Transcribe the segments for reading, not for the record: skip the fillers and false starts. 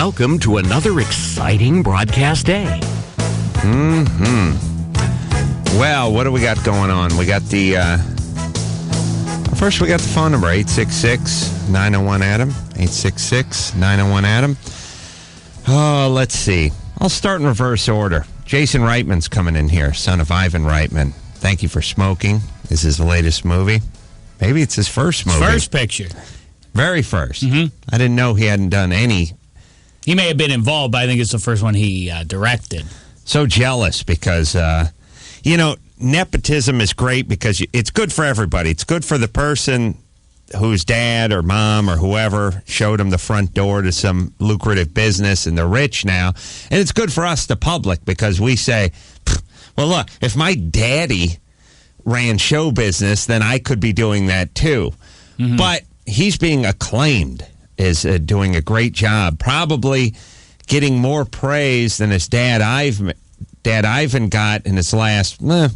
Welcome to another exciting broadcast day. Well, what do we got going on? We got the... First, we got the phone number, 866-901-ADAM. 866-901-ADAM. Oh, let's see. I'll start in reverse order. Jason Reitman's coming in here, son of Ivan Reitman. Thank You for Smoking is his latest movie. Maybe it's his first movie. First picture. Very first. Mm-hmm. I didn't know he hadn't done any. He may have been involved, but I think it's the first one he directed. So jealous because, nepotism is great because it's good for everybody. It's good for the person whose dad or mom or whoever showed him the front door to some lucrative business and they're rich now. And it's good for us, the public, because we say, well, look, if my daddy ran show business, then I could be doing that too. Mm-hmm. But he's being acclaimed, is doing a great job, probably getting more praise than his dad Ivan got in his last, 4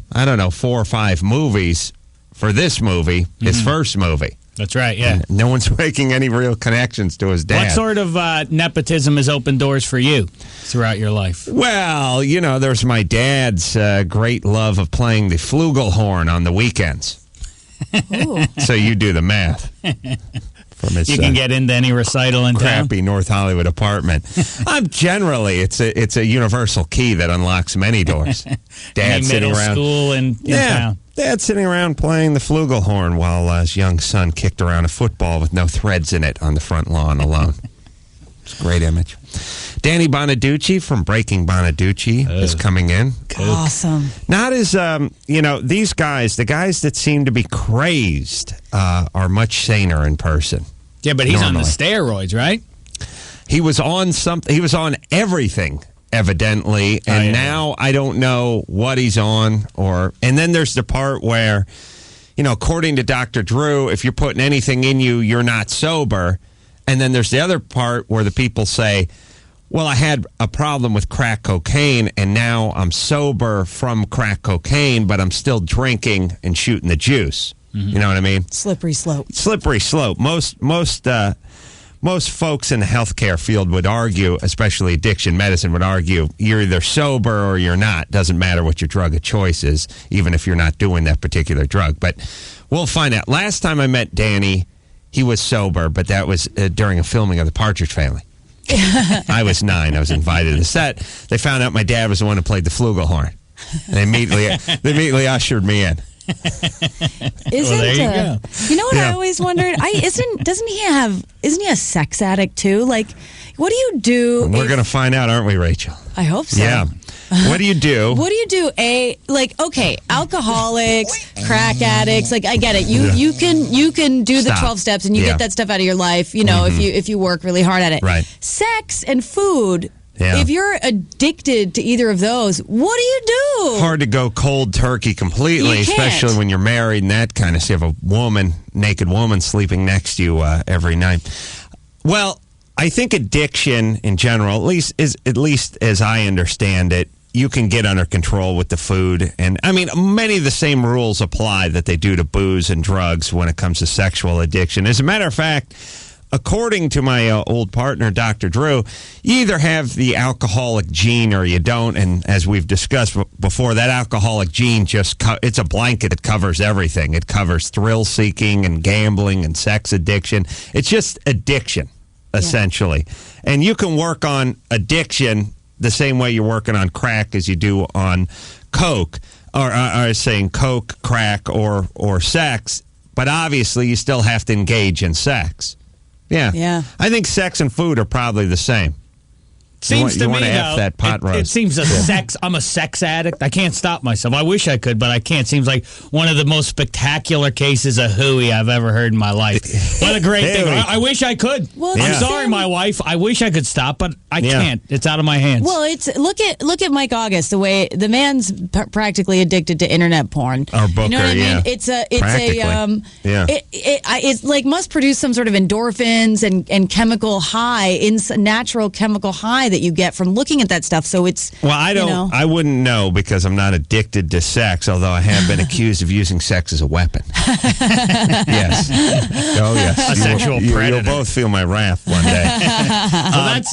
or 5 movies for this movie, his first movie. That's right, yeah. And no one's making any real connections to his dad. What sort of nepotism has opened doors for you throughout your life? Well, there's my dad's great love of playing the flugelhorn on the weekends. So you do the math. From his, you can get into any recital in crappy town. North Hollywood apartment. It's a universal key that unlocks many doors. Dad sitting around school in town. Dad sitting around playing the flugelhorn while his young son kicked around a football with no threads in it on the front lawn alone. It's a great image. Danny Bonaduce from Breaking Bonaduce is coming in. Awesome. Not as, these guys, the guys that seem to be crazed are much saner in person. Yeah, but he's on the steroids, right? He was on something. He was on everything, evidently, and now I don't know what he's on. And then there's the part where, according to Dr. Drew, if you're putting anything in you, you're not sober. And then there's the other part where the people say, well, I had a problem with crack cocaine, and now I'm sober from crack cocaine, but I'm still drinking and shooting the juice. Mm-hmm. You know what I mean? Slippery slope. Slippery slope. Most folks in the healthcare field would argue, especially addiction medicine, would argue you're either sober or you're not. Doesn't matter what your drug of choice is, even if you're not doing that particular drug. But we'll find out. Last time I met Danny, he was sober, but that was during a filming of The Partridge Family. I was 9. I was invited to the set. They found out my dad was the one who played the flugelhorn. They immediately ushered me in. There you go. You know what I always wondered? Isn't he a sex addict too? Like, what do you do? We're going to find out, aren't we, Rachel? I hope so. Yeah. What do you do? What do you do? Alcoholics, crack addicts. Like, I get it. You can do the 12 steps and you get that stuff out of your life. If you work really hard at it. Right. Sex and food. Yeah. If you're addicted to either of those, what do you do? Hard to go cold turkey completely, especially when you're married and that kind of stuff. A naked woman sleeping next to you every night. Well, I think addiction in general, at least as I understand it, you can get under control with the food. And I mean, many of the same rules apply that they do to booze and drugs when it comes to sexual addiction. As a matter of fact, according to my old partner, Dr. Drew, you either have the alcoholic gene or you don't. And as we've discussed before, that alcoholic gene it's a blanket that covers everything. It covers thrill-seeking and gambling and sex addiction. It's just addiction, essentially. And you can work on addiction the same way you're working on crack as you do on coke, or saying coke, crack, or sex. But obviously, you still have to engage in sex. Yeah. I think sex and food are probably the same. Seems to me, F that pot roast. It seems I'm a sex addict. I can't stop myself. I wish I could, but I can't. Seems like one of the most spectacular cases of hooey I've ever heard in my life. What a great thing. I wish I could. Well, I'm sorry, my wife. I wish I could stop, but I can't. It's out of my hands. Well, look at Mike August. The way the man's practically addicted to internet porn. Or Booker, you know what I mean? It's like must produce some sort of endorphins and chemical high, natural chemical high that you get from looking at that stuff. So it's I wouldn't know because I'm not addicted to sex, although I have been accused of using sex as a weapon. Yes. Oh, yes. A sexual predator. You'll both feel my wrath one day.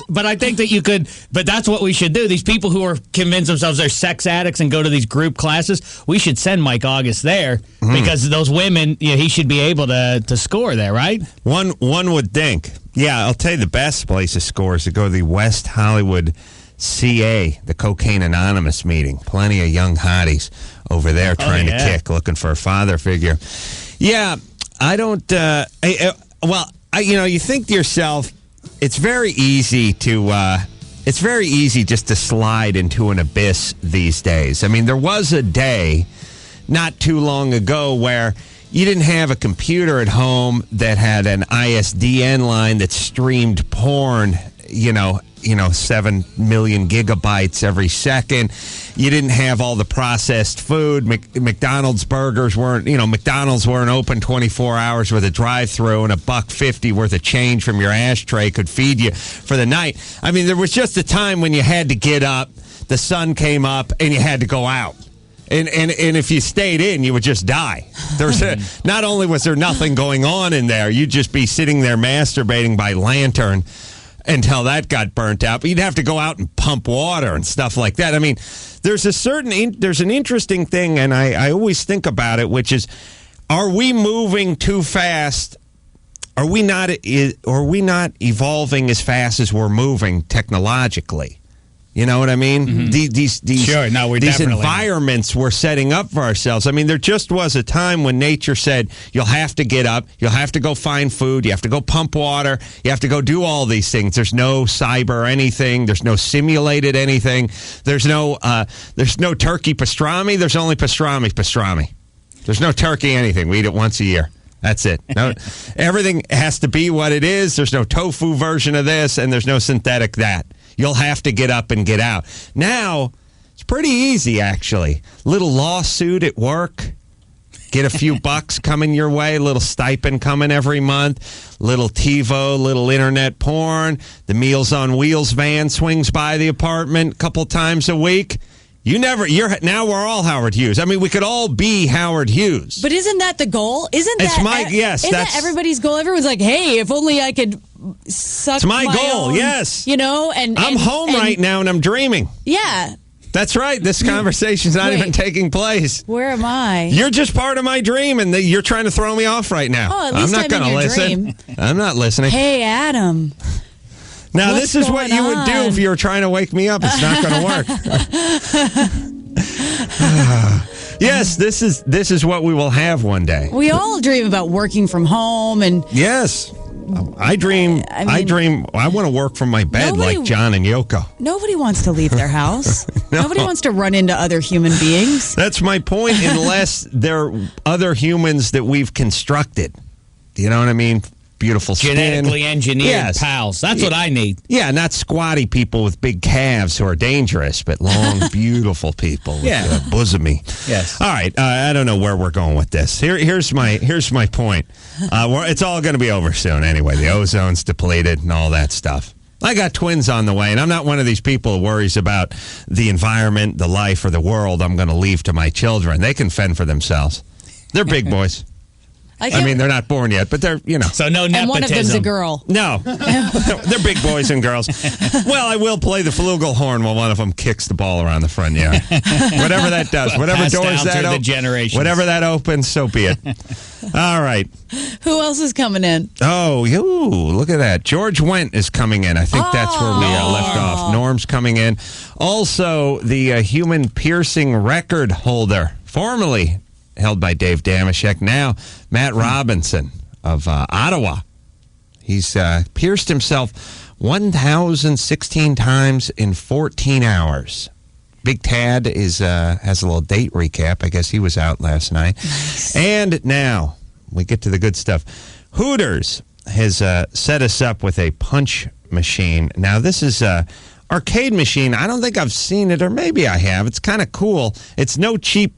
But I think that you could, but that's what we should do. These people who are convinced themselves they're sex addicts and go to these group classes, we should send Mike August there because those women, he should be able to score there, right? One would think. Yeah, I'll tell you the best place to score is to go to the West Hollywood CA, the Cocaine Anonymous meeting. Plenty of young hotties over there trying to kick, looking for a father figure. Yeah, I don't. You think to yourself, it's very easy just to slide into an abyss these days. I mean, there was a day not too long ago where you didn't have a computer at home that had an ISDN line that streamed porn, 7 million gigabytes every second. You didn't have all the processed food. McDonald's burgers McDonald's weren't open 24 hours with a drive-through, and $1.50 worth of change from your ashtray could feed you for the night. I mean, there was just a time when you had to get up, the sun came up, and you had to go out. And if you stayed in, you would just die. Not only was there nothing going on in there, you'd just be sitting there masturbating by lantern until that got burnt out. But you'd have to go out and pump water and stuff like that. I mean, there's an interesting thing, and I always think about it, which is, are we moving too fast? Are we not evolving as fast as we're moving technologically? You know what I mean? Mm-hmm. These environments we're setting up for ourselves. I mean, there just was a time when nature said, you'll have to get up, you'll have to go find food, you have to go pump water, you have to go do all these things. There's no cyber anything, there's no simulated anything, there's no turkey pastrami, there's only pastrami. There's no turkey anything. We eat it once a year. That's it. No, everything has to be what it is. There's no tofu version of this, and there's no synthetic that. You'll have to get up and get out. Now, it's pretty easy, actually. Little lawsuit at work. Get a few bucks coming your way. Little stipend coming every month. Little TiVo, little internet porn. The Meals on Wheels van swings by the apartment a couple times a week. Now we're all Howard Hughes. I mean, we could all be Howard Hughes. But isn't that the goal? Isn't that everybody's goal? Everyone's like, hey, if only I could suck it's my goal, own, yes. And I'm home right now and I'm dreaming. Yeah. That's right. This conversation's not even taking place. Where am I? You're just part of my dream, and you're trying to throw me off right now. Oh, at least I'm not going to listen. Dream. I'm not listening. Hey, Adam. Now, this is what you would do if you were trying to wake me up. It's not going to work. Yes, this is what we will have one day. We all dream about working from home, and yes, I dream. I want to work from my bed like John and Yoko. Nobody wants to leave their house. No. Nobody wants to run into other human beings. That's my point. Unless they're other humans that we've constructed. Do you know what I mean? Beautiful skin. Genetically engineered pals. That's what I need. Yeah, not squatty people with big calves who are dangerous, but long, beautiful people with bosomy. Yes. All right. I don't know where we're going with this. Here's my point. It's all going to be over soon anyway. The ozone's depleted and all that stuff. I got twins on the way, and I'm not one of these people who worries about the environment, the life, or the world I'm going to leave to my children. They can fend for themselves. They're big boys. I mean, they're not born yet, but they're, So no nepotism. And one of them's a girl. No. They're big boys and girls. Well, I will play the flugelhorn while one of them kicks the ball around the front yard. Whatever that does. Whatever doors that open. Whatever that opens, so be it. All right. Who else is coming in? Oh, look at that. George Wendt is coming in. I think that's where we left off. Norm's coming in. Also, the human piercing record holder, formerly held by Dave Damashek. Now, Matt Robinson of Ottawa. He's pierced himself 1,016 times in 14 hours. Big Tad has a little date recap. I guess he was out last night. Nice. And now, we get to the good stuff. Hooters has set us up with a punch machine. Now, this is a arcade machine. I don't think I've seen it, or maybe I have. It's kind of cool. It's no cheapie.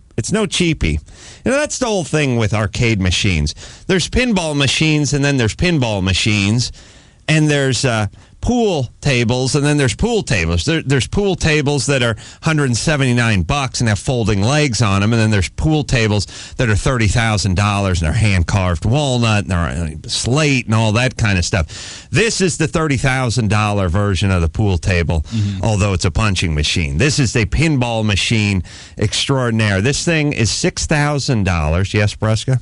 That's the whole thing with arcade machines. There's pinball machines, and then there's pinball machines, and there's pool tables, and then there's pool tables. There's pool tables that are $179 and have folding legs on them, and then there's pool tables that are $30,000 and they're hand-carved walnut and they're slate and all that kind of stuff. This is the $30,000 version of the pool table, although it's a punching machine. This is a pinball machine extraordinaire. This thing is $6,000. Yes, Brusca?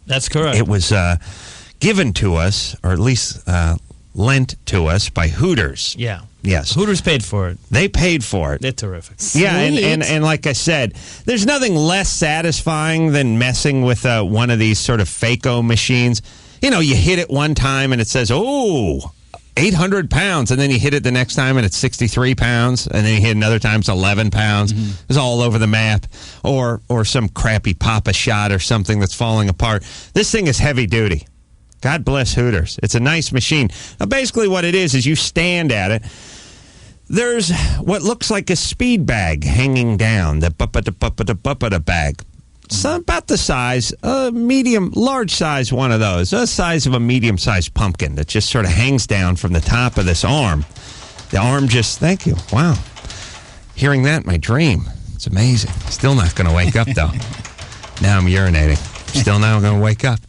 That's correct. It was given to us, or at least lent to us by Hooters. Yeah. Yes. Hooters paid for it. They paid for it. They're terrific. Yeah, and like I said, there's nothing less satisfying than messing with one of these sort of Fako machines. You know, you hit it one time and it says, 800 pounds, and then you hit it the next time and it's 63 pounds, and then you hit another time it's 11 pounds. It's all over the map. Or some crappy Papa shot or something that's falling apart. This thing is heavy duty. God bless Hooters. It's a nice machine. Now, basically what it is you stand at it. There's what looks like a speed bag hanging down, the bag. It's about the size, large size one of those, the size of a medium-sized pumpkin that just sort of hangs down from the top of this arm. The arm just, thank you. Wow. Hearing that in my dream. It's amazing. Still not going to wake up, though. Now I'm urinating. Still not going to wake up.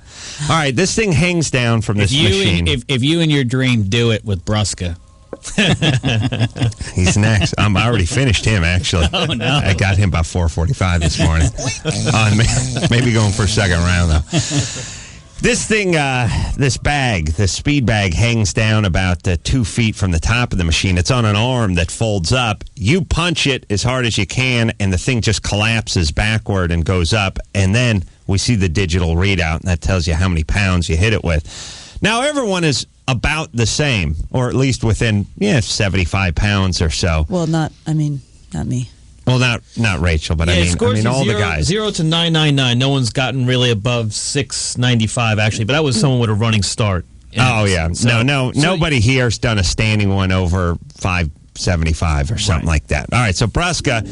All right, this thing hangs down from this machine. If you in your dream do it with Brusca. He's next. I already finished him, actually. Oh, no. I got him about 4:45 this morning. Maybe going for a second round, though. This thing, this speed bag, hangs down about 2 feet from the top of the machine. It's on an arm that folds up. You punch it as hard as you can, and the thing just collapses backward and goes up. And then we see the digital readout, and that tells you how many pounds you hit it with. Now, everyone is about the same, or at least within 75 pounds or so. Well, not me. Well, not Rachel, but I mean all the guys. 0 to 999. No one's gotten really above 695 actually, but that was someone with a running start. Oh yeah, nobody here's done a standing one over 575 or something like that. All right, so Brusca,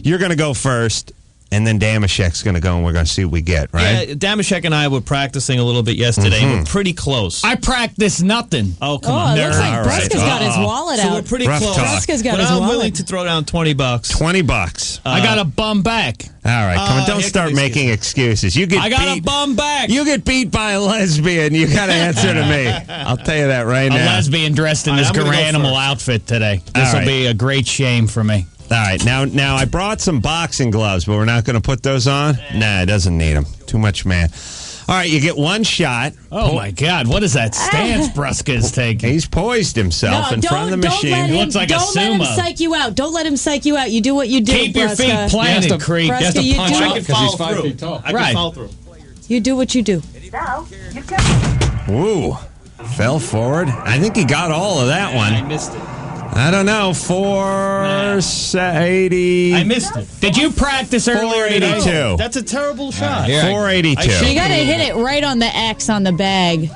you're going to go first. And then Damashek's going to go, and we're going to see what we get, right? Yeah, Damashek and I were practicing a little bit yesterday, and we're pretty close. I practiced nothing. Oh, come on. It looks like Brusca's got his wallet out. So we're pretty close. Brusca's got his wallet. wallet. I'm willing to throw down $20. $20. I got a bum back. All right, come on. Don't start making excuses. I got a bum back. You get beat by a lesbian. You got to answer to me. I'll tell you that right now. A lesbian dressed in this Garanimal outfit today. This will be a great shame for me. All right, now I brought some boxing gloves, but we're not going to put those on? Nah, it doesn't need them. Too much man. All right, you get one shot. Oh, my God. What is that stance Brusca is taking? He's poised himself in front of the machine. He looks like a sumo. Don't let him psych you out. Don't let him psych you out. You do what you do, Keep your feet planted, creep. Brusca, you have to punch because he's 5 feet tall. I can follow through. You do what you do. Ooh, fell forward. I think he got all of that one. I missed it. I don't know, 480. I missed it. Did you practice earlier today? 482. That's a terrible shot. 482. You got to hit it right on the X on the bag.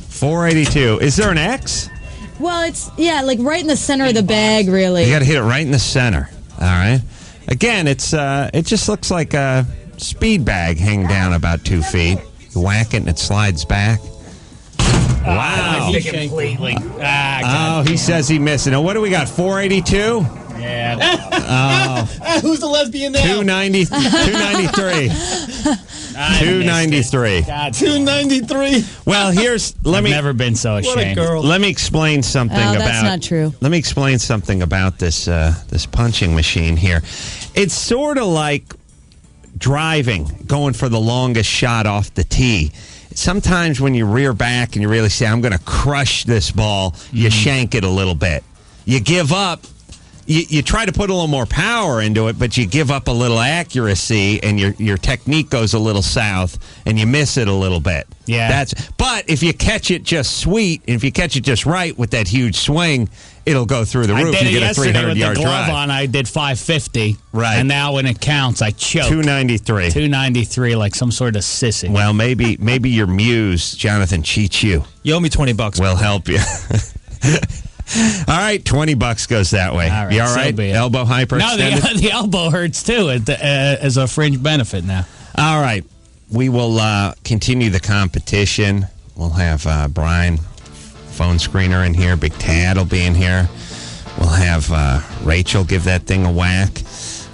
482. Is there an X? Well, it's, like right in the center of the bag, really. You got to hit it right in the center. All right. Again, it just looks like a speed bag hanging down about 2 feet. You whack it and it slides back. Wow. Completely. He says he missed it. Now, what do we got, 482? Yeah. Who's the lesbian now? 293. 293. God, 293. Well, I've never been so ashamed. What a girl. Let me explain something about. That's not true. Let me explain something about this this punching machine here. It's sort of like driving, going for the longest shot off the tee. Sometimes when you rear back and you really say, I'm going to crush this ball, you shank it a little bit. You give up. You try to put a little more power into it, but you give up a little accuracy, and your technique goes a little south, and you miss it a little bit. Yeah. But if you catch it just sweet, and if you catch it just right with that huge swing, it'll go through the roof. I did you it get a 300-yard drive. On, I did 550. Right. And now when it counts, I choke. 293. 293, like some sort of sissy. Well, maybe your muse, Jonathan Cheechoo, you owe me $20. Will help you. All right, $20 goes that way. All right, you all right? So elbow hyperextended? No, the elbow hurts too as a fringe benefit now. All right, we will continue the competition. We'll have Brian phone screener in here. Big Tad will be in here. We'll have Rachel give that thing a whack.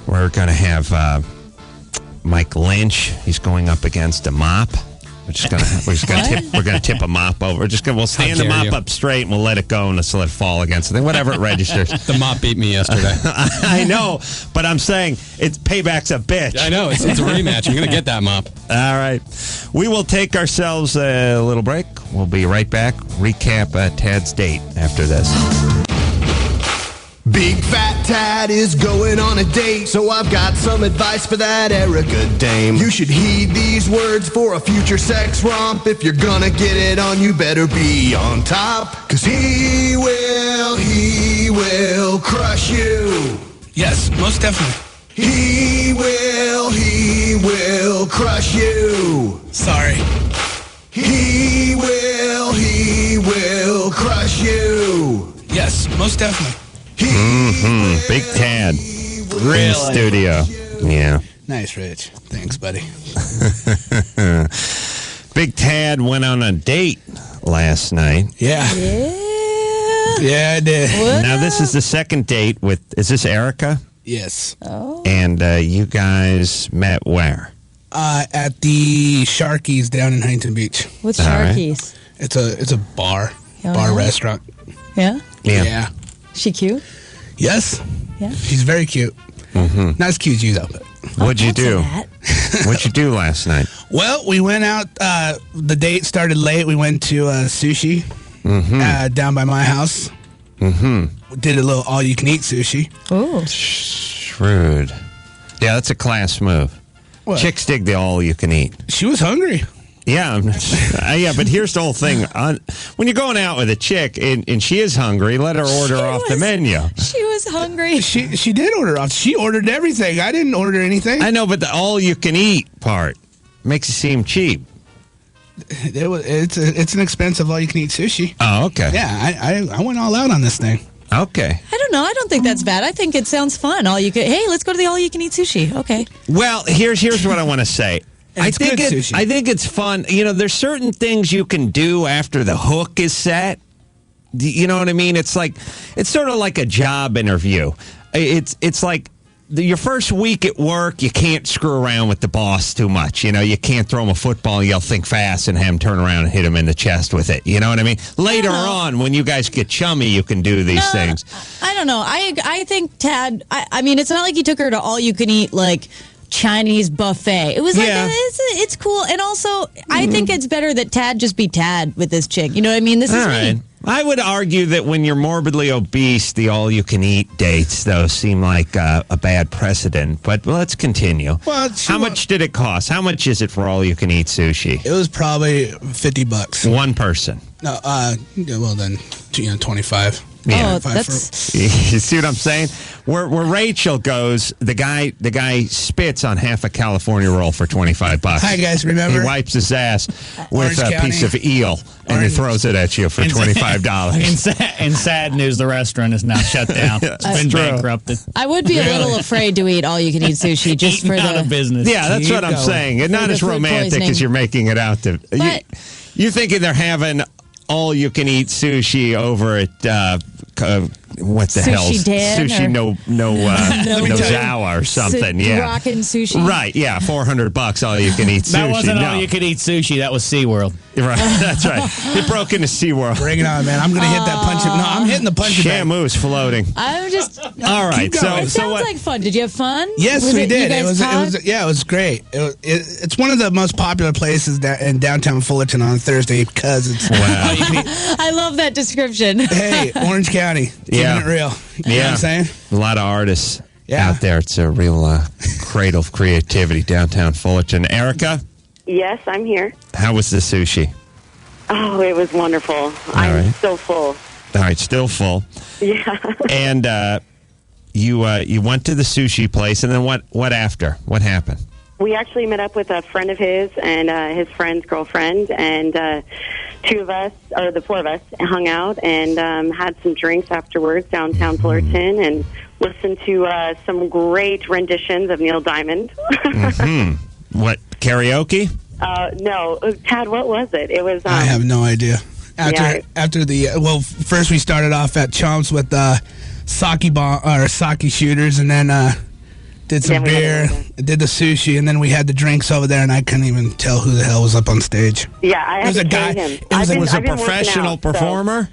We're going to have Mike Lynch. He's going up against a mop. We're gonna tip a mop over. We'll stand the mop up straight and we'll let it go and let's let it fall against the thing. Whatever it registers. The mop beat me yesterday. I know, but I'm saying payback's a bitch. I know, it's a rematch. I'm gonna get that mop. All right. We will take ourselves a little break. We'll be right back. Recap Tad's date after this. Big Fat Tad is going on a date, so I've got some advice for that Erica dame. You should heed these words for a future sex romp. If you're gonna get it on, you better be on top. 'Cause he will crush you. Yes, most definitely. He will crush you. Sorry. He will crush you. Yes, most definitely. Big Tad. Really? In the studio. Yeah. Nice, Rich. Thanks, buddy. Big Tad went on a date last night. Yeah. Yeah, I did. What? Now, this is the second date with, is this Erica? Yes. Oh. And you guys met where? At the Sharky's down in Huntington Beach. What's All right. Sharky's? It's a bar. Oh, Bar yeah? restaurant. Yeah? Yeah. She cute? Yes. Yeah. She's very cute. Not as cute as you, though. But. What'd you do? That. What'd you do last night? Well, we went out. The date started late. We went to sushi down by my house. We did a little all-you-can-eat sushi. Oh. Shrewd. Yeah, that's a class move. What? Chicks dig the all-you-can-eat. She was hungry. Yeah, yeah, but here's the whole thing. When you're going out with a chick and she is hungry, let her order off the menu. She was hungry. She did order off. She ordered everything. I didn't order anything. I know, but the all-you-can-eat part makes it seem cheap. It's an expensive all-you-can-eat sushi. Oh, okay. Yeah, I went all out on this thing. Okay. I don't know. I don't think that's bad. I think it sounds fun. Hey, let's go to the all-you-can-eat sushi. Okay. Well, here's what I want to say. I think it's fun. You know, there's certain things you can do after the hook is set. You know what I mean? It's sort of like a job interview. It's like your first week at work, you can't screw around with the boss too much. You know, you can't throw him a football and yell think fast and have him turn around and hit him in the chest with it. You know what I mean? Later on, when you guys get chummy, you can do these things. I don't know. I think Tad, I mean, it's not like he took her to all-you-can-eat, like, Chinese buffet. It was like, it's cool. And also, I think it's better that Tad just be Tad with this chick. You know what I mean? This is me. I would argue that when you're morbidly obese, the all-you-can-eat dates, though, seem like a bad precedent. But let's continue. Well, how much did it cost? How much is it for all-you-can-eat sushi? It was probably $50. One person. No, well then, 25. Yeah. Oh, that's... You see what I'm saying? Where Rachel goes, the guy spits on half a California roll for $25. Hi guys, remember? He wipes his ass with Orange a County. piece of eel and he throws it at you for $25. In sad news, the restaurant is now shut down. It's been bankrupted. I would be a little afraid to eat all-you-can-eat sushi just for out the... of business. Yeah, that's what I'm saying. It's not as romantic as you're making it out to. But- You're thinking they're having all-you-can-eat sushi over at what the Sushi hell? Dan Sushi or- Nozawa or something. Yeah, Rockin' sushi. right. Yeah, $400 all-you-can-eat sushi. That wasn't No. all-you-can-eat sushi. That was SeaWorld. Right, that's right. He broke into SeaWorld. Bring it on, man. I'm going to hit that punch. No, I'm hitting the punch bag. Shamu's floating. I'm just... All right, Keep going. It sounds like fun. Did you have fun? Yes, Was we it- did. you guys talked? It was great. It's one of the most popular places in downtown Fullerton on Thursday because it's Wow. I love that description. hey, Orange County, keeping Yeah. it real. You know what I'm saying? A lot of artists Yeah. out there. It's a real cradle of creativity downtown Fullerton. Erica, Yes, I'm here. how was the sushi? Oh, it was wonderful. I'm right. so full. All right, still full. Yeah. And you went to the sushi place, and then what after? What happened? We actually met up with a friend of his and his friend's girlfriend, and the four of us, hung out and had some drinks afterwards downtown Fullerton and listened to some great renditions of Neil Diamond. What, karaoke? No, Tad, what was it? It was... I have no idea. After the first we started off at Chomps with sake shooters, and then did some beer, did the sushi, and then we had the drinks over there, and I couldn't even tell who the hell was up on stage. Yeah, I had to carry him. It was a professional performer. So.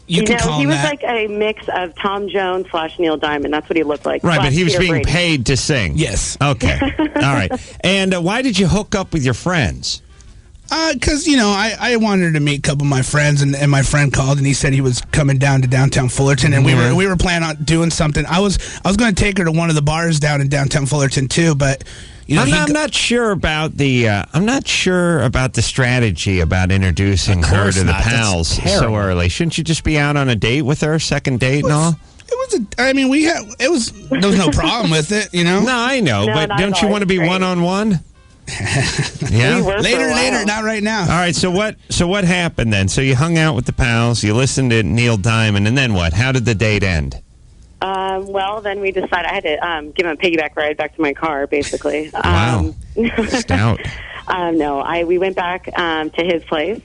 You know, he was like a mix of Tom Jones / Neil Diamond. That's what he looked like. Right, but he was being paid to sing. Yes. Okay. All right. And why did you hook up with your friends? Because, I wanted to meet a couple of my friends, and my friend called, and he said he was coming down to downtown Fullerton, and we were planning on doing something. I was going to take her to one of the bars down in downtown Fullerton, too, but... I'm not sure about the strategy about introducing her to the pals so early. Shouldn't you just be out on a date with her, second date and all? There was no problem with it, No, I know, but don't you want to be one-on-one? Yeah. Later, not right now. All right. So what happened then? So you hung out with the pals, you listened to Neil Diamond, and then what? How did the date end? Well, then we decided I had to give him a piggyback ride back to my car, basically. Wow. Stout. We went back to his place,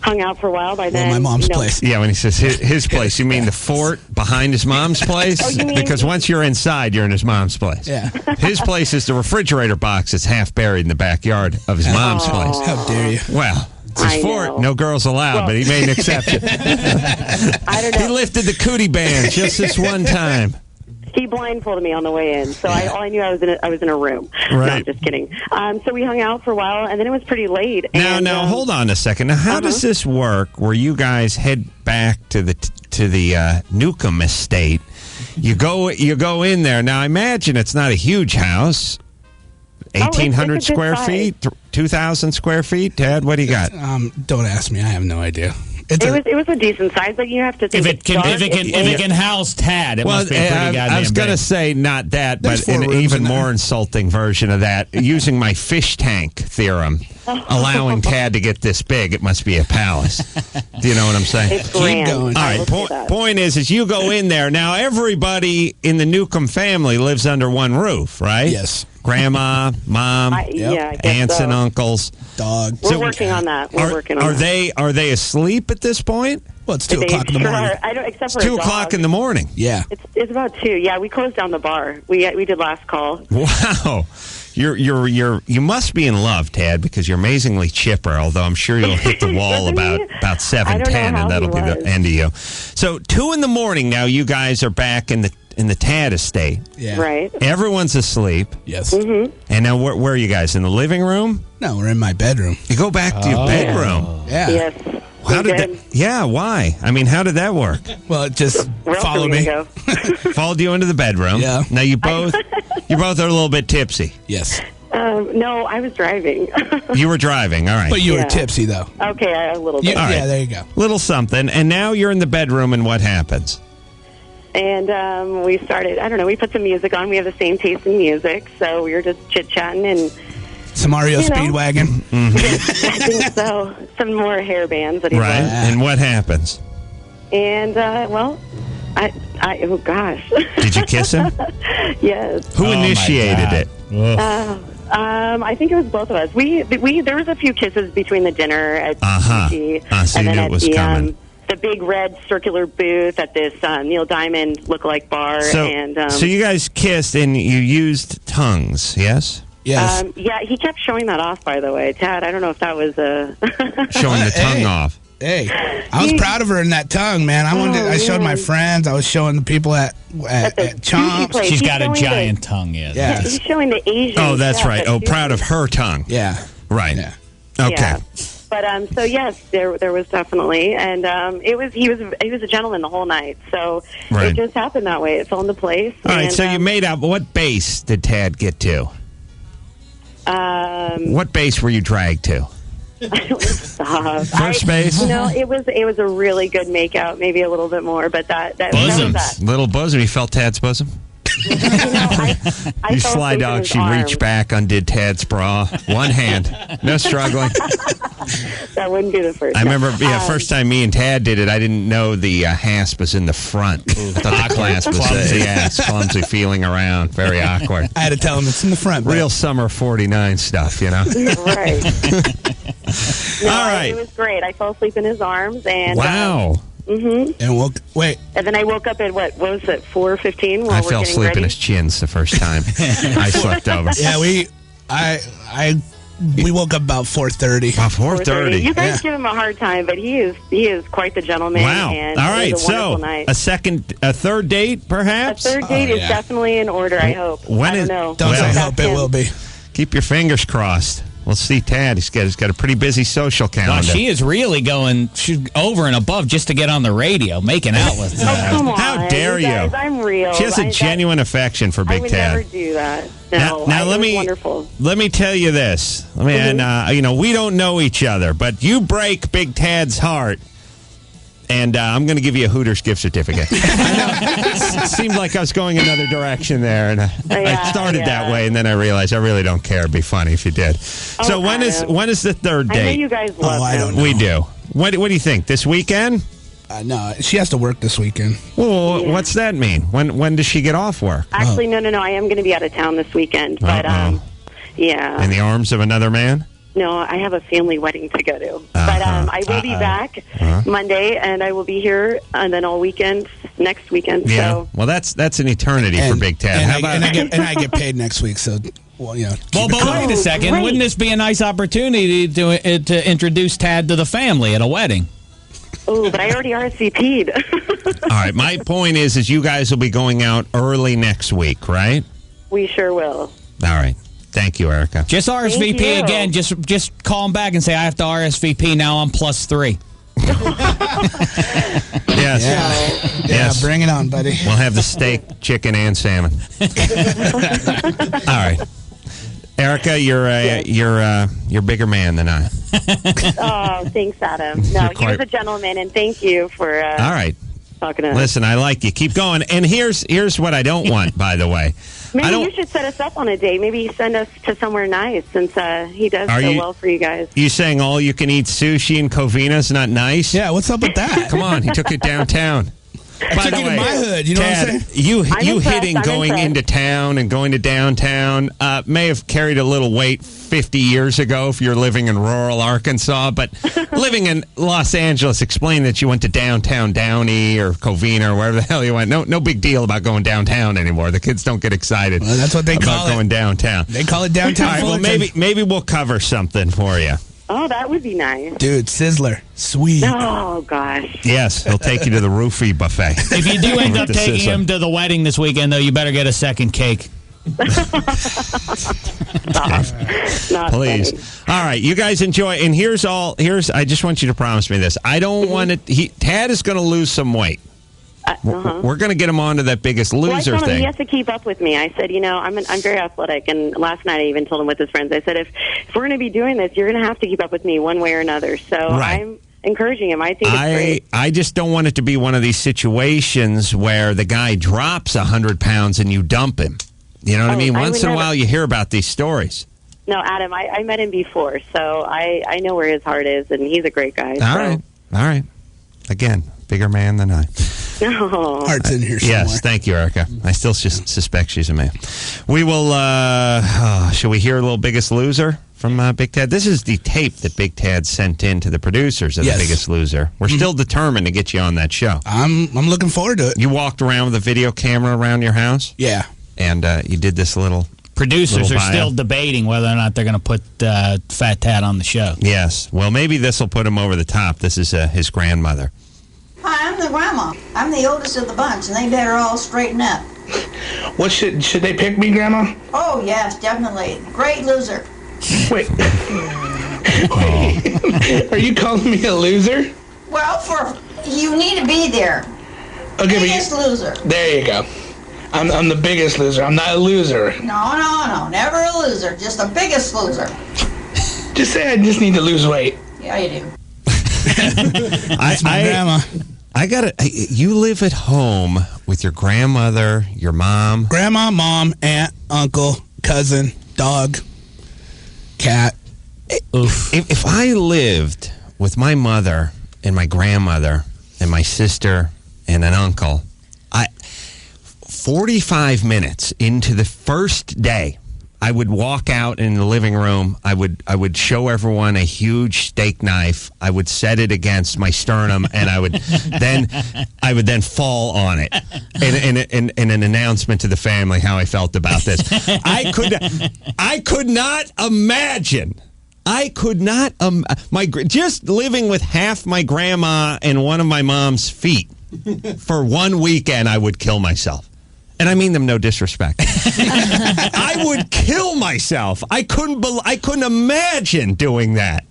hung out for a while. By then, my mom's place. Yeah, when he says his place, you mean the fort behind his mom's place? Because once you're inside, you're in his mom's place. Yeah. His place is the refrigerator box that's half buried in the backyard of his mom's place. How dare you? Well... It's his fort. No girls allowed, but he made an exception. I don't know. He lifted the cootie band just this one time. He blindfolded me on the way in, so all I knew I was in a room. Right. No, I'm just kidding. So we hung out for a while, and then it was pretty late. Now, hold on a second. Now, how does this work? Where you guys head back to the Newcomb estate? You go in there. Now, I imagine it's not a huge house. 1,800 square feet, 2,000 square feet. Dad, what do you got? Don't ask me. I have no idea. It was a decent size, but you have to think if it can house Tad, it must be a pretty goddamn I was going to say not that, but an even more insulting version of that. Using my fish tank theorem, allowing Tad to get this big, it must be a palace. Do you know what I'm saying? It's grand. Keep going. All right. Point is you go in there now. Everybody in the Newcomb family lives under one roof, right? Yes. Grandma, mom, aunts and uncles, dog. We're working on that. Are they asleep at this point? Well, it's 2 o'clock in the morning. Except for it's 2 o'clock in the morning. Yeah. It's about 2. Yeah, we closed down the bar. We did last call. Wow. You must be in love, Tad, because you're amazingly chipper, although I'm sure you'll hit the wall about 7:10, and that'll be the end of you. So 2 in the morning now, you guys are back in the Tad estate. Yeah. Right. Everyone's asleep. Yes. Mm-hmm. And now where are you guys? In the living room? No, we're in my bedroom. You go back to your bedroom. Yeah. Yes. How did that? Yeah, why? I mean, how did that work? Well, it just followed me. Followed you into the bedroom. Yeah. Now you both are a little bit tipsy. Yes. No, I was driving. You were driving, all right. But you were tipsy, though. Okay, a little bit. All right. Yeah, there you go. Little something. And now you're in the bedroom, and what happens? And we started, I don't know, we put some music on. We have the same taste in music, so we were just chit-chatting and... Some Mario Speedwagon. Mm-hmm. I think so. Some more hair bands that he right. loves. And what happens? And, oh gosh. Did you kiss him? Yes. Who initiated it? I think it was both of us. There was a few kisses between the dinner at Cheechoo, so and you then knew at it was coming. The big red circular booth at this Neil Diamond lookalike bar. So you guys kissed and you used tongues, yes? Yes. Yeah, he kept showing that off, by the way. Tad, I don't know if that was showing the tongue off. Hey, I was proud of her in that tongue, man. I showed my friends. I was showing the people at Chomps. She's got a giant tongue, yeah. He's showing the Asian. Oh, that's right. Oh, proud of her tongue. Yeah. Right. Yeah. Okay. Yeah. But so yes, there was definitely, and he was a gentleman the whole night. So it just happened that way. It fell into place. All right. So you made out. What base did Tad get to? What base were you dragged to? Stop. First base? No, it was a really good makeout, maybe a little bit more, but that was that. Little bosom. You felt Tad's bosom? You sly dog. She reached back, undid Tad's bra. One hand. No struggling. That wouldn't be the first. I remember, first time me and Tad did it, I didn't know the hasp was in the front. I thought the clasp was clumsy, feeling around, very awkward. I had to tell him it's in the front. Real summer 49 stuff, you know? Right. All right. It was great. I fell asleep in his arms. And wow. And then I woke up at, what was it, 4:15? I fell asleep in his chins the first time. I slept over. Yeah, we woke up about 4:30. About 4:30. You guys give him a hard time, but he is quite the gentleman. Wow. And all right, it was a wonderful night. a third date, perhaps? A third date is definitely in order, I hope. I don't know. Don't say hope, it will be. Keep your fingers crossed. We'll see Tad. He's got a pretty busy social calendar. Well, she is really going over and above just to get on the radio, making out with come on. How dare you? Guys, I'm real. She has a genuine affection for Big Tad. I would never do that. No, now wonderful. Let me tell you this. And we don't know each other, but you break Big Tad's heart. And I'm going to give you a Hooters gift certificate. I know. It seemed like I was going another direction there, and I started that way, and then I realized I really don't care. It'd be funny if you did. So when is the third date? I know you guys love I don't know. We do. What do you think? This weekend? No, she has to work this weekend. Well, what's that mean? When does she get off work? Actually, no. I am going to be out of town this weekend, but yeah. In the arms of another man? No, I have a family wedding to go to. But I will be back Monday, and I will be here, and then all weekend, next weekend. Yeah. So. Well, that's an eternity for Big Tad. And I get paid next week, so, Well, wait a second. Great. Wouldn't this be a nice opportunity to introduce Tad to the family at a wedding? Oh, but I already RSVP'd. All right. My point is you guys will be going out early next week, right? We sure will. All right. Thank you, Erica. Just RSVP again. Just call them back and say, I have to RSVP. Now I'm +3. Yes. Yeah, bring it on, buddy. We'll have the steak, chicken, and salmon. All right. Erica, you're a bigger man than I. Oh, thanks, Adam. No, he was a gentleman, and thank you for all right. talking to us. Listen, I like you. Keep going. And here's what I don't want, by the way. Maybe you should set us up on a date. Maybe send us to somewhere nice, since he does well for you guys. You saying all you can eat sushi in Covina's not nice? Yeah, what's up with that? Come on, he took it downtown. By the way, my hood, you know Tad, what I'm saying? You hitting going into town and going to downtown may have carried a little weight 50 years ago if you're living in rural Arkansas, but living in Los Angeles, explain that you went to downtown Downey or Covina or wherever the hell you went. No big deal about going downtown anymore. The kids don't get excited. Well, that's what they call it. Going downtown. They call it downtown. All right, well, maybe we'll cover something for you. Oh, that would be nice. Dude, Sizzler. Sweet. Oh, gosh. Yes, he'll take you to the roofie buffet. If you do end up taking him to the wedding this weekend, though, you better get a second cake. Stop. Please. Funny. All right, you guys enjoy. And here's I just want you to promise me this. I don't want it. Tad is going to lose some weight. We're going to get him onto that Biggest Loser thing. He has to keep up with me. I said, I'm very athletic, and last night I even told him with his friends. I said, if we're going to be doing this, you're going to have to keep up with me one way or another. So I'm encouraging him. I think it's great. I just don't want it to be one of these situations where the guy drops 100 pounds and you dump him. You know what I mean? Once in a while you hear about these stories. No, Adam, I met him before, so I know where his heart is, and he's a great guy. All right. Again, bigger man than I. No. Heart's in here somewhere. Yes, thank you, Erica. I still suspect she's a man. We will, shall we hear a little Biggest Loser from Big Tad? This is the tape that Big Tad sent in to the producers of The Biggest Loser. We're still determined to get you on that show. I'm looking forward to it. You walked around with a video camera around your house? Yeah. And you did this little... Producers are still debating whether or not they're going to put Fat Tad on the show. Yes. Well, maybe this will put him over the top. This is his grandmother. Hi, I'm the grandma. I'm the oldest of the bunch, and they better all straighten up. What should they pick me, Grandma? Oh, yes, definitely. Great loser. Wait. Are you calling me a loser? Well, you need to be there. Okay, biggest loser. There you go. I'm the biggest loser. I'm not a loser. No, never a loser. Just the biggest loser. Just say I just need to lose weight. Yeah, you do. That's my grandma. You live at home with your grandmother, your mom. Grandma, mom, aunt, uncle, cousin, dog, cat. Oof. If I lived with my mother and my grandmother and my sister and an uncle, 45 minutes into the first day, I would walk out in the living room. I would show everyone a huge steak knife. I would set it against my sternum, and I would then fall on it, and an announcement to the family how I felt about this. I could not imagine. Just living with half my grandma and one of my mom's feet for one weekend. I would kill myself. And I mean them no disrespect. I would kill myself. I couldn't imagine doing that.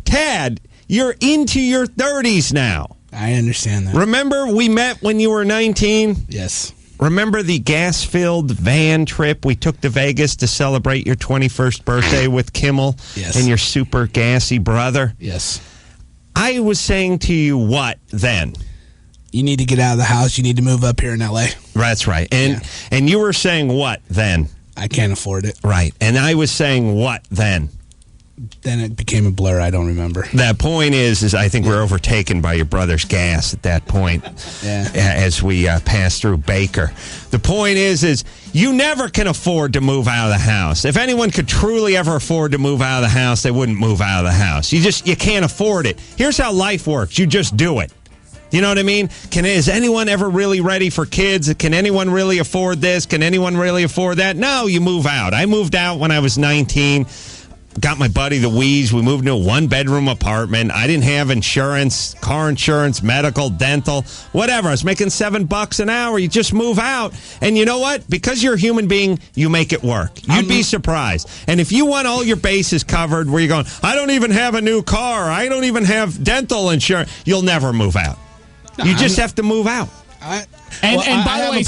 Tad, you're into your 30s now. I understand that. Remember we met when you were 19? Yes. Remember the gas-filled van trip we took to Vegas to celebrate your 21st birthday with Kimmel and your super gassy brother? Yes. I was saying to you what then? You need to get out of the house. You need to move up here in L.A. That's right. And you were saying what then? I can't afford it. Right. And I was saying what then? Then it became a blur. I don't remember. That point is I think we're overtaken by your brother's gas at that point as we pass through Baker. The point is you never can afford to move out of the house. If anyone could truly ever afford to move out of the house, they wouldn't move out of the house. You can't afford it. Here's how life works. You just do it. You know what I mean? Is anyone ever really ready for kids? Can anyone really afford this? Can anyone really afford that? No, you move out. I moved out when I was 19. Got my buddy the Wheeze. We moved into a one-bedroom apartment. I didn't have insurance, car insurance, medical, dental, whatever. I was making $7 an hour. You just move out. And you know what? Because you're a human being, you make it work. You'd be surprised. And if you want all your bases covered where you're going, I don't even have a new car. I don't even have dental insurance. You'll never move out. You just have to move out. By the way,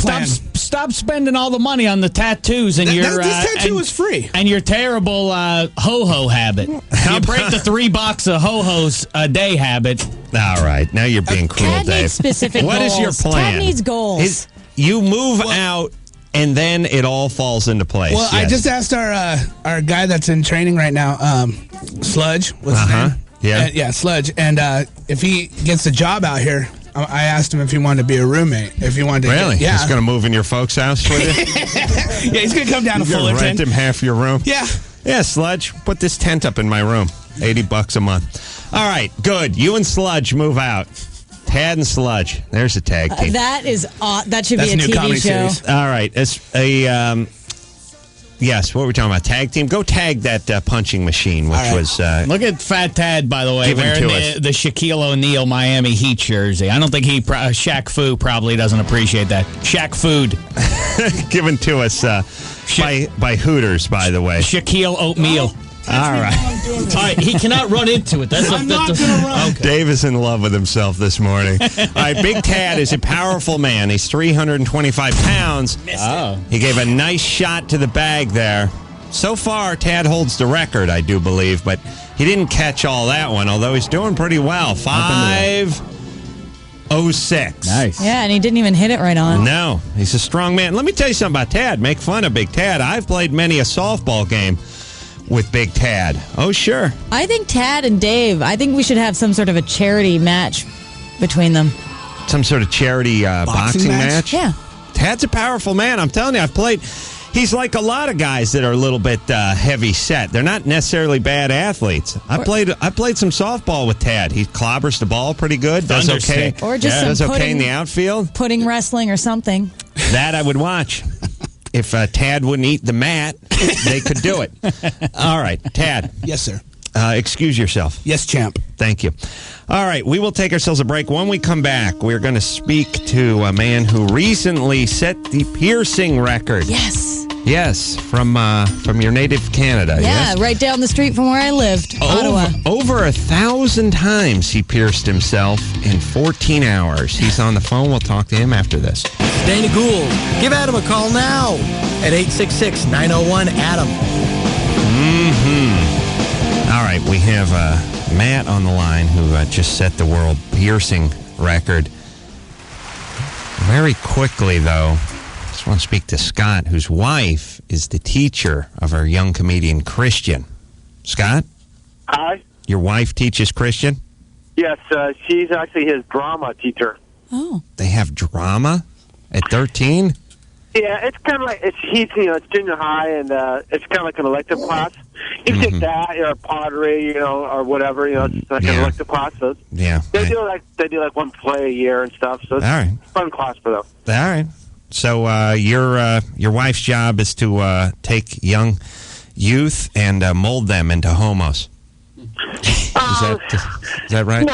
stop spending all the money on the tattoos and your. This tattoo is free. And your terrible ho-ho habit. You break the $3 of ho-hos a day habit. All right, now you're being cruel, Tad Dave. needs specific What goals. is your plan? Tad needs goals. You move out, and then it all falls into place. Well, I just asked our guy that's in training right now, Sludge. What's his name? Yeah, Sludge. And if he gets a job out here, I asked him if he wanted to be a roommate. If he wanted to, really? He's going to move in your folks' house with you? Yeah, he's going to come down to Fullerton. Rent him half your room? Yeah. Yeah, Sludge, put this tent up in my room. $80 a month. All right, good. You and Sludge move out. Tad and Sludge. There's a tag team. That should be a new TV comedy show. series. All right. Yes, what were we talking about? Tag team? Go tag that punching machine, which was... Look at Fat Tad, by the way, wearing the Shaquille O'Neal Miami Heat jersey. I don't think Shaq Fu probably doesn't appreciate that. Shaq Food. Given to us by Hooters, by the way. Shaquille Oatmeal. All right. All right, he cannot run into it. I'm not going to run. Okay. Dave is in love with himself this morning. All right, Big Tad is a powerful man. He's 325 pounds. He gave a nice shot to the bag there. So far, Tad holds the record, I do believe, but he didn't catch all that one, although he's doing pretty well. 5.06. Nice. Yeah, and he didn't even hit it right on. No, he's a strong man. Let me tell you something about Tad. Make fun of Big Tad. I've played many a softball game with Big Tad. Oh, sure. I think Tad and Dave, I think we should have some sort of a charity match between them. Some sort of charity boxing match? Yeah. Tad's a powerful man. I'm telling you, I've played. He's like a lot of guys that are a little bit heavy set. They're not necessarily bad athletes. I played some softball with Tad. He clobbers the ball pretty good. Does okay. Or just does okay in the outfield. Pudding wrestling or something. That I would watch. If Tad wouldn't eat the mat, they could do it. All right, Tad. Yes, sir. Excuse yourself. Yes, champ. Thank you. All right, we will take ourselves a break. When we come back, we're going to speak to a man who recently set the piercing record. Yes, from your native Canada. Yeah, yes? right down the street from where I lived, Ottawa. Over 1,000 times he pierced himself in 14 hours. He's on the phone. We'll talk to him after this. Dana Gould. Give Adam a call now at 866-901-ADAM. All right, we have Matt on the line who just set the world piercing record. Very quickly, though, I just want to speak to Scott, whose wife is the teacher of our young comedian Christian. Scott? Hi. Your wife teaches Christian? Yes, she's actually his drama teacher. Oh. They have drama at 13? Yeah, it's kind of like, it's junior high, and it's kind of like an elective class. You take that, or pottery, or whatever, it's like an elective class. So yeah. They do like one play a year and stuff, so it's a fun class for them. All right. So your wife's job is to take young youth and mold them into homos. Is that right? No,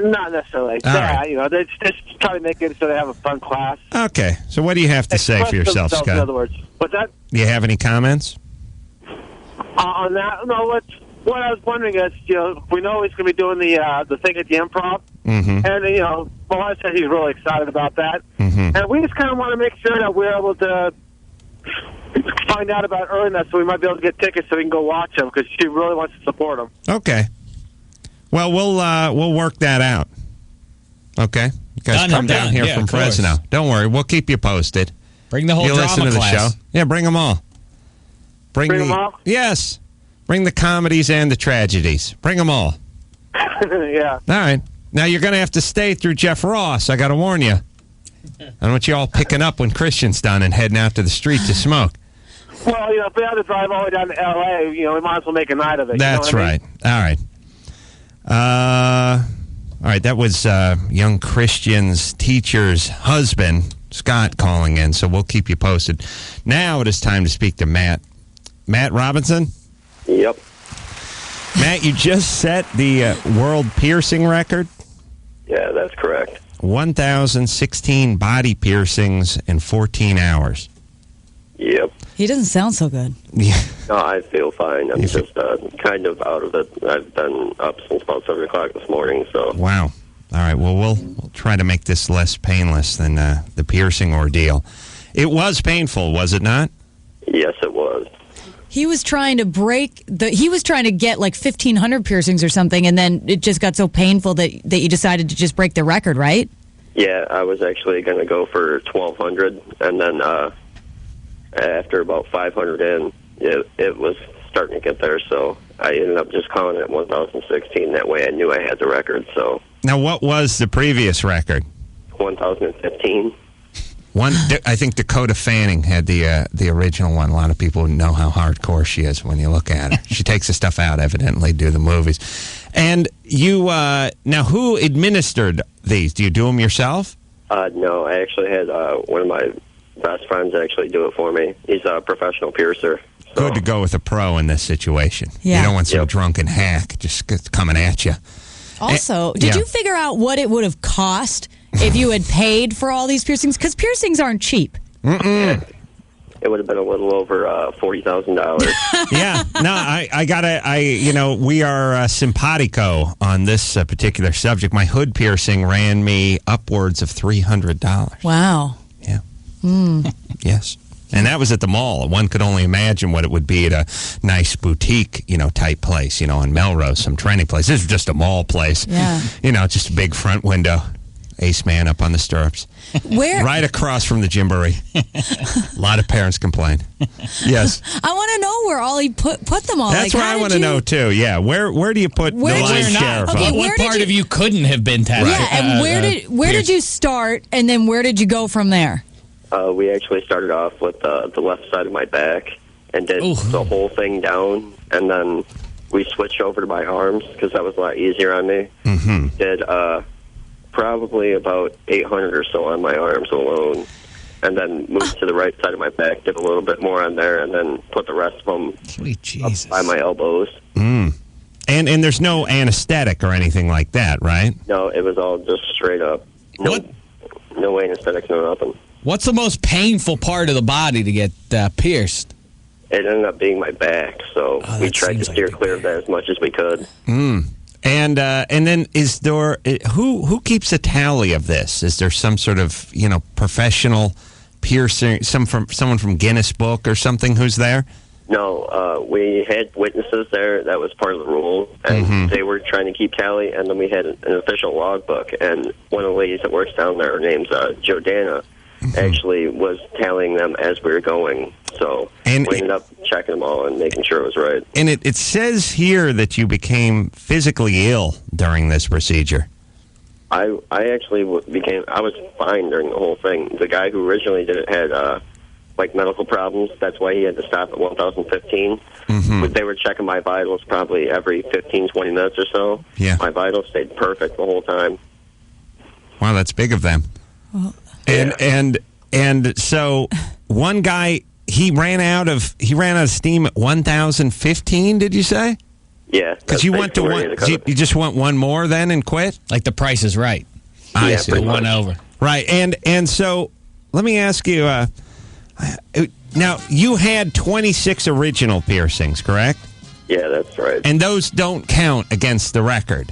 not necessarily like that. Right. They just try to make it so they have a fun class. Okay. So what do you have to say for yourself, Scott? In other words, what's that? Do you have any comments? On that, no. What I was wondering is, we know he's going to be doing the thing at the Improv, and Malone said he's really excited about that, and we just kind of want to make sure that we're able to find out about earning that, so we might be able to get tickets so we can go watch him, because she really wants to support him. Okay. Well, we'll work that out. Okay, you guys come down here from Fresno. Don't worry, we'll keep you posted. Bring the whole drama listen to class. The show. Yeah, bring them all. Bring them all? Yes. Bring the comedies and the tragedies. Bring them all. Yeah. All right. Now, you're going to have to stay through Jeff Ross. I got to warn you. I don't want you all picking up when Christian's done and heading out to the street to smoke. Well, if we have to drive all the way down to L.A., we might as well make a night of it. That's right. All right. All right, that was young Christian's teacher's husband, Scott, calling in, so we'll keep you posted. Now it is time to speak to Matt. Matt Robinson? Yep. Matt, you just set the world piercing record? Yeah, that's correct. 1,016 body piercings in 14 hours. Yep. He doesn't sound so good. Yeah. No, I feel fine. I'm just kind of out of it. I've been up since about 7 o'clock this morning, so... Wow. All right, well, we'll try to make this less painless than the piercing ordeal. It was painful, was it not? Yes, it was. He was trying to he was trying to get like 1,500 piercings or something, and then it just got so painful that you decided to just break the record, right? Yeah, I was actually going to go for 1,200, and then after about 500 in, it was starting to get there, so I ended up just calling it 1,016. That way I knew I had the record, so... Now, what was the previous record? 1,015. I think Dakota Fanning had the original one. A lot of people know how hardcore she is when you look at her. She takes the stuff out, evidently, do the movies. And you, now who administered these? Do you do them yourself? No, I actually had one of my best friends actually do it for me. He's a professional piercer. So. Good to go with a pro in this situation. Yeah. You don't want some drunken hack just coming at you. Also, did you figure out what it would have cost if you had paid for all these piercings? Because piercings aren't cheap. Mm-mm. It would have been a little over $40,000. Yeah. No, we are simpatico on this particular subject. My hood piercing ran me upwards of $300. Wow. Yeah. Yes. And that was at the mall. One could only imagine what it would be at a nice boutique, type place, on Melrose, some trendy place. This is just a mall place. Yeah. Just a big front window. Ace man up on the stirrups. Right across from the Gymboree. A lot of parents complain. Yes. I want to know where all he put them all. That's what I want to know, too. Yeah. Where do you put the lion's share of them? What part of you couldn't have been tattooed? Yeah, and where did you start, and then where did you go from there? We actually started off with the left side of my back and did the whole thing down, and then we switched over to my arms because that was a lot easier on me. Mm-hmm. Did probably about 800 or so on my arms alone, and then moved to the right side of my back, did a little bit more on there, and then put the rest of them up by my elbows. Mm. And there's no anesthetic or anything like that, right? No, it was all just straight up. No anesthetic, no nothing. What's the most painful part of the body to get pierced? It ended up being my back, so we tried to steer clear of that as much as we could. Mm. And then is there who keeps a tally of this? Is there some sort of professional piercer, someone from Guinness Book or something who's there? No, we had witnesses there. That was part of the rule, and they were trying to keep tally. And then we had an official logbook, and one of the ladies that works down there, her name's Jordana. actually was tallying them as we were going. So we ended up checking them all and making sure it was right. And it says here that you became physically ill during this procedure. I actually I was fine during the whole thing. The guy who originally did it had medical problems. That's why he had to stop at 1,015. But they were checking my vitals probably every 15, 20 minutes or so. Yeah. My vitals stayed perfect the whole time. Wow, that's big of them. Well, and so one guy, he ran out of steam at 1,015. Did you say? Yeah, because you went to one. You just want one more then and quit? Like the Price is Right. I see. One over. Right, and so let me ask you. Now you had 26 original piercings, correct? Yeah, that's right. And those don't count against the record.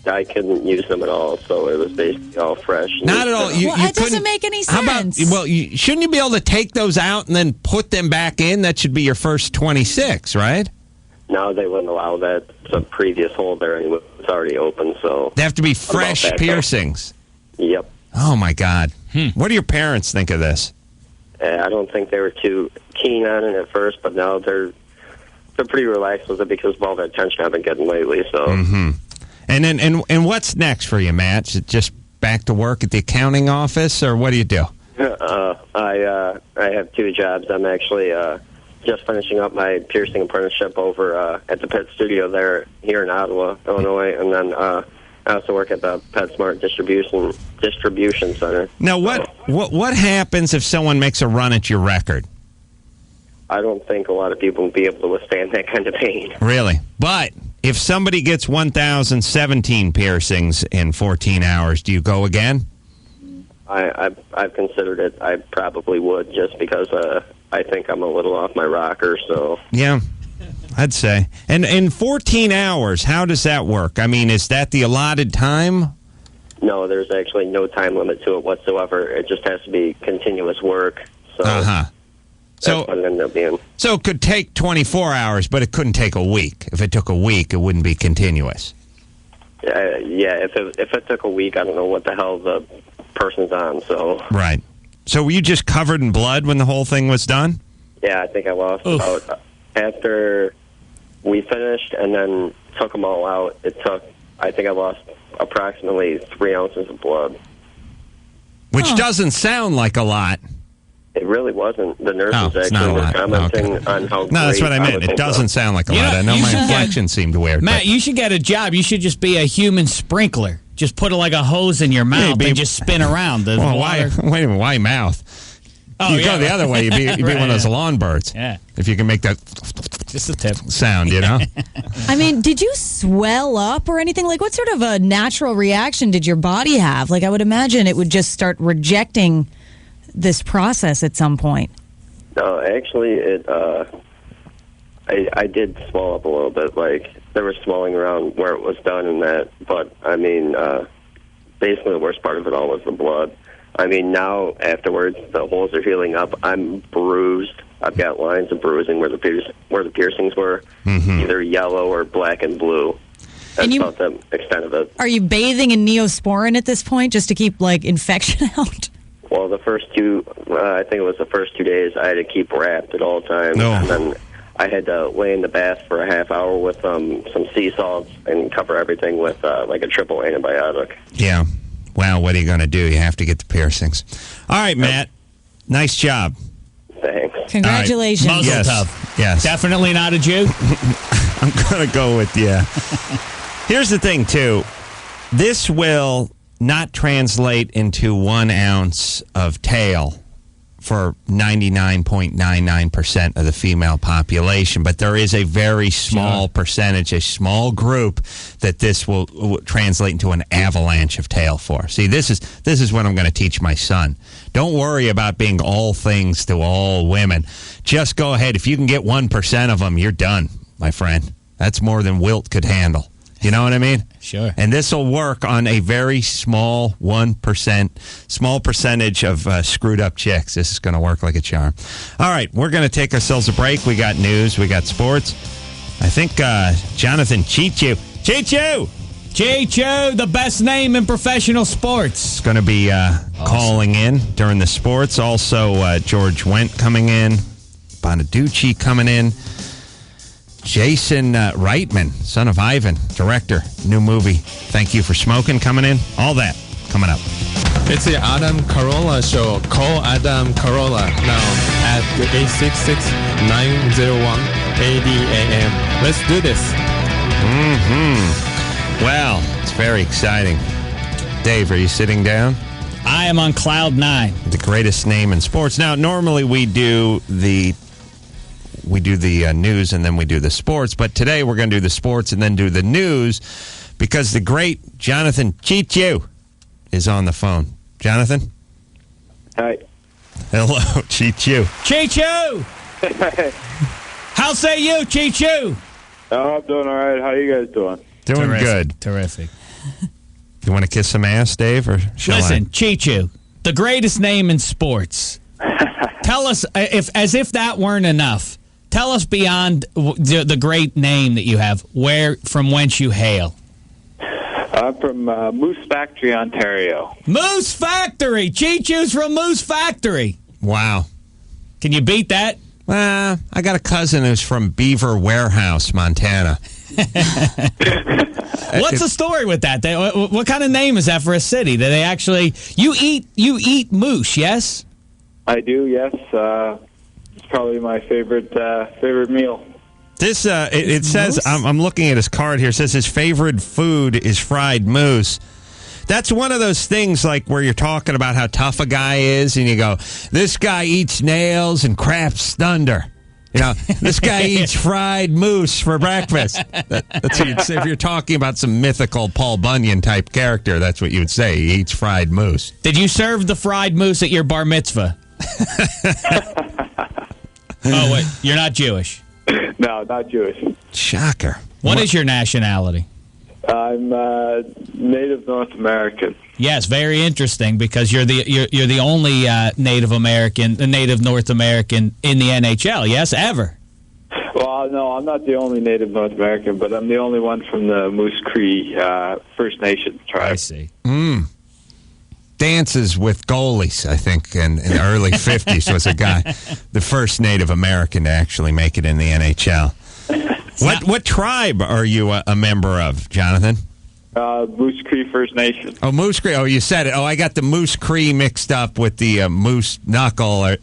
I couldn't use them at all, so it was basically all fresh. Not at all. It doesn't make any sense. How about, shouldn't you be able to take those out and then put them back in? That should be your first 26, right? No, they wouldn't allow that. The previous hole there anyway was already open, so... They have to be fresh piercings. Yep. Oh, my God. What do your parents think of this? I don't think they were too keen on it at first, but now they're pretty relaxed with it because of all the attention I've been getting lately, so... Mm-hmm. And then, and what's next for you, Matt? Is it just back to work at the accounting office, or what do you do? I have two jobs. I'm actually just finishing up my piercing apprenticeship over at the Pet Studio there here in Ottawa, Illinois, and then I also work at the PetSmart distribution center. Now, what happens if someone makes a run at your record? I don't think a lot of people will be able to withstand that kind of pain. Really? But if somebody gets 1,017 piercings in 14 hours, do you go again? I've considered it. I probably would, just because I think I'm a little off my rocker. So yeah, I'd say. And in 14 hours, how does that work? I mean, is that the allotted time? No, there's actually no time limit to it whatsoever. It just has to be continuous work. So that's what it ended up being. So it could take 24 hours, but it couldn't take a week. If it took a week, it wouldn't be continuous. Yeah, if it took a week, I don't know what the hell the person's on. So right. So were you just covered in blood when the whole thing was done? Yeah, I think I lost about after we finished and then took them all out. I think I lost approximately 3 ounces of blood, which doesn't sound like a lot. It really wasn't. The nurses actually were commenting on how great. No, that's what I meant. It doesn't sound like a lot. I know my inflection seemed weird. Matt, you should get a job. You should just be a human sprinkler. Just put like a hose in your mouth and just spin around. The water. Wait a minute. Why mouth? Oh, you go the other way. You'd be one of those lawn birds. Yeah. If you can make that just a tip sound, you know? I mean, did you swell up or anything? Like, what sort of a natural reaction did your body have? Like, I would imagine it would just start rejecting this process at some point. No, actually, I did swell up a little bit. Like, there was swelling around where it was done and that. But, I mean, basically the worst part of it all was the blood. I mean, now, afterwards, the holes are healing up. I'm bruised. I've got lines of bruising where the piercings were, either yellow or black and blue. That's about the extent of it. Are you bathing in Neosporin at this point just to keep, like, infection out? Well, the first I think it was the first 2 days, I had to keep wrapped at all times. No. And then I had to lay in the bath for a half hour with some sea salts and cover everything with like a triple antibiotic. Yeah. Well, what are you going to do? You have to get the piercings. All right, Matt. Nice job. Thanks. Congratulations. Right. Muzzle tough. Yes. Definitely not a Jew. I'm going to go with you. Here's the thing, too. This will not translate into 1 ounce of tail for 99.99% of the female population, but there is a very small percentage, a small group that this will translate into an avalanche of tail for. See, this is what I'm going to teach my son. Don't worry about being all things to all women. Just go ahead. If you can get 1% of them, you're done, my friend. That's more than Wilt could handle. You know what I mean? Sure. And this will work on a very small 1%, small percentage of screwed up chicks. This is going to work like a charm. All right, we're going to take ourselves a break. We got news. We got sports. I think Jonathan Cheechoo. Cheechoo, the best name in professional sports. It's going to be calling in during the sports. Also, George Wendt coming in. Bonaduce coming in. Jason Reitman, son of Ivan, director, new movie. Thank You for Smoking coming in. All that coming up. It's the Adam Carolla show. Call Adam Carolla now at 866-901-80AM. Let's do this. Well, it's very exciting. Dave, are you sitting down? I am on cloud 9. The greatest name in sports. Now, normally we do the news and then we do the sports, but today we're going to do the sports and then do the news because the great Jonathan Cheechoo is on the phone. Jonathan? Hi. Hello, Cheechoo. Cheechoo! How say you, Cheechoo? Oh, I'm doing all right. How you guys doing? Doing Terrific. good. Terrific. You want to kiss some ass, Dave, or shall Listen, I? Cheechoo, the greatest name in sports. Tell us, as if that weren't enough, tell us beyond the great name that you have, from whence you hail. I'm from Moose Factory, Ontario. Moose Factory! Cheechoo's from Moose Factory. Wow. Can you beat that? I got a cousin who's from Beaver Warehouse, Montana. What's the story with that? What kind of name is that for a city? Do they actually you eat moose? Yes, I do. Yes, it's probably my favorite meal. This it says I'm looking at his card here. It says his favorite food is fried moose. That's one of those things like where you're talking about how tough a guy is, and you go, "This guy eats nails and craps thunder." You know, this guy eats fried moose for breakfast. That's what you'd say if you're talking about some mythical Paul Bunyan type character. That's what you would say. He eats fried moose. Did you serve the fried moose at your bar mitzvah? Oh, wait, you're not Jewish. No, not Jewish. Shocker. What is your nationality? I'm Native North American. Yes, very interesting because you're the only Native North American in the NHL. Yes, ever. Well, no, I'm not the only Native North American, but I'm the only one from the Moose Cree First Nation tribe. I see. Dances with goalies, I think, in the early 50s was a guy, the first Native American to actually make it in the NHL. What tribe are you a member of, Jonathan? Moose Cree First Nation. Oh, Moose Cree. Oh, you said it. Oh, I got the Moose Cree mixed up with the moose knuckle. And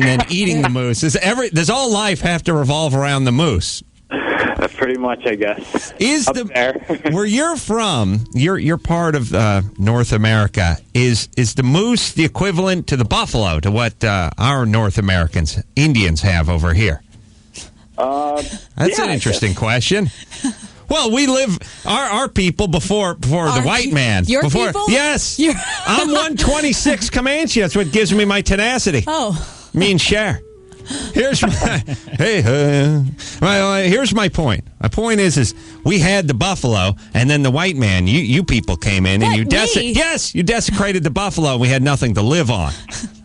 then eating the moose. Does all life have to revolve around the moose? Pretty much, I guess. Where you're from, you're part of North America. Is the moose the equivalent to the buffalo, to what our North Americans, Indians, have over here? That's an interesting question. Well, we live our people before the white man. Your people? Yes. I'm 126 Comanche. That's what gives me my tenacity. Oh. Me and Cher. Here's my here's my point. My point is we had the buffalo, and then the white man. You people came in and you desecrated the buffalo. We had nothing to live on.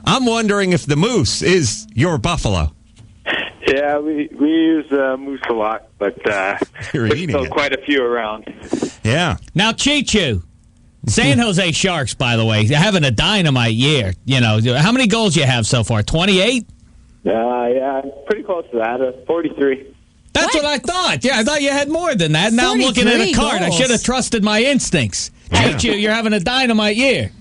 I'm wondering if the moose is your buffalo. Yeah, we use moose a lot, but there's still quite a few around. Yeah. Now, Cheechoo, San Jose Sharks, by the way, having a dynamite year. You know, how many goals you have so far? 28? Yeah, pretty close to that. 43. That's what I thought. Yeah, I thought you had more than that. Now I'm looking at a card. Goals. I should have trusted my instincts. Cheechoo, you're having a dynamite year.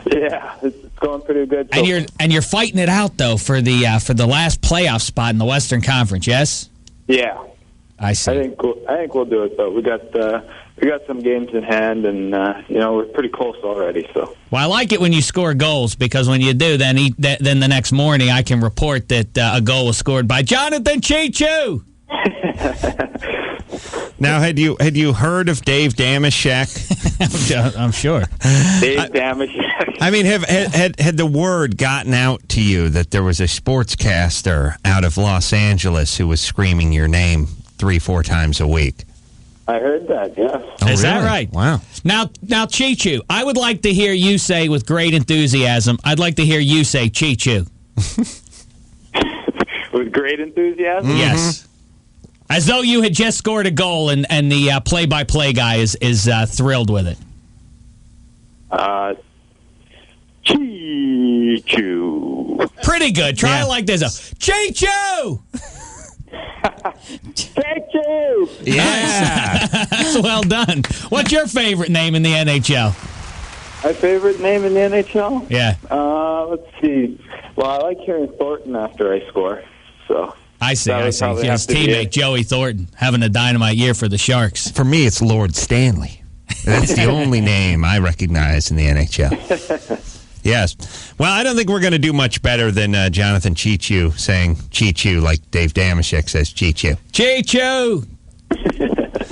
Yeah, it's going pretty good. And you're fighting it out though for the last playoff spot in the Western Conference. Yes. Yeah, I see. I think we'll do it. But we got some games in hand, and we're pretty close already. So. Well, I like it when you score goals because when you do, then the next morning I can report that a goal was scored by Jonathan Cheechoo. Now, had you heard of Dave Dameshek? I'm sure. Dave Dameshek. I mean, had the word gotten out to you that there was a sportscaster out of Los Angeles who was screaming your name 3-4 times a week? I heard that, yes. Oh, Is that really? right? Wow. Now, Cheechoo, I would like to hear you say with great enthusiasm, I'd like to hear you say Cheechoo. With great enthusiasm? Yes. As though you had just scored a goal, and the play-by-play guy is thrilled with it. Cheechoo. Pretty good. Try it like this. Cheechoo! Cheechoo! Yeah. That's well done. What's your favorite name in the NHL? My favorite name in the NHL? Yeah. Let's see. Well, I like hearing Thornton after I score. So I see. His teammate, Joey Thornton, having a dynamite year for the Sharks. For me, it's Lord Stanley. That's the only name I recognize in the NHL. Yes. Well, I don't think we're going to do much better than Jonathan Cheechoo saying Cheechoo like Dave Damashek says Cheechoo. Cheechoo!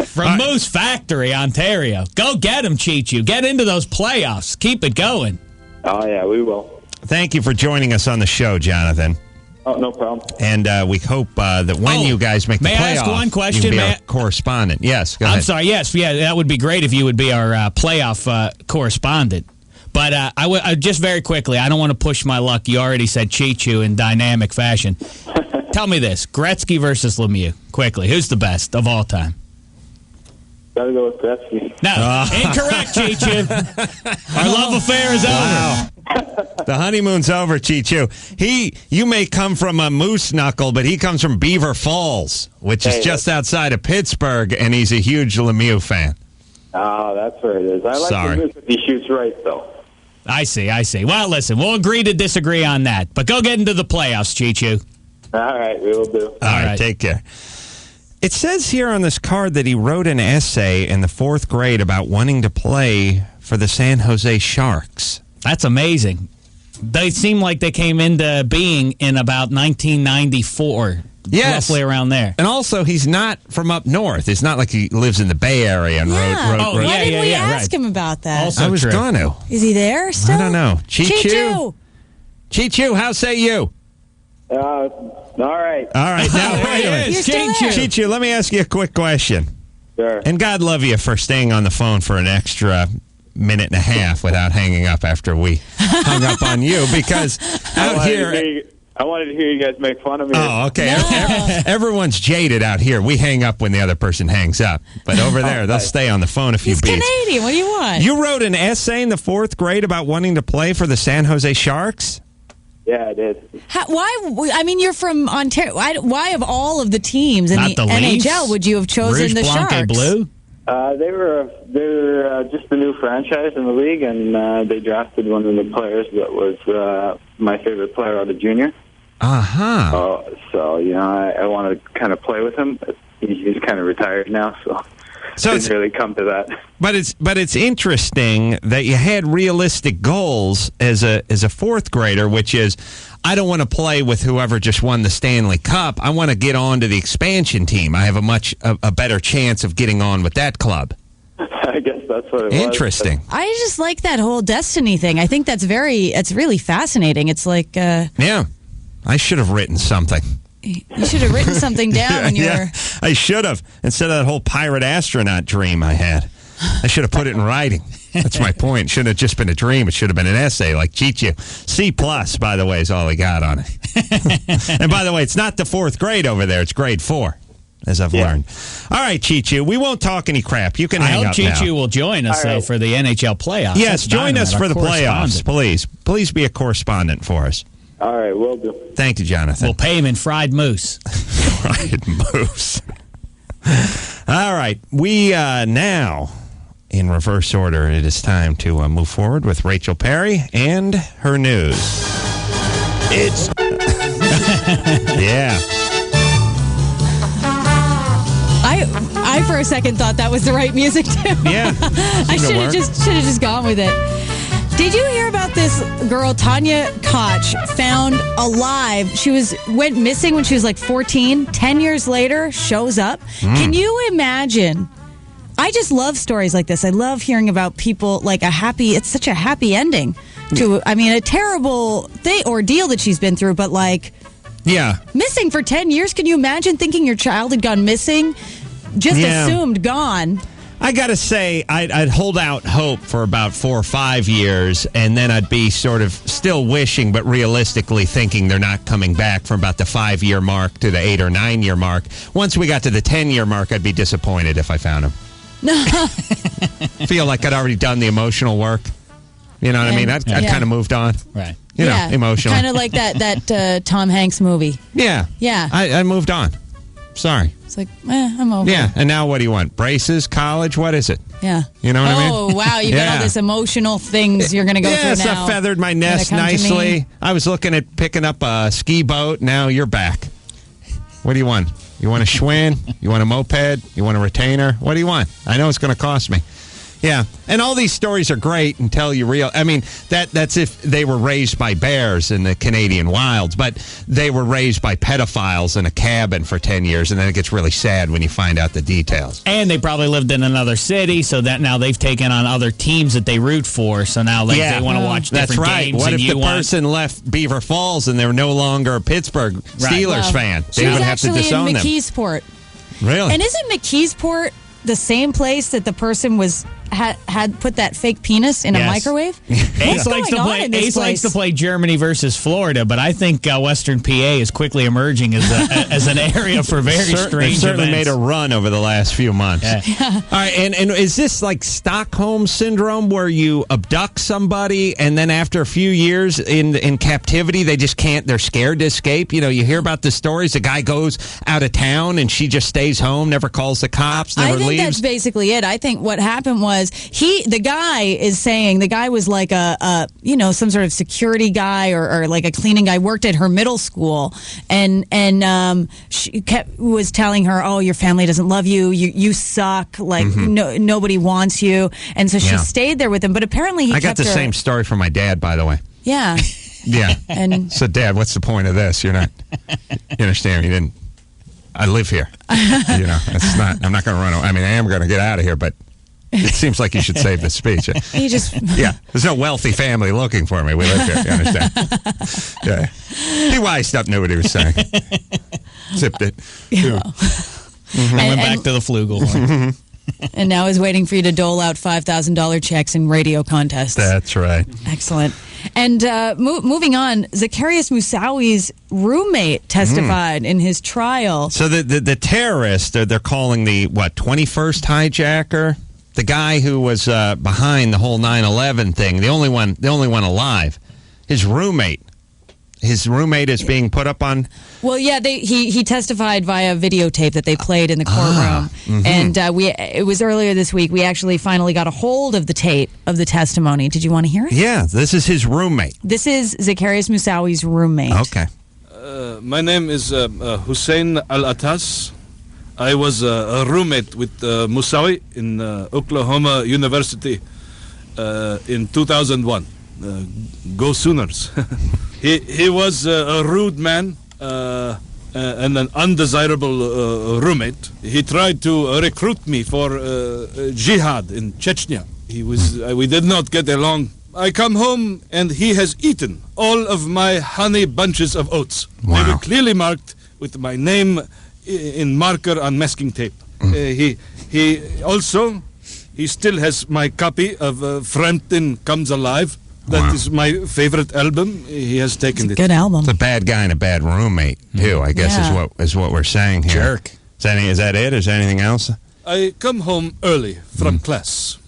From Moose Factory, Ontario. Go get him, Cheechoo. Get into those playoffs. Keep it going. Oh, yeah, we will. Thank you for joining us on the show, Jonathan. Oh, no problem. And we hope that when you guys make the playoffs, may I ask one question? you can be our correspondent. Yes, go ahead. I'm sorry. Yes, yeah, that would be great if you would be our playoff correspondent. But I just very quickly, I don't want to push my luck. You already said Cheechoo in dynamic fashion. Tell me this, Gretzky versus Lemieux. Quickly, who's the best of all time? Gotta go with Gretzky. No, incorrect, Cheechoo. Our love affair is over. The honeymoon's over, Cheechoo. You may come from a Moose Knuckle, but he comes from Beaver Falls, which is just outside of Pittsburgh, and he's a huge Lemieux fan. Oh, that's where it is. I like Lemieux if he shoots right, though. I see. Well, listen, we'll agree to disagree on that. But go get into the playoffs, Cheechoo. All right, we will do. All right, take care. It says here on this card that he wrote an essay in the 4th grade about wanting to play for the San Jose Sharks. That's amazing. They seem like they came into being in about 1994. Yes. Roughly around there. And also, he's not from up north. It's not like he lives in the Bay Area and wrote. Why didn't we ask him about that? Also I was going to. Is he there still? I don't know. Cheechoo, how say you? All right. All right. Now, wait a minute. Cheechoo, let me ask you a quick question. Sure. And God love you for staying on the phone for an extra minute and a half without hanging up after we hung up on you, because out here... I wanted to hear you guys make fun of me. Oh, okay. No. Everyone's jaded out here. We hang up when the other person hangs up. But over there, they'll stay on the phone a few beats. He's Canadian. What do you want? You wrote an essay in the 4th grade about wanting to play for the San Jose Sharks? Yeah, I did. Why? I mean, you're from Ontario. Why of all of the teams in the Leafs? NHL would you have chosen Rouge the Blanc Sharks? Blue? They were just a new franchise in the league, and they drafted one of the players that was my favorite player out of junior. Uh-huh. So I want to kind of play with him. He's kind of retired now, so didn't really come to that. But it's interesting that you had realistic goals as a 4th grader, which is, I don't want to play with whoever just won the Stanley Cup. I want to get on to the expansion team. I have a better chance of getting on with that club. I guess that's what it was. Interesting. I just like that whole destiny thing. I think it's really fascinating. It's like yeah. I should have written something. You should have written something down when you were... I should have. Instead of that whole pirate astronaut dream I had. I should have put it in writing. That's my point. It shouldn't have just been a dream. It should have been an essay like Cheechoo. C+, by the way, is all he got on it. And by the way, it's not the 4th grade over there. It's grade 4, as I've learned. All right, Cheechoo, we won't talk any crap. You can hang up now. I hope Cheechoo will join us, though, for the NHL playoffs. Yes, join us for the playoffs, please. Please be a correspondent for us. All right, will do. Thank you, Jonathan. We'll pay him in fried moose. Fried moose. All right. We now, in reverse order, it is time to move forward with Rachel Perry and her news. It's... yeah. I for a second thought that was the right music, too. Yeah. I should have just gone with it. Did you hear about this girl, Tanya Koch, found alive? She went missing when she was like 14. 10 years later, shows up. Can you imagine? I just love stories like this. I love hearing about people like it's such a happy ending to, a terrible ordeal that she's been through, but like, missing for 10 years. Can you imagine thinking your child had gone missing? Just assumed gone. I got to say, I'd hold out hope for about 4 or 5 years, and then I'd be sort of still wishing, but realistically thinking they're not coming back from about the 5-year mark to the 8 or 9 year mark. Once we got to the 10-year mark, I'd be disappointed if I found them. Feel like I'd already done the emotional work. You know what I mean? I'd kind of moved on. Right. You know, emotionally. Kind of like that Tom Hanks movie. Yeah. Yeah. I moved on. Sorry. It's like, I'm over. Yeah, and now what do you want? Braces, college, what is it? Yeah. You know what I mean? Oh, wow, you got all this emotional things you're going to go through now. Yes, I feathered my nest nicely. I was looking at picking up a ski boat. Now you're back. What do you want? You want a Schwinn? You want a moped? You want a retainer? What do you want? I know it's going to cost me. Yeah, and all these stories are great until you real. I mean, that's if they were raised by bears in the Canadian wilds, but they were raised by pedophiles in a cabin for 10 years, and then it gets really sad when you find out the details. And they probably lived in another city, so that now they've taken on other teams that they root for, so now they want to watch different that's right. games. What if the person left Beaver Falls and they're no longer a Pittsburgh Steelers fan? They would have to disown them. She's actually in McKeesport. Really? And isn't McKeesport the same place that the person had put that fake penis in a microwave? Ace likes to play Germany versus Florida, but I think Western PA is quickly emerging as an area for very strange They've certainly events. made a run over the last few months. Yeah. All right, and is this like Stockholm Syndrome where you abduct somebody and then after a few years in captivity, they just can't, they're scared to escape? You know, you hear about the stories, the guy goes out of town and she just stays home, never calls the cops, never leaves. I think that's basically it. I think what happened was the guy was like a some sort of security guy or like a cleaning guy, worked at her middle school, and she was telling her, oh, your family doesn't love you, you suck, like nobody wants you, and so she stayed there with him. But apparently I got the same story from my dad, by the way. Yeah. Yeah. And so, Dad, what's the point of this? You understand? You didn't. I live here. It's not. I'm not going to run away. I mean, I am going to get out of here, but it seems like you should save the speech. There's no wealthy family looking for me. We live here. You understand? Yeah. He wised up, knew what he was saying. Zipped it. Yeah. Went back to the Flugel. And now is waiting for you to dole out $5,000 checks in radio contests. That's right. Excellent. And moving on, Zacarias Moussaoui's roommate testified in his trial. So the terrorist, they're calling the 21st hijacker, the guy who was behind the whole 9/11 thing, the only one alive, his roommate. His roommate is being put up on. Well, yeah, he testified via videotape that they played in the courtroom, and it was earlier this week. We actually finally got a hold of the tape of the testimony. Did you want to hear it? Yeah, this is his roommate. This is Zacarias Moussaoui's roommate. Okay. My name is Hussein Al-Atas. I was a roommate with Moussaoui in Oklahoma University in 2001. Go Sooners. He was a rude man and an undesirable roommate. He tried to recruit me for jihad in Chechnya. We did not get along. I come home and he has eaten all of my honey bunches of oats. Wow. They were clearly marked with my name in marker on masking tape. He still has my copy of Frampton Comes Alive. That is my favorite album. He has taken it. Good album. It's a bad guy and a bad roommate too. I guess is what we're saying here. Jerk. Is that it? Is there anything else? I come home early from class,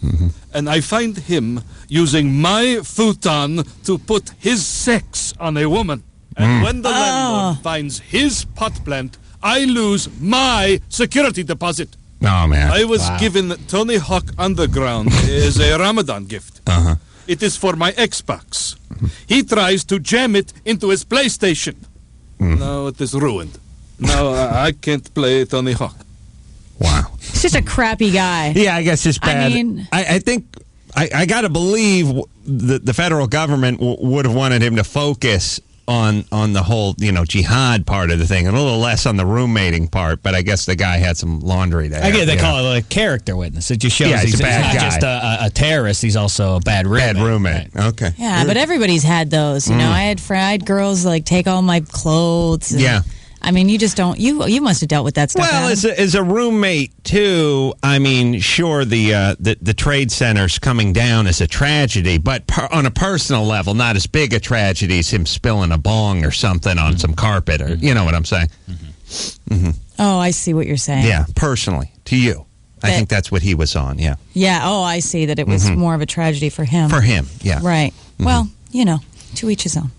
and I find him using my futon to put his sex on a woman. And when the landlord finds his pot plant, I lose my security deposit. Oh, man. I was given Tony Hawk Underground as a Ramadan gift. It is for my Xbox. He tries to jam it into his PlayStation. Now it is ruined. Now I can't play Tony Hawk. Wow. He's just a crappy guy. Yeah, I guess it's bad. I mean, I think I got to believe the federal government would have wanted him to focus on the whole, jihad part of the thing, and a little less on the roommating part, but I guess the guy had some laundry there. I get they call it a characer witness. It just shows he's not just a terrorist, he's also a bad roommate. Bad roommate. Right. Okay. Yeah, but everybody's had those. I had girls like take all my clothes. And I mean, you just don't. You must have dealt with that stuff. Well, as a roommate too. I mean, sure, the trade center's coming down is a tragedy, but on a personal level, not as big a tragedy as him spilling a bong or something on some carpet, or you know what I'm saying. Oh, I see what you're saying. Yeah, personally, to you. I think that's what he was on, yeah. Yeah, I see that it was more of a tragedy for him. For him, yeah. Right. Well, to each his own.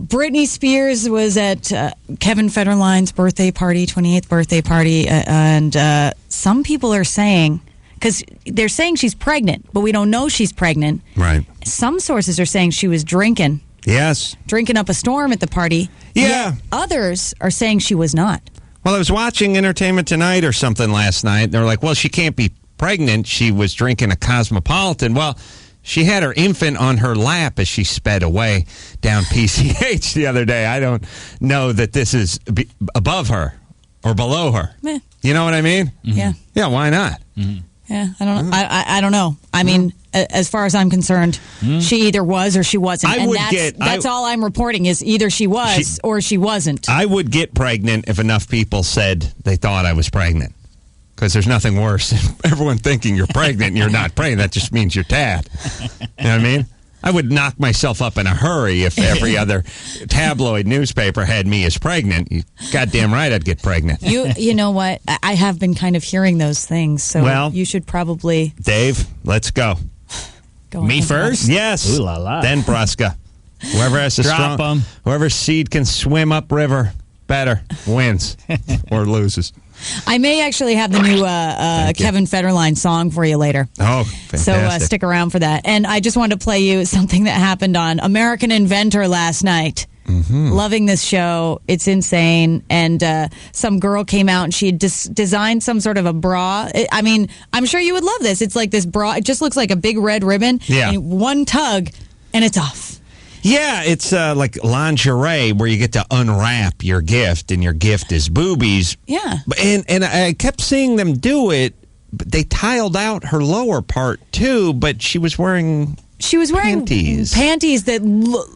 Britney Spears was at Kevin Federline's birthday party, 28th birthday party, and some people are saying, because they're saying she's pregnant, but we don't know she's pregnant. Right. Some sources are saying she was drinking. Yes. Drinking up a storm at the party. Yeah. Yet others are saying she was not. Well, I was watching Entertainment Tonight or something last night. They're like, well, she can't be pregnant. She was drinking a Cosmopolitan. Well, she had her infant on her lap as she sped away down PCH the other day. I don't know that this is above her or below her. Meh. You know what I mean? Yeah. Yeah, why not? Yeah, I don't know. I don't know. I mean, as far as I'm concerned, she either was or she wasn't. That's all I'm reporting is either she was or she wasn't. I would get pregnant if enough people said they thought I was pregnant. Because there's nothing worse than everyone thinking you're pregnant and you're not pregnant. That just means you're tad. You know what I mean? I would knock myself up in a hurry if every other tabloid newspaper had me as pregnant. You goddamn right I'd get pregnant. You know what? I have been kind of hearing those things, so you should probably... Dave, let's go. Me first? Yes. Ooh la la. Then Brusca. Whoever has the Drop 'em. Whoever's seed can swim upriver better wins or loses. I may actually have the new Kevin Federline song for you later. Oh, fantastic. So stick around for that. And I just wanted to play you something that happened on American Inventor last night. Loving this show. It's insane. And some girl came out and she had designed some sort of a bra. I mean, I'm sure you would love this. It's like this bra. It just looks like a big red ribbon. Yeah. And one tug and it's off. Yeah, it's like lingerie where you get to unwrap your gift, and your gift is boobies. Yeah. And I kept seeing them do it, but they tiled out her lower part too, but she was wearing panties. Panties that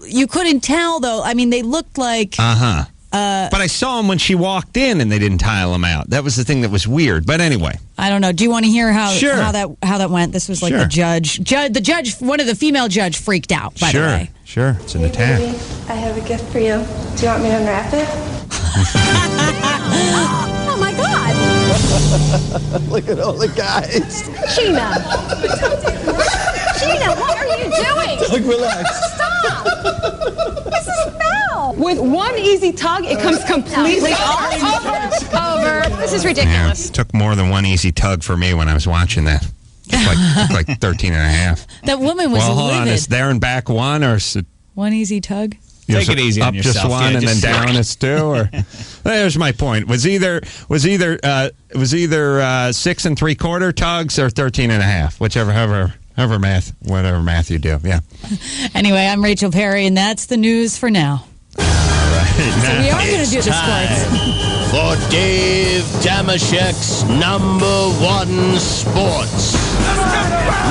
you couldn't tell, though. I mean, they looked like... But I saw them when she walked in, and they didn't tile them out. That was the thing that was weird. But anyway. I don't know. Do you want to hear how Sure. how that went? This was like the judge. The judge, one of the female judge freaked out, by the way. Sure. It's an attack. Baby, I have a gift for you. Do you want me to unwrap it? Oh my God! Look at all the guys. Sheena! Sheena, what are you doing? Look, relax. Stop! This is foul! With one easy tug, it comes completely off. Over. This is ridiculous. Yeah, it took more than one easy tug for me when I was watching that. Took like 13 and a half. That woman was hold livid. on. Is there and back one, or is it, one easy tug? Take it easy up on yourself. just one Yeah, and just then down is two? Or there's my point. Was either 6 3/4 tugs or 13 and a half, whatever math you do. Yeah. Anyway, I'm Rachel Perry, and that's the news for now. All right. So we are going to do the sports. For Dave Damashek's number one sports.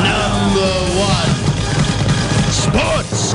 Number one sports.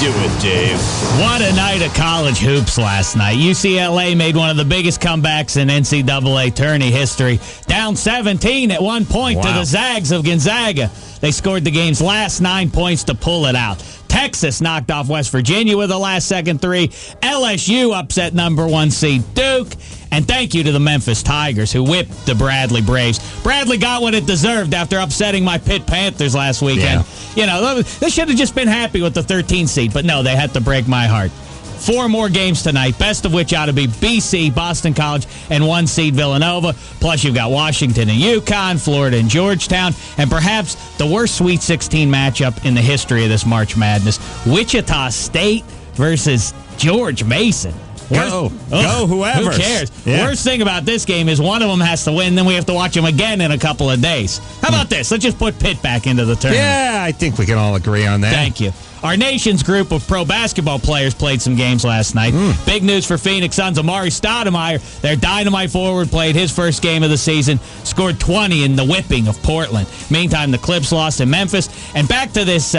Do it, Dave. What a night of college hoops last night. UCLA made one of the biggest comebacks in NCAA tourney history. Down 17 at one point to the Zags of Gonzaga. They scored the game's last 9 points to pull it out. Texas knocked off West Virginia with a last-second three. LSU upset number one seed Duke. And thank you to the Memphis Tigers, who whipped the Bradley Braves. Bradley got what it deserved after upsetting my Pitt Panthers last weekend. Yeah. You know, they should have just been happy with the 13 seed, but no, they had to break my heart. 4 more games tonight, best of which ought to be BC, Boston College, and 1 seed Villanova. Plus, you've got Washington and UConn, Florida and Georgetown, and perhaps the worst Sweet 16 matchup in the history of this March Madness, Wichita State versus George Mason. Go whoever. Who cares? Yeah. Worst thing about this game is one of them has to win, then we have to watch them again in a couple of days. How about this? Let's just put Pitt back into the tournament. Yeah, I think we can all agree on that. Thank you. Our nation's group of pro basketball players played some games last night. Big news for Phoenix Suns. Amari Stoudemire, their dynamite forward, played his first game of the season, scored 20 in the whipping of Portland. Meantime, the Clips lost in Memphis. And back to this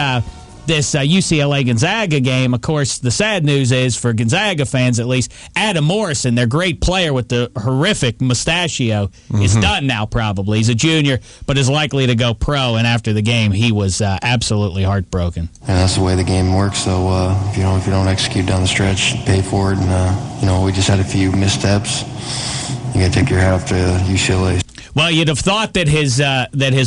this UCLA Gonzaga game, of course, the sad news is, for Gonzaga fans at least, Adam Morrison, their great player with the horrific mustachio, is done now probably. He's a junior, but is likely to go pro, and after the game, he was absolutely heartbroken. And that's the way the game works, so if you don't execute down the stretch, pay for it, and we just had a few missteps. You got to take your hat off to UCLA. Well, you'd have thought that his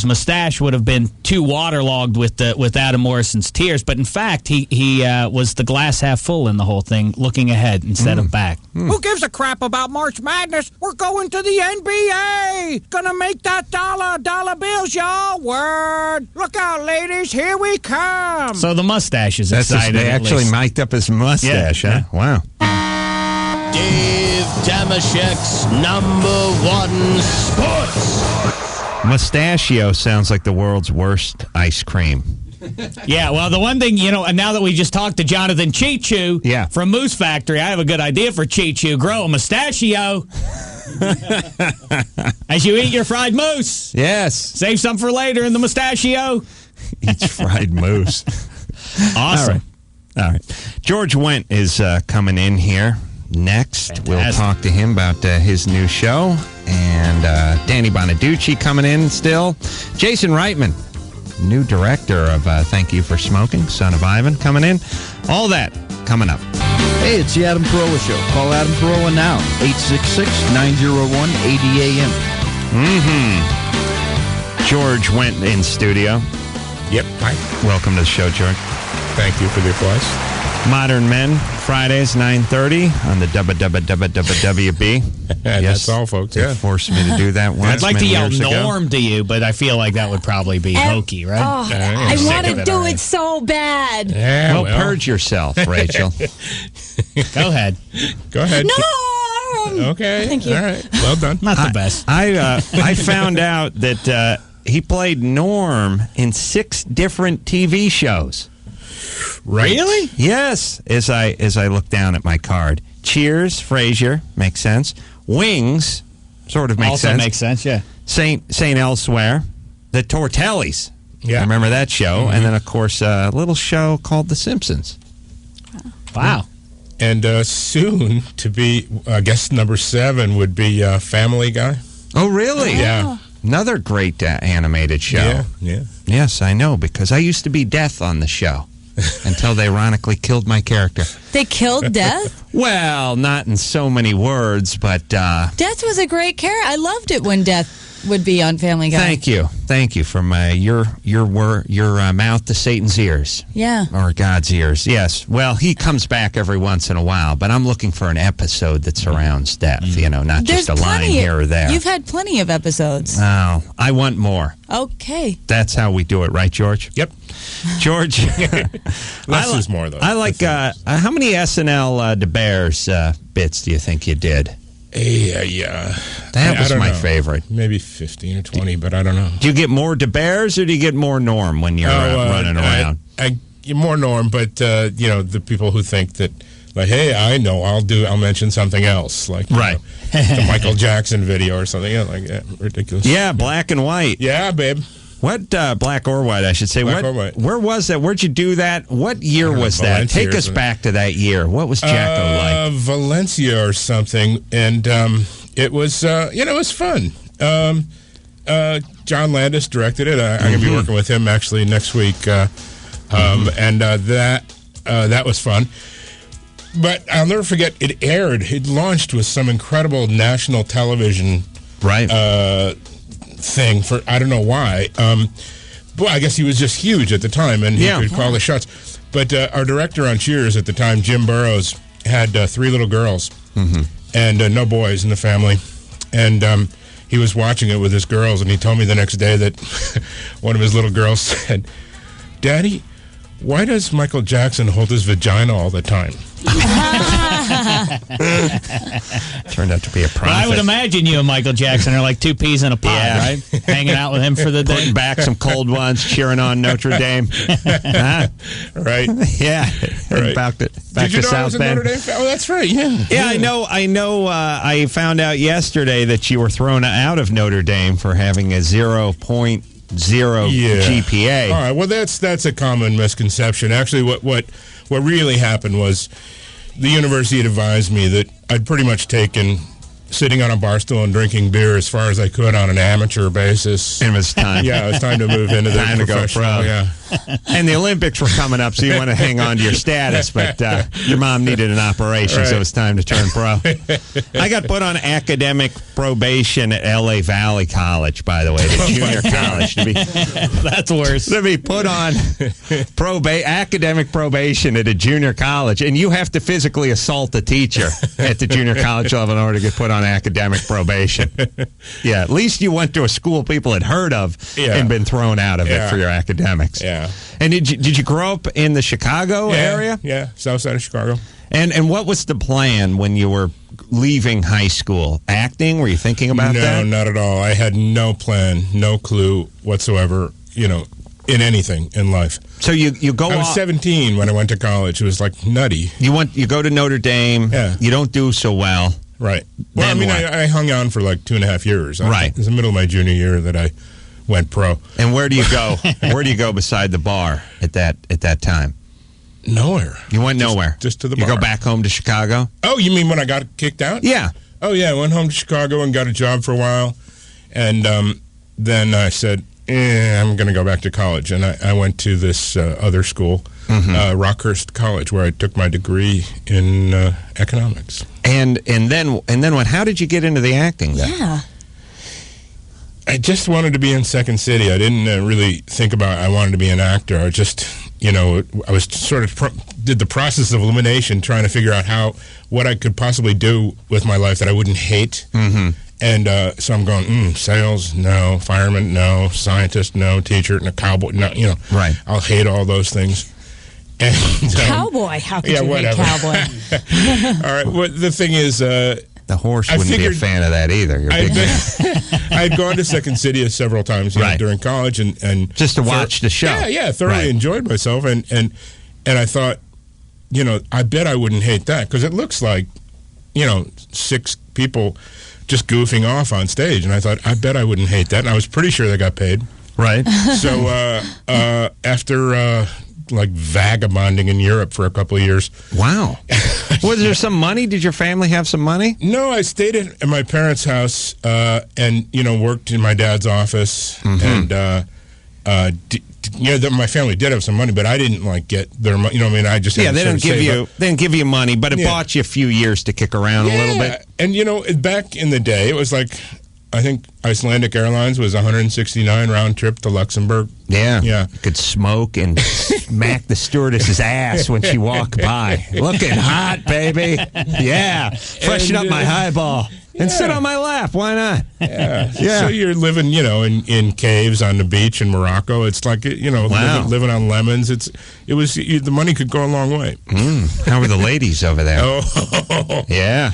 mustache would have been too waterlogged with Adam Morrison's tears, but in fact, he was the glass half full in the whole thing, looking ahead instead of back. Who gives a crap about March Madness? We're going to the NBA. Gonna make that dollar bills, y'all. Word. Look out, ladies. Here we come. So the mustache is exciting. They actually mic'd up his mustache, huh? Wow. Dave Damashek's #1 sports. Mustachio sounds like the world's worst ice cream. Yeah, well, the one thing, and now that we just talked to Jonathan Cheechoo from Moose Factory, I have a good idea for Cheechoo. Grow a mustachio as you eat your fried moose. Yes. Save some for later in the mustachio. Eats fried moose. Awesome. All right. George Wendt is coming in here next. Fantastic. We'll talk to him about his new show. And Danny Bonaduce coming in still. Jason Reitman, new director of Thank You for Smoking, Son of Ivan, coming in. All that coming up. Hey, it's the Adam Carolla Show. Call Adam Carolla now, 866-901-80AM. George Wendt in studio. Yep. Hi. Welcome to the show, George. Thank you for the applause. Modern Men, Fridays, 9:30 on the WB. That's all, folks. They forced me to do that once. I'd like to yell Norm to you, but I feel like that would probably be hokey, right? Oh, I want to do it so bad. Yeah, well, purge yourself, Rachel. Go ahead. Go ahead. Norm! Okay. Thank you. All right. Well done. Not the best. I found out that he played Norm in 6 different TV shows. Right. Really? Yes. As I look down at my card, Cheers, Frasier, makes sense. Wings, sort of makes sense. Also makes sense, yeah. Saint Elsewhere, the Tortellis. Yeah. Remember that show? And then, of course, a little show called The Simpsons. Wow. And soon to be guest number 7 would be Family Guy. Oh, really? Yeah. Another great animated show. Yeah. Yes, I know, because I used to be Death on the show until they ironically killed my character. They killed Death? Well, not in so many words, but... Death was a great character. I loved it when Death would be on Family Guy. Thank you from your mouth to Satan's ears. Yeah. Or God's ears. Yes. Well, he comes back every once in a while, but I'm looking for an episode that surrounds death. Not There's just a line here or there. You've had plenty of episodes. Oh, I want more. Okay. That's how we do it, right, George? Yep. George. Less is more, though. I like. How many SNL DeBears bits do you think you did? Yeah. That was my know. favorite. Maybe 15 or 20, but I don't know. Do you get more DeBears or do you get more Norm when you're running around? I get more Norm, but the people who think that, like, hey, I know, I'll mention something else, like right, the Michael Jackson video or something, like that, ridiculous. Yeah, black and white. Yeah, babe. What black or white? I should say. Black or white. Where was that? Where'd you do that? What year was that? Take us back to that year. What was Jacko like? Valencia or something, and it was it was fun. John Landis directed it. I'm going to be working with him actually next week, and that was fun. But I'll never forget, it launched with some incredible national television thing for, I don't know why. But I guess he was just huge at the time, and he could call the shots. But our director on Cheers at the time, Jim Burrows, had 3 little girls and no boys in the family. And he was watching it with his girls, and he told me the next day that one of his little girls said, "Daddy, why does Michael Jackson hold his vagina all the time?" Turned out to be a prophet. Well, I would imagine you and Michael Jackson are like 2 peas in a pod, right? Hanging out with him for the day. Putting back some cold ones, cheering on Notre Dame. Right. Yeah. Right. Back Did to you know I South was a Bend. Notre Dame fan? Oh, that's right. Yeah. Yeah, I know. I found out yesterday that you were thrown out of Notre Dame for having a 0.2 zero GPA. All right. Well, that's a common misconception. Actually, what really happened was the university had advised me that I'd pretty much taken sitting on a bar stool and drinking beer as far as I could on an amateur basis. And it was time. Yeah, it was time to move into the time to go pro. Yeah. And the Olympics were coming up, so you want to hang on to your status, but your mom needed an operation, so it was time to turn pro. I got put on academic probation at LA Valley College, by the way, the junior college. That's worse. To be put on academic probation at a junior college, and you have to physically assault a teacher at the junior college level in order to get put on academic probation. Yeah, at least you went to a school people had heard of and been thrown out of it for your academics. Yeah. And did you grow up in the Chicago area? Yeah, south side of Chicago. And what was the plan when you were leaving high school? Acting? Were you thinking about that? No, not at all. I had no plan, no clue whatsoever, in anything in life. So you go I was 17 when I went to college. It was like nutty. You go to Notre Dame. Yeah. You don't do so well. Right. Well, I hung on for like 2.5 years. Right. It was the middle of my junior year that I went pro. And where do you go? Where do you go beside the bar at that time? Nowhere. You went nowhere? Just to the bar. You go back home to Chicago? Oh, you mean when I got kicked out? Yeah. Oh, yeah. I went home to Chicago and got a job for a while. And then I said, I'm going to go back to college. And I went to this other school, Rockhurst College, where I took my degree in economics. And then what? How did you get into the acting then? Yeah. I just wanted to be in Second City. I didn't really think about I wanted to be an actor. I just, I was sort of did the process of elimination, trying to figure out what I could possibly do with my life that I wouldn't hate. Mm-hmm. And so I'm going, sales, no. Fireman, no. Scientist, no. Teacher, no. Cowboy, no. Right. I'll hate all those things. And, cowboy? How could you hate cowboy? All right. Well, the thing is... the horse wouldn't be a fan of that either. I'd gone to Second City several times during college and just to watch the show. Yeah, thoroughly enjoyed myself and I thought, I bet I wouldn't hate that because it looks like, 6 people just goofing off on stage, and I thought I bet I wouldn't hate that, and I was pretty sure they got paid. Right. So after like vagabonding in Europe for a couple of years. Wow. Was there some money? Did your family have some money? No, I stayed at my parents' house and, worked in my dad's office. Mm-hmm. And, my family did have some money, but I didn't, get their money. I just had they didn't give you money, but it bought you a few years to kick around a little bit. And, back in the day, it was I think Icelandic Airlines was $169 round trip to Luxembourg. Yeah. Yeah. You could smoke and smack the stewardess's ass when she walked by. Looking hot, baby. Yeah. Freshen up my highball. And sit on my lap. Why not? Yeah. So you're living, in caves on the beach in Morocco. It's like, living on lemons. The money could go a long way. How were the ladies over there? Oh. Yeah.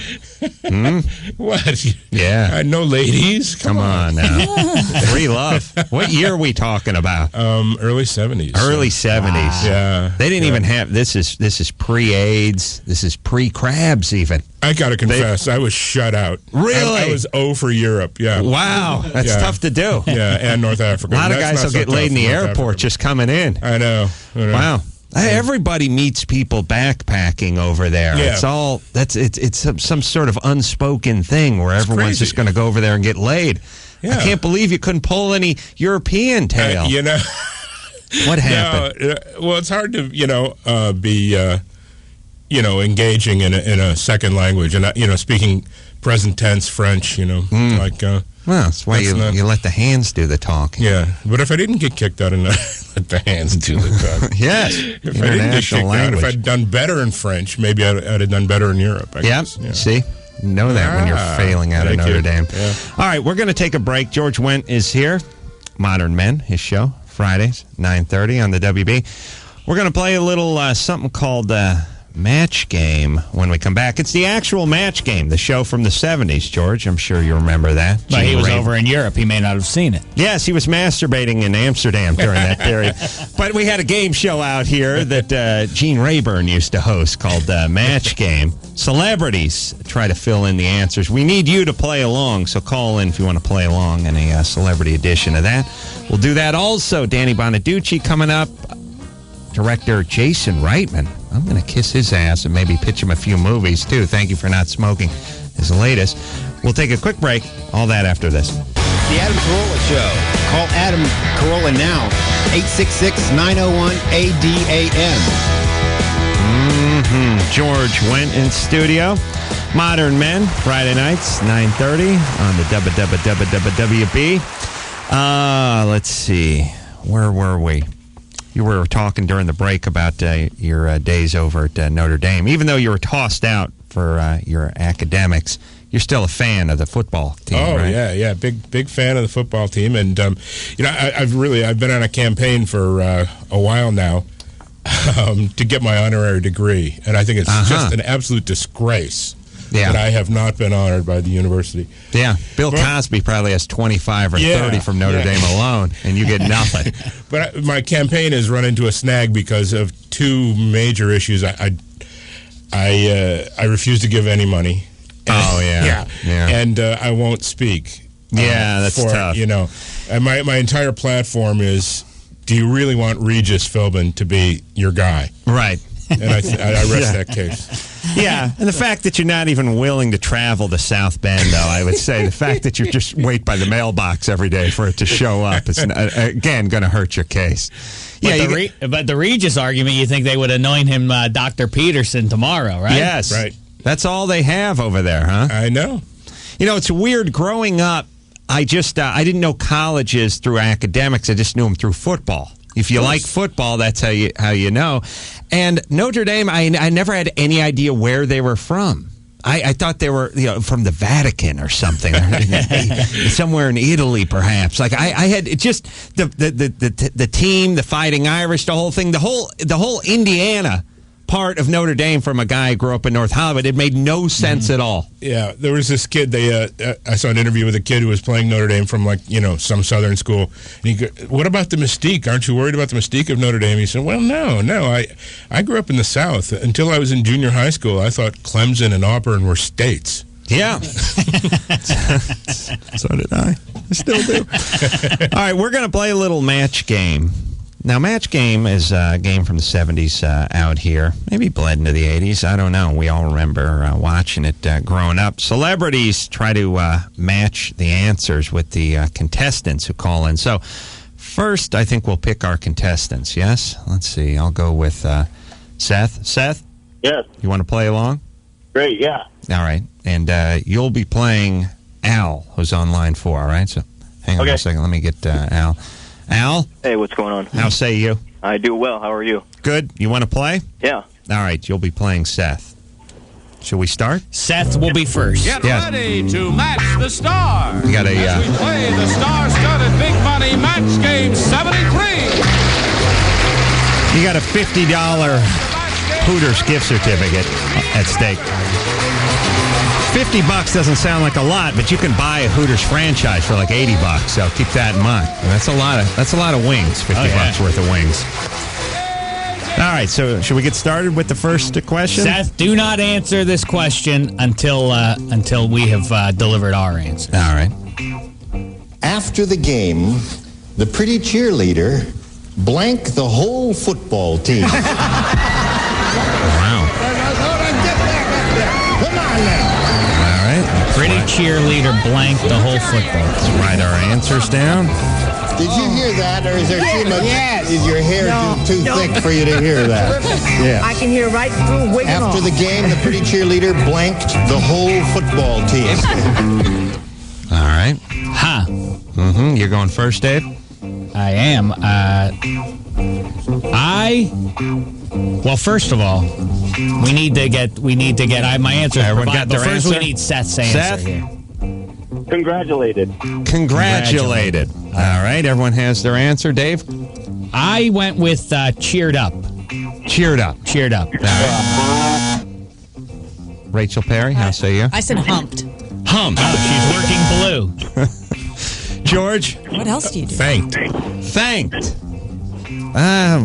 What? Yeah. No ladies? Come on now. Free love. What year are we talking about? Early 70s. Early 70s. Wow. Yeah. They didn't even have, this is pre-AIDS. This is pre-crabs even. I got to confess, I was shut out. Really? I was O for Europe, yeah. Wow. That's tough to do. Yeah, and North Africa. A lot of guys will get laid in the airport just coming in. I know. Wow. Everybody meets people backpacking over there. Yeah. It's some sort of unspoken thing where everyone's just going to go over there and get laid. Yeah. I can't believe you couldn't pull any European tail. What happened? Well, it's hard to be engaging in a second language and speaking present tense French. Well, that's why you let the hands do the talking. Yeah, but if I didn't get kicked out, let the hands do the talking. Yes, if I didn't get kicked out, if I'd done better in French, maybe I'd have done better in Europe. I guess. Yeah. See, you know that when you're failing out of Notre Dame. Yeah. All right, we're going to take a break. George Wendt is here. Modern Men, his show, Fridays, 9:30 on the WB. We're going to play a little something called match game when we come back. It's the actual match game, the show from the 70s, George. I'm sure you remember that. But he was over in Europe. He may not have seen it. Yes, he was masturbating in Amsterdam during that period. But we had a game show out here that Gene Rayburn used to host called Match Game. Celebrities try to fill in the answers. We need you to play along, so call in if you want to play along in a celebrity edition of that. We'll do that also. Danny Bonaduce coming up. Director Jason Reitman. I'm going to kiss his ass and maybe pitch him a few movies, too. Thank you for not smoking. His latest. We'll take a quick break. All that after this. The Adam Carolla Show. Call Adam Carolla now. 866-901-ADAM. George Wendt in studio. Modern Men, Friday nights, 9:30 on the WB. Let's see. Where were we? You were talking during the break about your days over at Notre Dame. Even though you were tossed out for your academics, you're still a fan of the football team, right? Yeah. Big fan of the football team. And, I've been on a campaign for a while now to get my honorary degree. And I think it's just an absolute disgrace that I have not been honored by the university. Yeah, Bill Cosby probably has 25 or 30 from Notre Dame alone, and you get nothing. But my campaign has run into a snag because of two major issues. I refuse to give any money. And I won't speak. That's tough. And my entire platform is, do you really want Regis Philbin to be your guy? Right. And I rest that case. Yeah, and the fact that you're not even willing to travel to South Bend, though, I would say the fact that you just wait by the mailbox every day for it to show up is, again, going to hurt your case. But the Regis argument, you think they would anoint him Dr. Peterson tomorrow, right? Yes. Right. That's all they have over there, huh? I know. It's weird. Growing up, I didn't know colleges through academics. I just knew them through football. If you like football, that's how you know. And Notre Dame, I never had any idea where they were from. I thought they were from the Vatican or something, somewhere in Italy, perhaps. Like I had just the team, the Fighting Irish, the whole thing, the whole Indiana part of Notre Dame from a guy who grew up in North Hollywood. It made no sense at all. Yeah, there was this kid. I saw an interview with a kid who was playing Notre Dame from some southern school. And he go, "What about the mystique? Aren't you worried about the mystique of Notre Dame?" He said, "Well, no. I grew up in the South. Until I was in junior high school, I thought Clemson and Auburn were states." Yeah. So did I. I still do. All right, we're going to play a little match game. Now, Match Game is a game from the 70s out here. Maybe bled into the 80s. I don't know. We all remember watching it growing up. Celebrities try to match the answers with the contestants who call in. So, first, I think we'll pick our contestants, yes? Let's see. I'll go with Seth. Seth? Yes. You want to play along? Great, yeah. All right. And you'll be playing Al, who's on line 4, all right? So, hang on a second. Let me get Al. Al? Hey, what's going on? How say you? I do well. How are you? Good. You want to play? Yeah. All right. You'll be playing Seth. Should we start? Seth will be first. Get ready to match the stars. We got as we play the star-studded Big Money Match Game 73. You got a $50 Hooters gift certificate at stake. $50 doesn't sound like a lot, but you can buy a Hooters franchise for like $80. So keep that in mind. That's a lot of wings. $50 worth of wings. All right. So should we get started with the first question? Seth, do not answer this question until we have delivered our answer. All right. After the game, the pretty cheerleader blanked the whole football team. Wow. Come on now. Pretty cheerleader blanked the whole football. Let's write our answers down. Did you hear that, or is there too much? Yes. Is your hair too thick for you to hear that? Yeah. I can hear right through wigging After off. the game, the pretty cheerleader blanked the whole football team. All right. Ha. Mm-hmm. You're going first, Dave? I am. Well, first of all, we need to get my answer. Everyone got their first answer? we need Seth's answer here. Congratulated. All right, everyone has their answer. Dave? I went with cheered up. Cheered up. Cheered up. All right. Rachel Perry, how say you? I said humped. Humped. Oh, she's working blue. George? What else do you do? Thanked.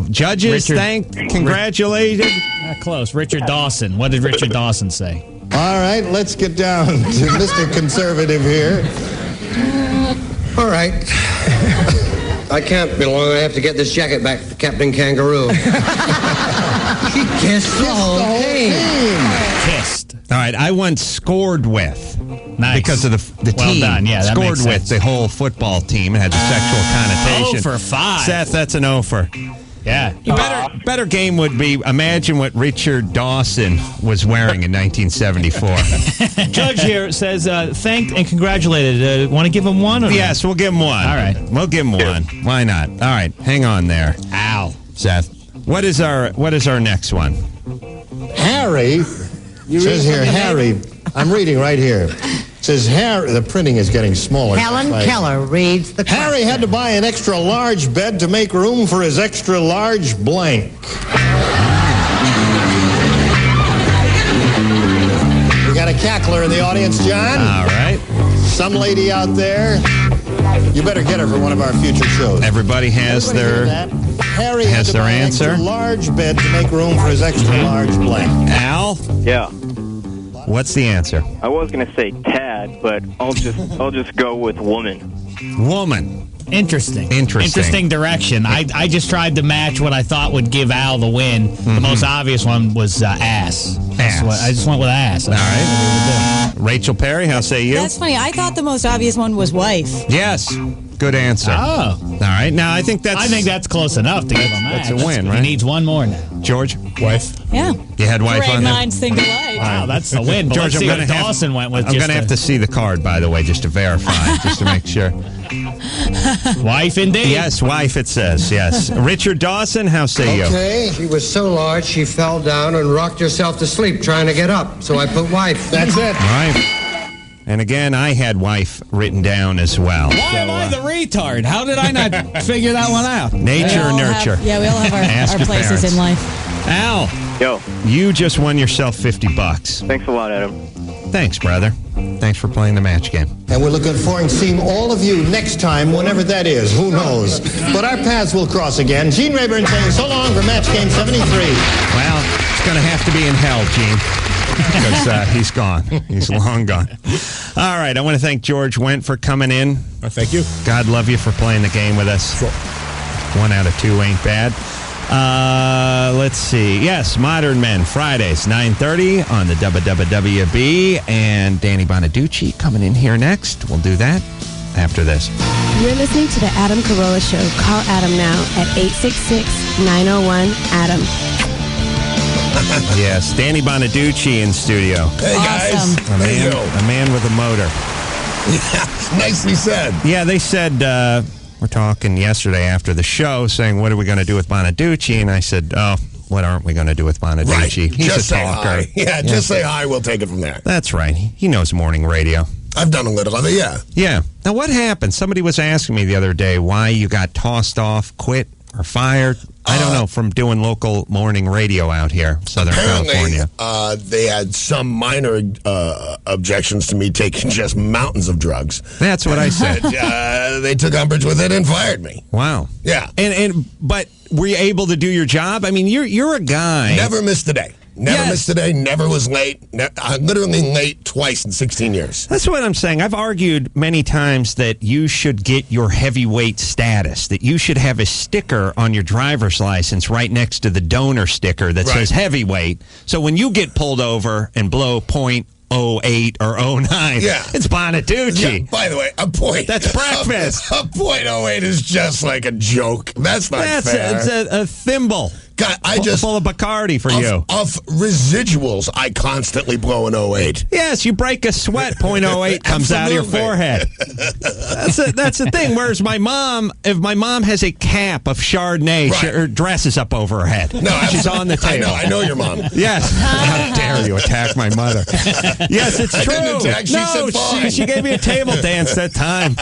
Judges Richard- thanked, congratulated. Close. Richard Dawson. What did Richard Dawson say? All right, let's get down to Mr. Conservative here. All right. I can't be long. I have to get this jacket back to Captain Kangaroo. She kissed the whole team. Kissed. All right, I once scored with. Nice. Because of the Well team. done. Yeah, that scored makes with sense. the whole football team. It had the sexual connotation. 0 for 5. Seth, that's an 0 for. Yeah. Better game would be, imagine what Richard Dawson was wearing in 1974. Judge here says thanked and congratulated. Want to give him one? Or Yes, we'll give him one. All right. We'll give him one. Why not? All right, hang on there. Ow. Seth, what is our next one? Harry says here, Harry, I'm reading right here. It says Harry, the printing is getting smaller. Helen Keller reads the Harry had to buy an extra large bed to make room for his extra large blank. We got a cackler in the audience, John. All right. Some lady out there. You better get her for one of our future shows. Everybody has Everybody their hear that? Harry has had to their buy answer. an extra large bed to make room for his extra large blank. Al, Yeah. what's the answer? I was going to say Tad, but I'll just go with woman. Woman. Interesting direction. I just tried to match what I thought would give Al the win. The most obvious one was ass. I just went with ass. All right. Rachel Perry, how say you? That's funny. I thought the most obvious one was wife. Yes. Good answer. Oh. All right. Now, I think that's close enough to give him that. That's a win, right? He needs one more now. George? Wife. Yeah. You had wife Great on there? minds think alike. Wow, that's the win. But George, let's see I'm what gonna Dawson went with. I'm going to have to see the card, by the way, just to verify, just to make sure. Wife, indeed. Yes, wife, it says, yes. Richard Dawson, how say you? Okay. She was so large she fell down and rocked herself to sleep trying to get up. So I put wife. That's it. All right. And again, I had wife written down as well. Why am I the retard? How did I not figure that one out? Nature or nurture? We all have Ask our your places parents. in life. Al, Yo, you just won yourself $50. thanks a lot, Adam. Thanks, brother. Thanks for playing the match game. And we're looking forward to seeing all of you next time, whenever that is. Who knows? But our paths will cross again. Gene Rayburn saying so long for Match Game 73. Well, it's going to have to be in hell, Gene. Because he's gone. He's long gone. All right. I want to thank George Wendt for coming in. Thank you. God love you for playing the game with us. Sure. 1 out of 2 ain't bad. Let's see. Yes, Modern Men, Fridays, 9:30 on the WWB. And Danny Bonaduce coming in here next. We'll do that after this. You're listening to the Adam Carolla Show. Call Adam now at 866-901-ADAM. Yes, Danny Bonaduce in studio. Hey, guys. A man with a motor. Yeah, nicely said. Yeah, they said, we're talking yesterday after the show, saying, what are we going to do with Bonaduce? And I said, oh, what aren't we going to do with Bonaduce? Right. He's Just a say talker. hi. Yeah, just say hi. We'll take it from there. That's right. He knows morning radio. I've done a little of it, yeah. Yeah. Now, what happened? Somebody was asking me the other day why you got tossed off, quit, or fired. I don't know, from doing local morning radio out here, Southern California. They had some minor objections to me taking just mountains of drugs. That's what I said. They took umbrage with it and fired me. Wow. Yeah. But were you able to do your job? I mean, you're a guy. Never missed a day. Never missed a day. Never was late. I'm literally late twice in 16 years. That's what I'm saying. I've argued many times that you should get your heavyweight status, that you should have a sticker on your driver's license right next to the donor sticker that says heavyweight. So when you get pulled over and blow .08 or 09, it's Bonaduce. Yeah, by the way, a point. That's breakfast. A .08 is just like a joke. That's not fair. It's a thimble. God, full of Bacardi for you. Of residuals, I constantly blow an 08. Yes, you break a sweat, .08 comes out of your forehead. That's the thing. Whereas my mom, if my mom has a cap of Chardonnay, her dress is up over her head. No, she's on the table. I know your mom. Yes. How dare you attack my mother? Yes, it's I true. didn't attack. She said fine. She gave me a table dance that time.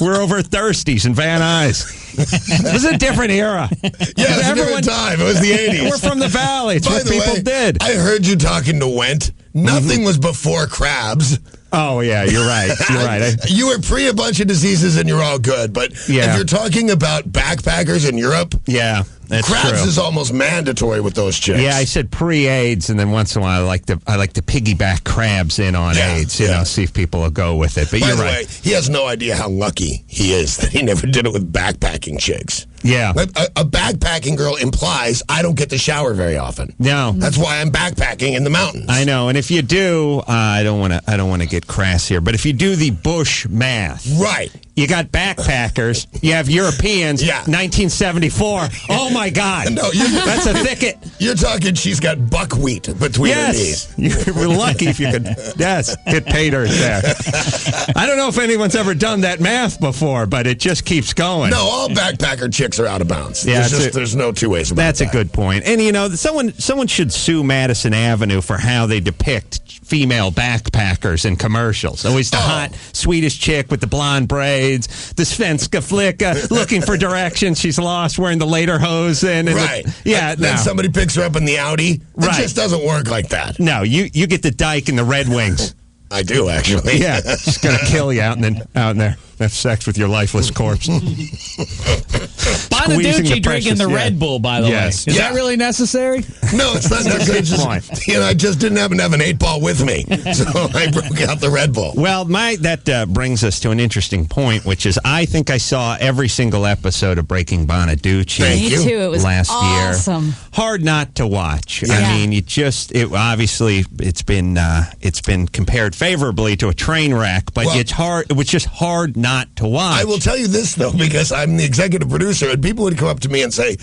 We're over at Thirsties in Van Nuys. It was a different era. Yeah, it was a different time. It was the 80s. We're from the Valley. It's By what the people way, did. I heard you talking to Wendt. Nothing was before crabs. Oh, yeah, you're right. You're right. You were pre a bunch of diseases and you're all good. But if you're talking about backpackers in Europe, that's crabs true. is almost mandatory with those chicks. Yeah, I said pre-AIDS, and then once in a while I like to piggyback crabs in on AIDS, see if people will go with it. But By you're the right. way, he has no idea how lucky he is that he never did it with backpacking chicks. Yeah. A backpacking girl implies I don't get to shower very often. No. That's why I'm backpacking in the mountains. I know, and if you do, I don't want to get crass here, but if you do the Bush math, right? You got backpackers, you have Europeans, 1974. Oh my God, no, that's a thicket. You're talking. She's got buckwheat between her knees. You were lucky if you could. Yes, get paid her there. I don't know if anyone's ever done that math before, but it just keeps going. No, all backpacker chicks are out of bounds. Yeah, there's no two ways about that. That's a good point. And someone should sue Madison Avenue for how they depict female backpackers in commercials. Always the hot Swedish chick with the blonde braids, the svenska flicka looking for directions. She's lost, wearing the lederhosen. And Then somebody picks her up in the Audi. It just doesn't work like that. No, you get the Dyke and the Red Wings. I do, actually. Yeah, just going to kill you out in there. Have sex with your lifeless corpse. Bonaduce drinking the Red Bull, by the way. Is that really necessary? No, it's not necessary. I just didn't happen to have an 8-ball with me, so I broke out the Red Bull. Well, that brings us to an interesting point, which is I think I saw every single episode of Breaking Bonaduce. Me too. It was last awesome. year. Hard not to watch. Yeah. I mean, obviously it's been compared favorably to a train wreck, but it's hard. It was just hard not to watch. I will tell you this, though, because I'm the executive producer, and people would come up to me and say,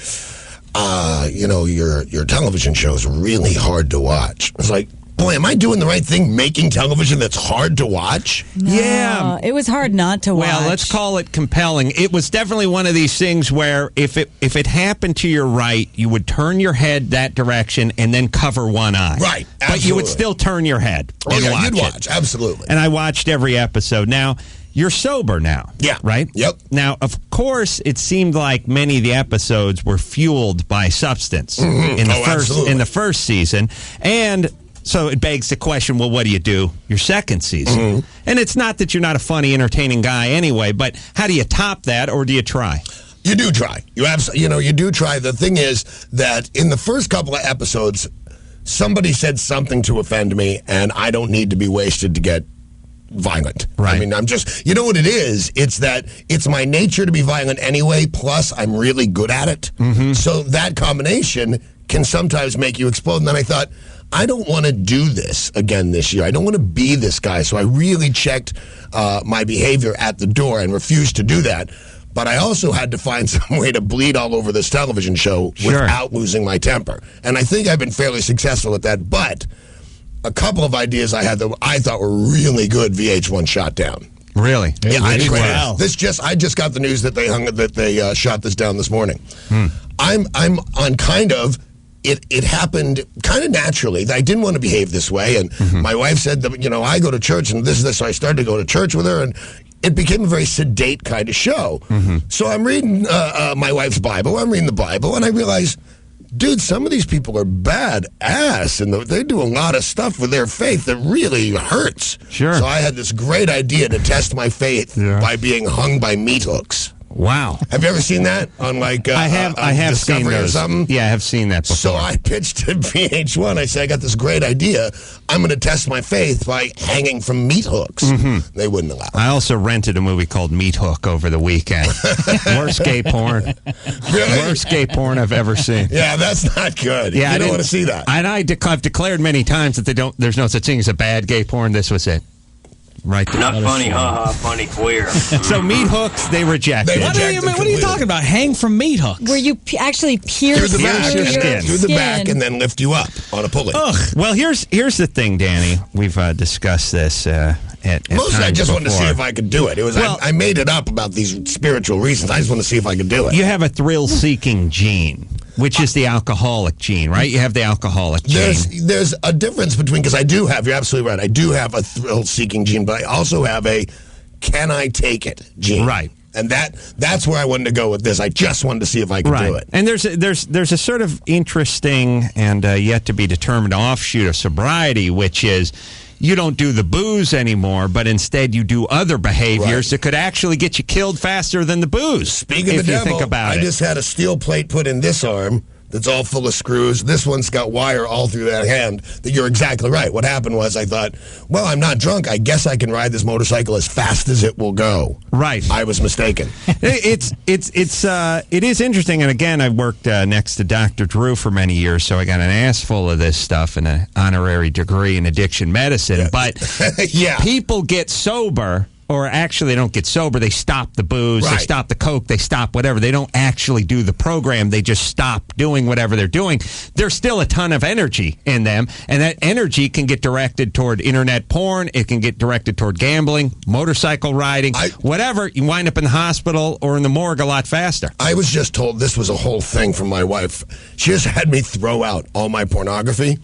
your television show is really hard to watch. It's like, boy, am I doing the right thing making television that's hard to watch? No, yeah. It was hard not to watch. Well, let's call it compelling. It was definitely one of these things where if it happened to your right, you would turn your head that direction and then cover one eye. Right, absolutely. But you would still turn your head and watch you'd watch, absolutely. And I watched every episode. Now, you're sober now. Yeah. Right? Yep. Now, of course, it seemed like many of the episodes were fueled by substance in the first season. And so it begs the question, well, what do you do your second season? And it's not that you're not a funny, entertaining guy anyway, but how do you top that, or do you try? You do try. You do try. The thing is that in the first couple of episodes, somebody said something to offend me, and I don't need to be wasted to get violent. Right. I mean, I'm just, you know what it is? It's that it's my nature to be violent anyway, plus I'm really good at it. So that combination can sometimes make you explode. And then I thought, I don't want to do this again this year. I don't want to be this guy. So I really checked my behavior at the door and refused to do that. But I also had to find some way to bleed all over this television show without losing my temper. And I think I've been fairly successful at that. But a couple of ideas I had that I thought were really good, VH1 shot down. Really? Yeah, I just got the news that they shot this down this morning. I'm on kind of. It happened kind of naturally. I didn't want to behave this way, and my wife said that I go to church and this. So I started to go to church with her, and it became a very sedate kind of show. So I'm reading my wife's Bible. I'm reading the Bible, and I realize, dude, some of these people are bad ass, and they do a lot of stuff with their faith that really hurts. Sure. So I had this great idea to test my faith by being hung by meat hooks. Wow. Have you ever seen that on I have seen Discovery those. or something? Yeah, I have seen that before. So I pitched to VH1. I said, I got this great idea. I'm going to test my faith by hanging from meat hooks. They wouldn't allow it. I also rented a movie called Meat Hook over the weekend. Worst gay porn. Really? Worst gay porn I've ever seen. Yeah, that's not good. Yeah, you don't want to see that. And I've declared many times that there's no such thing as a bad gay porn. This was it. Right there. Not funny, haha, funny queer. So meat hooks, they rejected. What are you talking about? Hang from meat hooks? Where you actually pierce your skin. Through the back and then lift you up on a pulley. Ugh. Well, here's the thing, Danny. We've discussed this at Mostly I just wanted to see before. if I could do it. It was I made it up about these spiritual reasons. I just want to see if I could do it. You have a thrill-seeking gene, which is the alcoholic gene, right? You have the alcoholic gene. There's a difference between, because you're absolutely right, I do have a thrill-seeking gene, but I also have a can I take it gene. Right. And that's where I wanted to go with this. I just wanted to see if I could do it. And there's a sort of interesting and yet to be determined offshoot of sobriety, which is you don't do the booze anymore, but instead you do other behaviors that could actually get you killed faster than the booze. Speaking of the devil, think about I just had a steel plate put in this arm that's all full of screws. This one's got wire all through that hand. That you're exactly right. What happened was I thought, well, I'm not drunk. I guess I can ride this motorcycle as fast as it will go. Right. I was mistaken. It is interesting. And again, I worked next to Dr. Drew for many years, so I got an ass full of this stuff and an honorary degree in addiction medicine. But people get sober. Or actually, they don't get sober. They stop the booze. They stop the coke. They stop whatever. They don't actually do the program. They just stop doing whatever they're doing. There's still a ton of energy in them. And that energy can get directed toward internet porn. It can get directed toward gambling, motorcycle riding, whatever. You wind up in the hospital or in the morgue a lot faster. I was just told this was a whole thing from my wife. She just had me throw out all my pornography.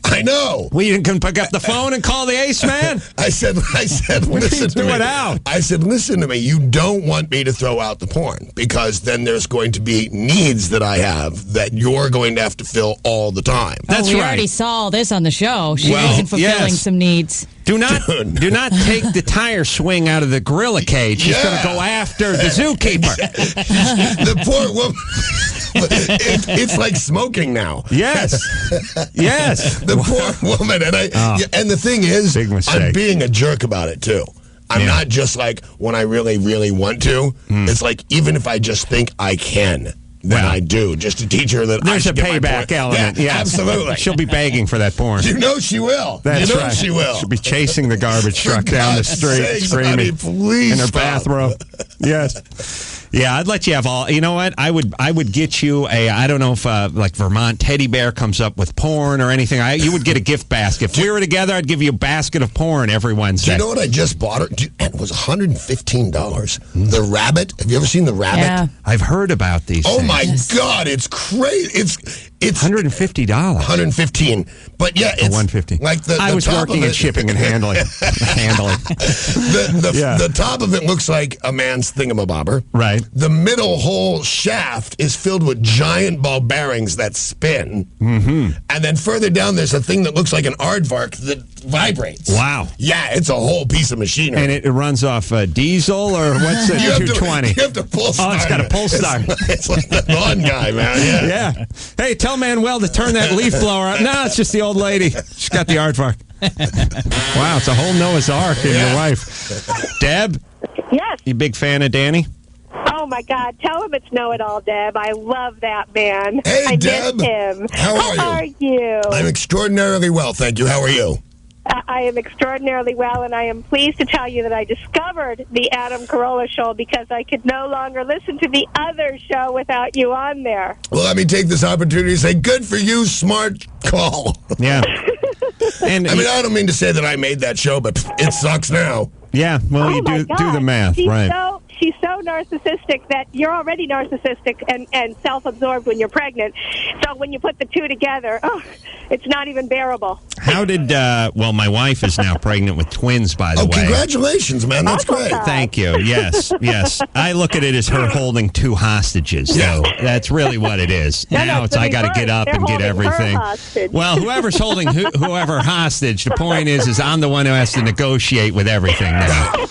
I know. Well, you can pick up the phone and call the ace man. I said, listen to me. It out. I said, listen to me. You don't want me to throw out the porn because then there's going to be needs that I have that you're going to have to fill all the time. That's we right. already saw this on the show. She wasn't fulfilling some needs. Do not take the tire swing out of the gorilla cage. She's going to go after the zookeeper. The poor woman. It's like smoking now. Yes. Yes. The poor woman. And the thing is, I'm being a jerk about it, too. I'm not just like when I really, really want to. It's like even if I just think I can, then I do, just to teach her that there's I a payback element. Yeah, absolutely. She'll be begging for that porn. You know she will. That's you know right. She will. She'll be chasing the garbage truck down the street, screaming please in her stop. bathrobe. Yes. Yeah, I'd let you have all. You know what? I would get you a. I don't know if like Vermont Teddy Bear comes up with porn or anything. You would get a gift basket. If we were together, I'd give you a basket of porn every Wednesday. Do you know what I just bought her? And it was $115. The rabbit. Have you ever seen the rabbit? Yeah. I've heard about these. Oh things. my God! It's crazy. It's $150. $115. But yeah, it's $150. Like I was working in shipping and handling. The top of it looks like a man's thingamabobber. Right. The middle whole shaft is filled with giant ball bearings that spin. Mm-hmm. And then further down, there's a thing that looks like an aardvark that vibrates. Wow. Yeah, it's a whole piece of machinery. And it runs off diesel or what's it? 220. You have to pull start. Oh, it's got a pull start. It's like the lawn guy, man. Yeah. Hey, tell Manuel to turn that leaf blower up. No, it's just the old lady. She's got the aardvark. Wow, it's a whole Noah's Ark in your wife. Deb? Yes. You big fan of Danny? Oh, my God. Tell him it's Know-It-All, Deb. I love that man. Hey, I Deb. miss him. How are you? I'm extraordinarily well, thank you. How are you? I am extraordinarily well, and I am pleased to tell you that I discovered the Adam Carolla show because I could no longer listen to the other show without you on there. Well, let me take this opportunity to say, good for you, smart call. Yeah. And I mean, I don't mean to say that I made that show, but it sucks now. Yeah, well, you do the math, right? She's so narcissistic that you're already narcissistic and self-absorbed when you're pregnant. So when you put the two together, it's not even bearable. How did, well, my wife is now pregnant with twins, by the way. Congratulations, man. That's great. Thank you. Yes. I look at it as her holding two hostages, though. That's really what it is. Now it's I got to get up and get everything. Well, whoever's holding whoever hostage, the point is I'm the one who has to negotiate with everything now.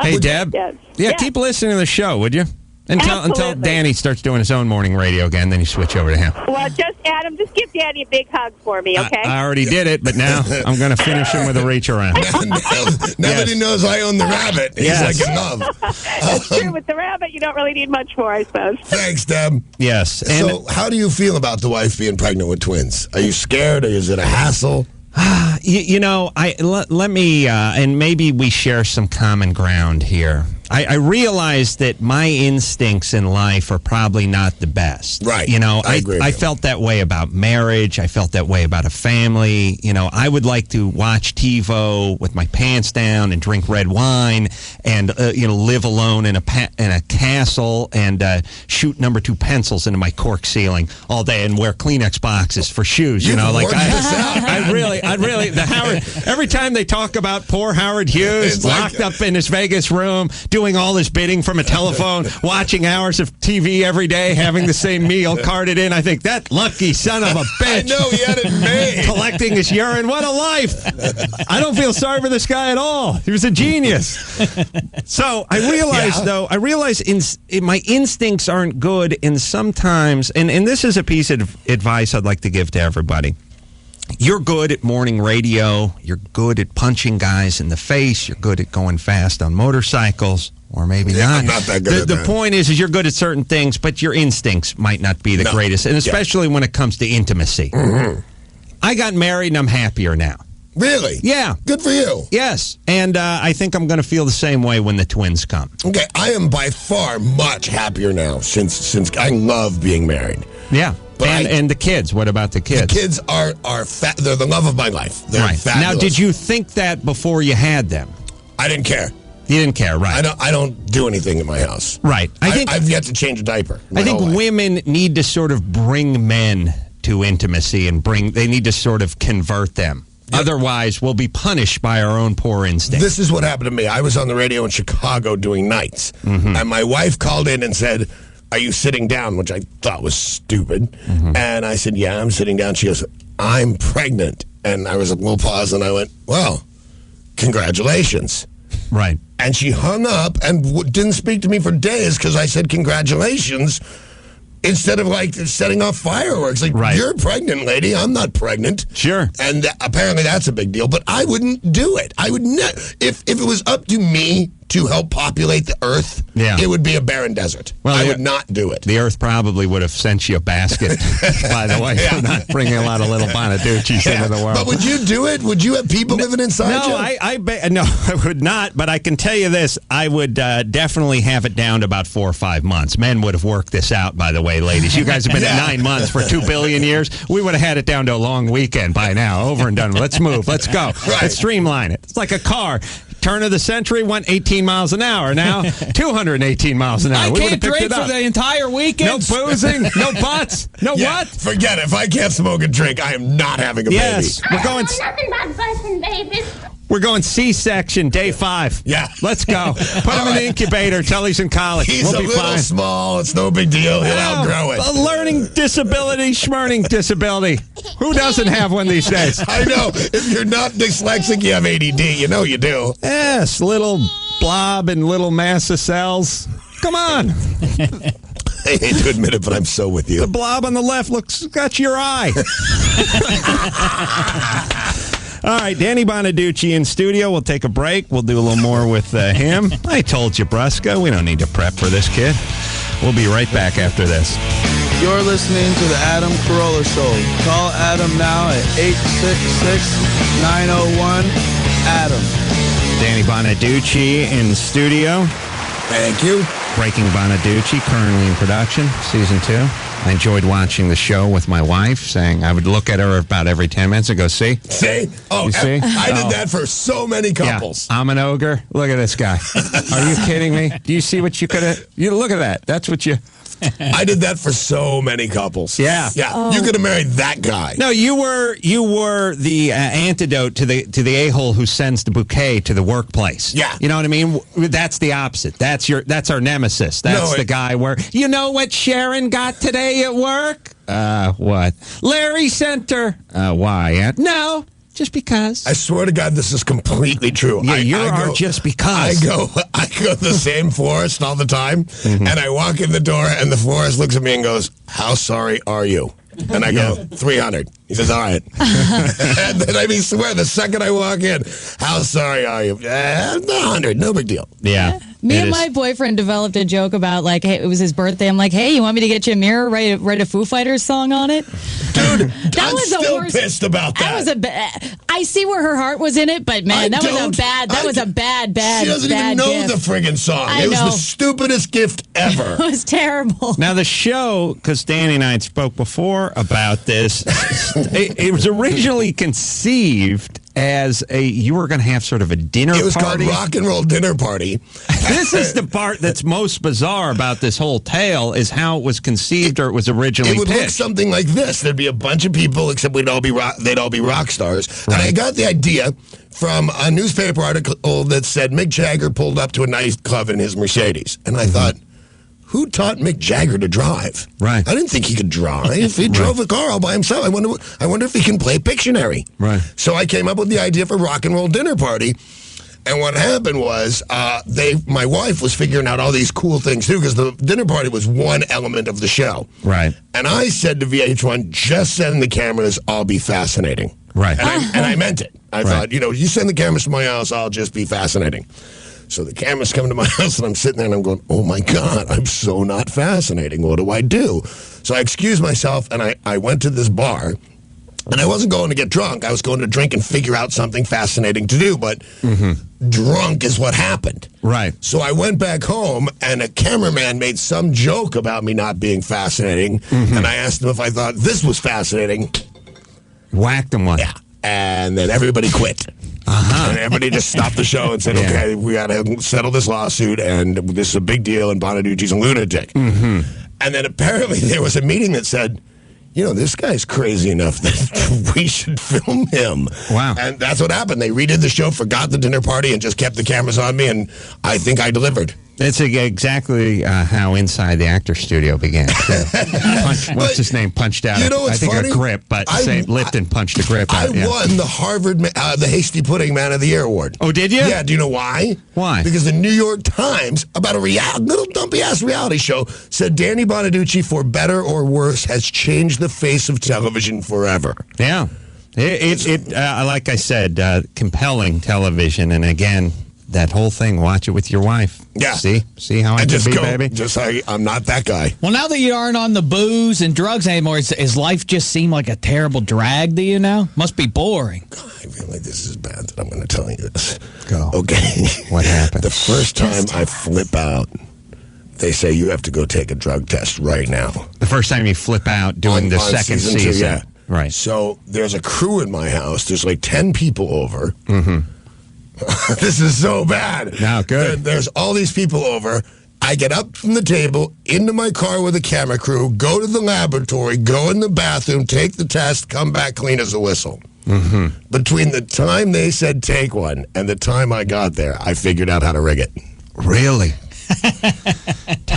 Hey, Deb. Yeah, keep listening to the show, would you? Until Danny starts doing his own morning radio again, then you switch over to him. Well, Adam, just give Danny a big hug for me, okay? I already did it, but now I'm going to finish him with a reach around. Now that he knows I own the rabbit, he's like in love. That's true. With the rabbit, you don't really need much more, I suppose. Thanks, Deb. Yes. So how do you feel about the wife being pregnant with twins? Are you scared, or is it a hassle? Let me, and maybe we share some common ground here. I realize that my instincts in life are probably not the best. Right. I agree. I felt that way about marriage. I felt that way about a family. I would like to watch TiVo with my pants down and drink red wine and, live alone in a castle and shoot number 2 pencils into my cork ceiling all day and wear Kleenex boxes for shoes. I really, every time they talk about poor Howard Hughes locked up in his Vegas room, doing all this bidding from a telephone, watching hours of TV every day, having the same meal carted in. I think, that lucky son of a bitch. I know, he had it made. Collecting his urine. What a life. I don't feel sorry for this guy at all. He was a genius. So I realized, though, my instincts aren't good, and sometimes, and this is a piece of advice I'd like to give to everybody. You're good at morning radio. You're good at punching guys in the face. You're good at going fast on motorcycles, or maybe not. I'm not that good at The that. point is you're good at certain things, but your instincts might not be the greatest, and especially when it comes to intimacy. Mm-hmm. I got married, and I'm happier now. Really? Yeah. Good for you. Yes. And I think I'm going to feel the same way when the twins come. Okay, I am by far much happier now since I love being married. Yeah. But and the kids. What about the kids? The kids are they're the love of my life. They're right. fabulous. Now, did you think that before you had them? I didn't care. You didn't care, right? I don't do anything in my house. Right. I've yet to change a diaper. I think women need to sort of bring men to intimacy, and they need to sort of convert them. Yep. Otherwise, we'll be punished by our own poor instincts. This is what happened to me. I was on the radio in Chicago doing nights, and my wife called in and said, "Are you sitting down?" Which I thought was stupid. And I said, "Yeah, I'm sitting down." She goes, "I'm pregnant." And I was a little pause, and I went, "Well, congratulations." Right. And she hung up and didn't speak to me for days because I said, "Congratulations," instead of like setting off fireworks. Like, You're pregnant, lady. I'm not pregnant. Sure. And apparently that's a big deal. But I wouldn't do it. I would if it was up to me to help populate the earth, it would be a barren desert. Well, I would not do it. The earth probably would have sent you a basket, by the way, for not bringing a lot of little Bonaduces into the world. But would you do it? Would you have people living inside you? No, I would not. But I can tell you this. I would definitely have it down to about 4 or 5 months. Men would have worked this out, by the way, ladies. You guys have been at 9 months for 2 billion years. We would have had it down to a long weekend by now. Over and done with. Let's move. Let's go. Right. Let's streamline it. It's like a car. Turn of the century went 18 miles an hour. Now 218 miles an hour. I can't drink for the entire weekend. No boozing, no butts, no what? Forget it. If I can't smoke and drink, I am not having a baby. Yes, we're going. Nothing but busting, baby. We're going C-section, day 5. Yeah. Let's go. Put him in the incubator till he's in college. He's we'll be a little fine. small. It's no big deal. He'll outgrow it. A learning disability, schmurning disability. Who doesn't have one these days? I know. If you're not dyslexic, you have ADD. You know you do. Yes, little blob and little mass of cells. Come on. I hate to admit it, but I'm so with you. The blob on the left got your eye. All right, Danny Bonaduce in studio. We'll take a break. We'll do a little more with him. I told you, Brusco, we don't need to prep for this kid. We'll be right back after this. You're listening to the Adam Carolla Show. Call Adam now at 866-901-ADAM. Danny Bonaduce in studio. Thank you. Breaking Bonaduce, currently in production, season 2. I enjoyed watching the show with my wife, saying I would look at her about every 10 minutes and go, see? See? Oh, you see? I did that for so many couples. Yeah, I'm an ogre. Look at this guy. Are you kidding me? Do you see what you could have? You look at that. That's what you... I did that for so many couples. Yeah. Yeah. Oh. You could have married that guy. No, you were the antidote to the a-hole who sends the bouquet to the workplace. Yeah. You know what I mean? That's the opposite. That's our nemesis. That's the guy where, you know what Sharon got today at work? What? Larry sent her. Why? No. Just because. I swear to God, this is completely true. Yeah, you are just because. I go to the same florist all the time, and I walk in the door, and the florist looks at me and goes, "How sorry are you?" And I go, 300. He says, all right. And then I swear, the second I walk in, how sorry are you? 100, no big deal. Yeah. Me and my boyfriend developed a joke about, like, hey, it was his birthday. I'm like, hey, you want me to get you a mirror, write a Foo Fighters song on it? Dude, I'm still pissed about that. That was I see where her heart was in it, but man, that was a bad. She doesn't even know gift. the friggin' song. It was the stupidest gift ever. It was terrible. Now the show, because Danny and I had spoke before about this, it was originally conceived as you were going to have sort of a dinner party. It was called Rock and Roll Dinner Party. This is the part that's most bizarre about this whole tale, is how it was conceived or it was originally pitched. It would look something like this. There'd be a bunch of people, except they'd all be rock stars. Right. And I got the idea from a newspaper article that said Mick Jagger pulled up to a nightclub in his Mercedes. And I thought, who taught Mick Jagger to drive? Right. I didn't think he could drive. He drove a car all by himself. I wonder if he can play Pictionary. Right. So I came up with the idea for Rock and Roll Dinner Party. And what happened was, my wife was figuring out all these cool things too, because the dinner party was one element of the show. Right. And I said to VH1, just send the cameras, I'll be fascinating. Right. And I meant it. I thought, you send the cameras to my house, I'll just be fascinating. So the cameras come to my house, and I'm sitting there, and I'm going, oh, my God, I'm so not fascinating. What do I do? So I excused myself, and I went to this bar. And I wasn't going to get drunk. I was going to drink and figure out something fascinating to do. But drunk is what happened. Right. So I went back home, and a cameraman made some joke about me not being fascinating. And I asked him if I thought this was fascinating. Whacked him one. Yeah. And then everybody quit. And everybody just stopped the show and said, okay, we got to settle this lawsuit, and this is a big deal, and Bonaduce's a lunatic. And then apparently there was a meeting that said, this guy's crazy enough that we should film him. Wow. And that's what happened. They redid the show, forgot the dinner party, and just kept the cameras on me, and I think I delivered. That's exactly how Inside the Actors Studio began. What's his name? Punched out, I think, funny? A grip, but Lipton punched a grip out. I won the Harvard, the Hasty Pudding Man of the Year award. Oh, did you? Yeah, do you know why? Why? Because the New York Times, about a little dumpy-ass reality show, said Danny Bonaduce, for better or worse, has changed the face of television forever. Yeah. Like I said, compelling television, and again, that whole thing, watch it with your wife. Yeah. See how I can be, baby? I'm not that guy. Well, now that you aren't on the booze and drugs anymore, does life just seem like a terrible drag to you now? Must be boring. God, I feel like this is bad that I'm going to tell you this. Go. Okay. What happened? The first time I flip out, they say you have to go take a drug test right now. The first time you flip out doing the second season. 2, yeah. Right. So there's a crew in my house. There's like 10 people over. This is so bad. No, good. There's all these people over. I get up from the table, into my car with a camera crew, go to the laboratory, go in the bathroom, take the test, come back clean as a whistle. Between the time they said take one and the time I got there, I figured out how to rig it. Really?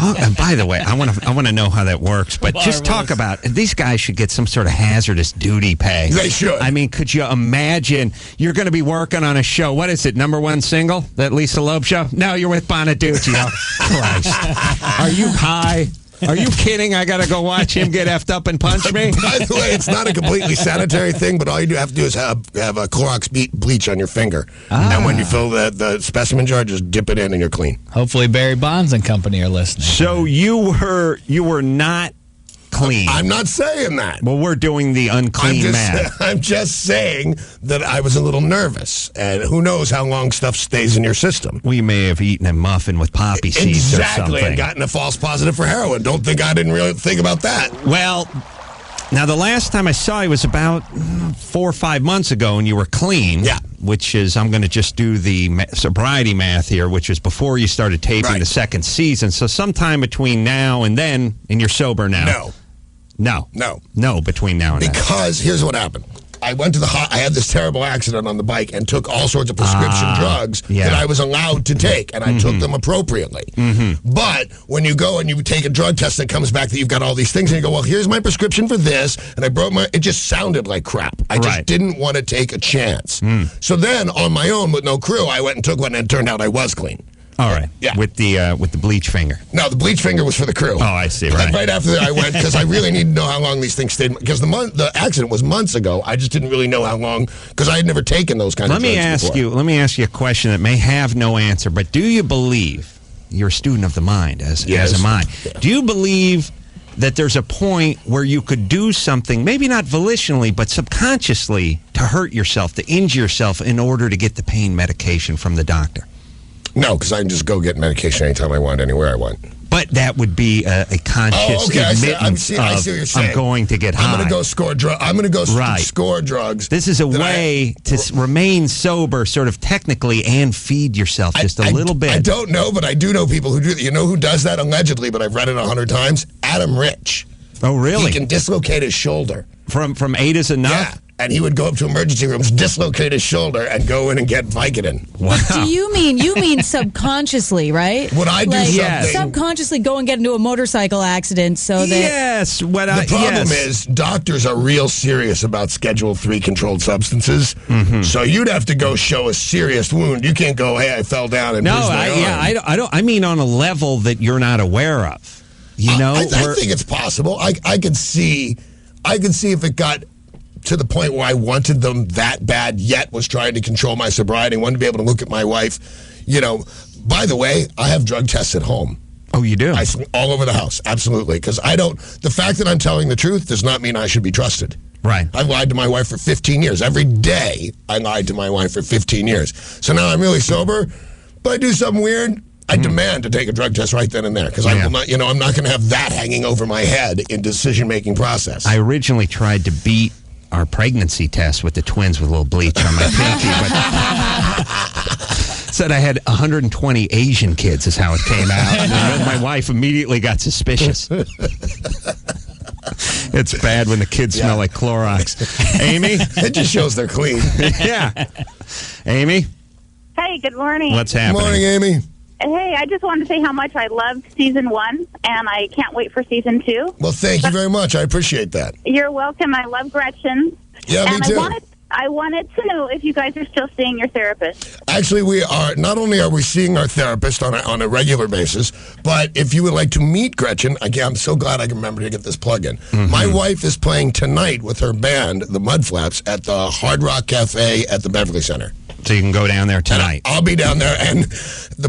And by the way, I want to know how that works, but just talk about, these guys should get some sort of hazardous duty pay. They should. I mean, could you imagine you're going to be working on a show? What is it, #1 single? That Lisa Loeb show? No, you're with Bonaduce. Oh, Christ. Are you high? Are you kidding? I got to go watch him get effed up and punch me? By the way, it's not a completely sanitary thing, but all you have to do is have a Clorox bleach on your finger. And when you fill the specimen jar, just dip it in and you're clean. Hopefully Barry Bonds and company are listening. So you were not clean. I'm not saying that. Well, we're doing the unclean math. I'm just saying that I was a little nervous, and who knows how long stuff stays in your system. We may have eaten a muffin with poppy seeds or something. Exactly, and gotten a false positive for heroin. Don't think I didn't really think about that. Well, now the last time I saw you was about 4 or 5 months ago, and you were clean. Yeah. Which is, I'm going to just do the sobriety math here, which is before you started taping the second season. So sometime between now and then, and you're sober now. No, between now and then. Because here's what happened. I went to I had this terrible accident on the bike and took all sorts of prescription drugs that I was allowed to take, and I took them appropriately. But when you go and you take a drug test and it comes back that you've got all these things, and you go, well, here's my prescription for this, and I broke it just sounded like crap. I just didn't want to take a chance. So then, on my own, with no crew, I went and took one, and it turned out I was clean. All right. Yeah. With the bleach finger. No, the bleach finger was for the crew. Oh, I see. Right. Right after that, I went because I really need to know how long these things stayed. Because the accident was months ago. I just didn't really know how long because I had never taken those kind of drugs before. Let me ask you a question that may have no answer. But do you believe you're a student of the mind, as am I? Yeah. Do you believe that there's a point where you could do something, maybe not volitionally, but subconsciously, to hurt yourself, to injure yourself in order to get the pain medication from the doctor? No, because I can just go get medication anytime I want, anywhere I want. But that would be a conscious admittance I see what you're saying. I'm going to get high. I'm going to go score drugs. I'm going to go score drugs. This is a way to remain sober, sort of technically, and feed yourself just a little bit. I don't know, but I do know people who do that. You know who does that allegedly, but I've read it 100 times? Adam Rich. Oh, really? He can dislocate his shoulder. From 8 is enough? Yeah. And he would go up to emergency rooms, dislocate his shoulder, and go in and get Vicodin. Wow. But do you mean subconsciously, right? Would I do something? Subconsciously go and get into a motorcycle accident so that... Yes. The problem is doctors are real serious about Schedule 3 controlled substances. So you'd have to go show a serious wound. You can't go, hey, I fell down and bruised my arm. I don't. I mean on a level that you're not aware of. You know? I think it's possible. I could see if it got to the point where I wanted them that bad, yet was trying to control my sobriety, wanted to be able to look at my wife. You know, by the way, I have drug tests at home. Oh, you do? All over the house, absolutely. Because the fact that I'm telling the truth does not mean I should be trusted. Right. I've lied to my wife for 15 years. Every day I lied to my wife for 15 years. So now I'm really sober, but I do something weird. I demand to take a drug test right then and there because I will not, I'm not going to have that hanging over my head in decision-making process. I originally tried to beat our pregnancy test with the twins with a little bleach on my pinky, but said I had 120 Asian kids is how it came out. And my wife immediately got suspicious. It's bad when the kids smell like Clorox. Amy? It just shows they're clean. Yeah. Amy? Hey, good morning. What's happening? Good morning, Amy. Hey, I just wanted to say how much I loved season 1, and I can't wait for season 2. Well, thank you very much. I appreciate that. You're welcome. I love Gretchen. Yeah, me too. I wanted to know if you guys are still seeing your therapist. Actually, we are. Not only are we seeing our therapist on a regular basis, but if you would like to meet Gretchen, again, I'm so glad I can remember to get this plug in. My wife is playing tonight with her band, the Mudflaps, at the Hard Rock Cafe at the Beverly Center. So you can go down there tonight. I'll be down there, and the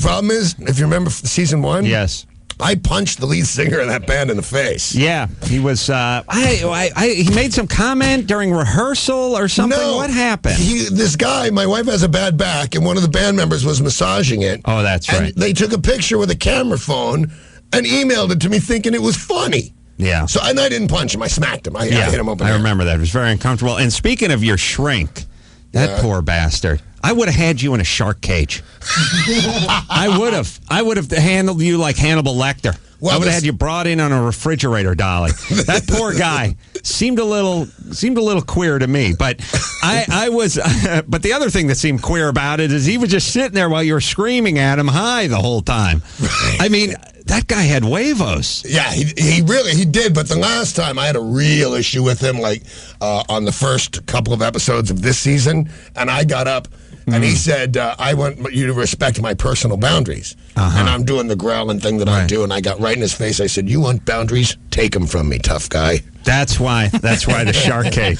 problem is, if you remember season 1, yes, I punched the lead singer of that band in the face. Yeah, he was. He made some comment during rehearsal or something. No, what happened? This guy, my wife has a bad back, and one of the band members was massaging it. Oh, that's and right. They took a picture with a camera phone and emailed it to me, thinking it was funny. Yeah. So and I didn't punch him. I smacked him. I hit him open. I remember that. It was very uncomfortable. And speaking of your shrink. That poor bastard. I would have had you in a shark cage. I would have. I would have handled you like Hannibal Lecter. Well, I would have had you brought in on a refrigerator dolly. That poor guy seemed a little queer to me. But I was. But the other thing that seemed queer about it is he was just sitting there while you were screaming at him hi the whole time. Right. I mean. That guy had huevos. Yeah, he did. But the last time I had a real issue with him, like on the first couple of episodes of this season, and I got up and he said, I want you to respect my personal boundaries. And I'm doing the growling thing that I do, and I got right in his face. I said, you want boundaries? Take them from me, tough guy. That's why the shark cage.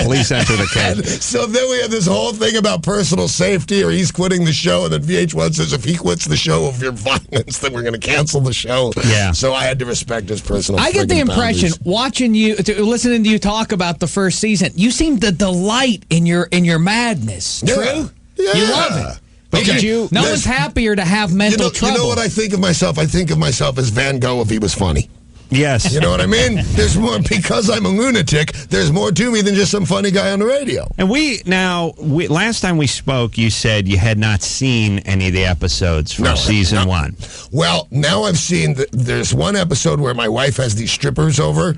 Please enter the cage. So then we had this whole thing about personal safety, or he's quitting the show, and then VH1 says if he quits the show of your violence, then we're going to cancel the show. Yeah. So I had to respect his personal. I get the impression watching you, listening to you talk about the first season, you seem to delight in your madness. Yeah. True? Yeah. You love it. But no one's happier to have mental trouble. You know what I think of myself? I think of myself as Van Gogh if he was funny. Yes. You know what I mean? There's more, because I'm a lunatic, there's more to me than just some funny guy on the radio. And last time we spoke, you said you had not seen any of the episodes from season 1. Well, now I've seen, there's one episode where my wife has these strippers over,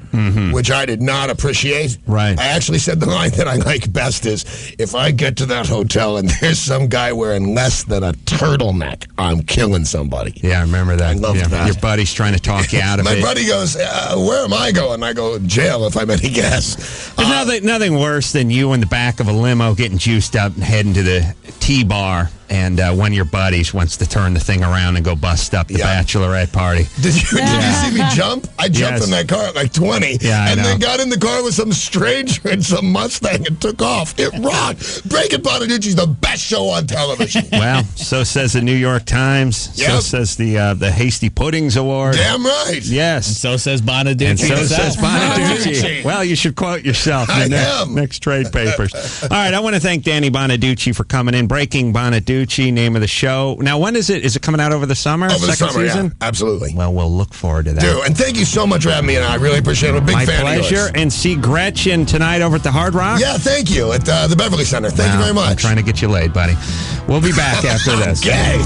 which I did not appreciate. Right. I actually said the line that I like best is, if I get to that hotel and there's some guy wearing less than a turtleneck, I'm killing somebody. Yeah, I remember that. I love that. Your buddy's trying to talk you out of it. My buddy goes, where am I going? I go, jail if I'm any guess. There's nothing worse than you in the back of a limo getting juiced up and heading to the T-bar, and one of your buddies wants to turn the thing around and go bust up the bachelorette party. Did you see me jump? I jumped in that car at like 20, and then got in the car with some stranger in some Mustang and took off. It rocked. Breaking Bonaduce's the best show on television. Well, so says the New York Times. Yep. So says the Hasty Puddings Award. Damn right. Yes. And so says Bonaduce. And so says Bonaduce. Well, you should quote yourself in the next trade papers. All right, I want to thank Danny Bonaduce for coming in, breaking Bonaduce. Tucci, name of the show. Now, when is it? Is it coming out over the summer? Over the Second summer, season? yeah. Absolutely. Well, we'll look forward to that. Dude, and thank you so much for having me, and I really appreciate it. I'm a big My fan pleasure. of yours. And see Gretchen tonight over at the Hard Rock? Yeah, thank you. At the Beverly Center. Thank you very much. I'm trying to get you laid, buddy. We'll be back after this. Okay.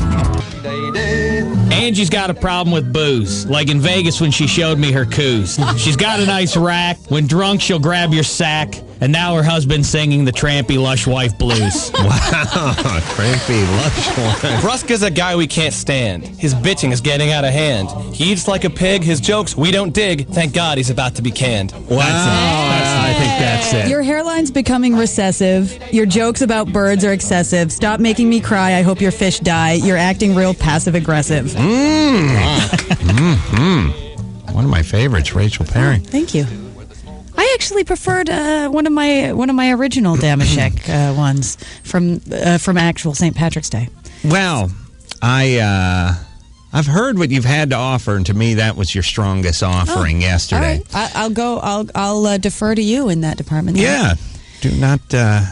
Angie's got a problem with booze, like in Vegas when she showed me her coos. She's got a nice rack. When drunk, she'll grab your sack. And now her husband's singing the Trampy Lush Wife blues. Wow, Trampy Lush Wife. Bruska's a guy we can't stand. His bitching is getting out of hand. He eats like a pig. His jokes we don't dig. Thank God he's about to be canned. Wow. I think that's it. Your hairline's becoming recessive. Your jokes about birds are excessive. Stop making me cry. I hope your fish die. You're acting real passive-aggressive. One of my favorites, Rachel Perry. Thank you. I actually preferred one of my original Damashek ones from actual St. Patrick's Day. Well, I've heard what you've had to offer, and to me, that was your strongest offering yesterday. All right. I'll defer to you in that department. Yeah. Do not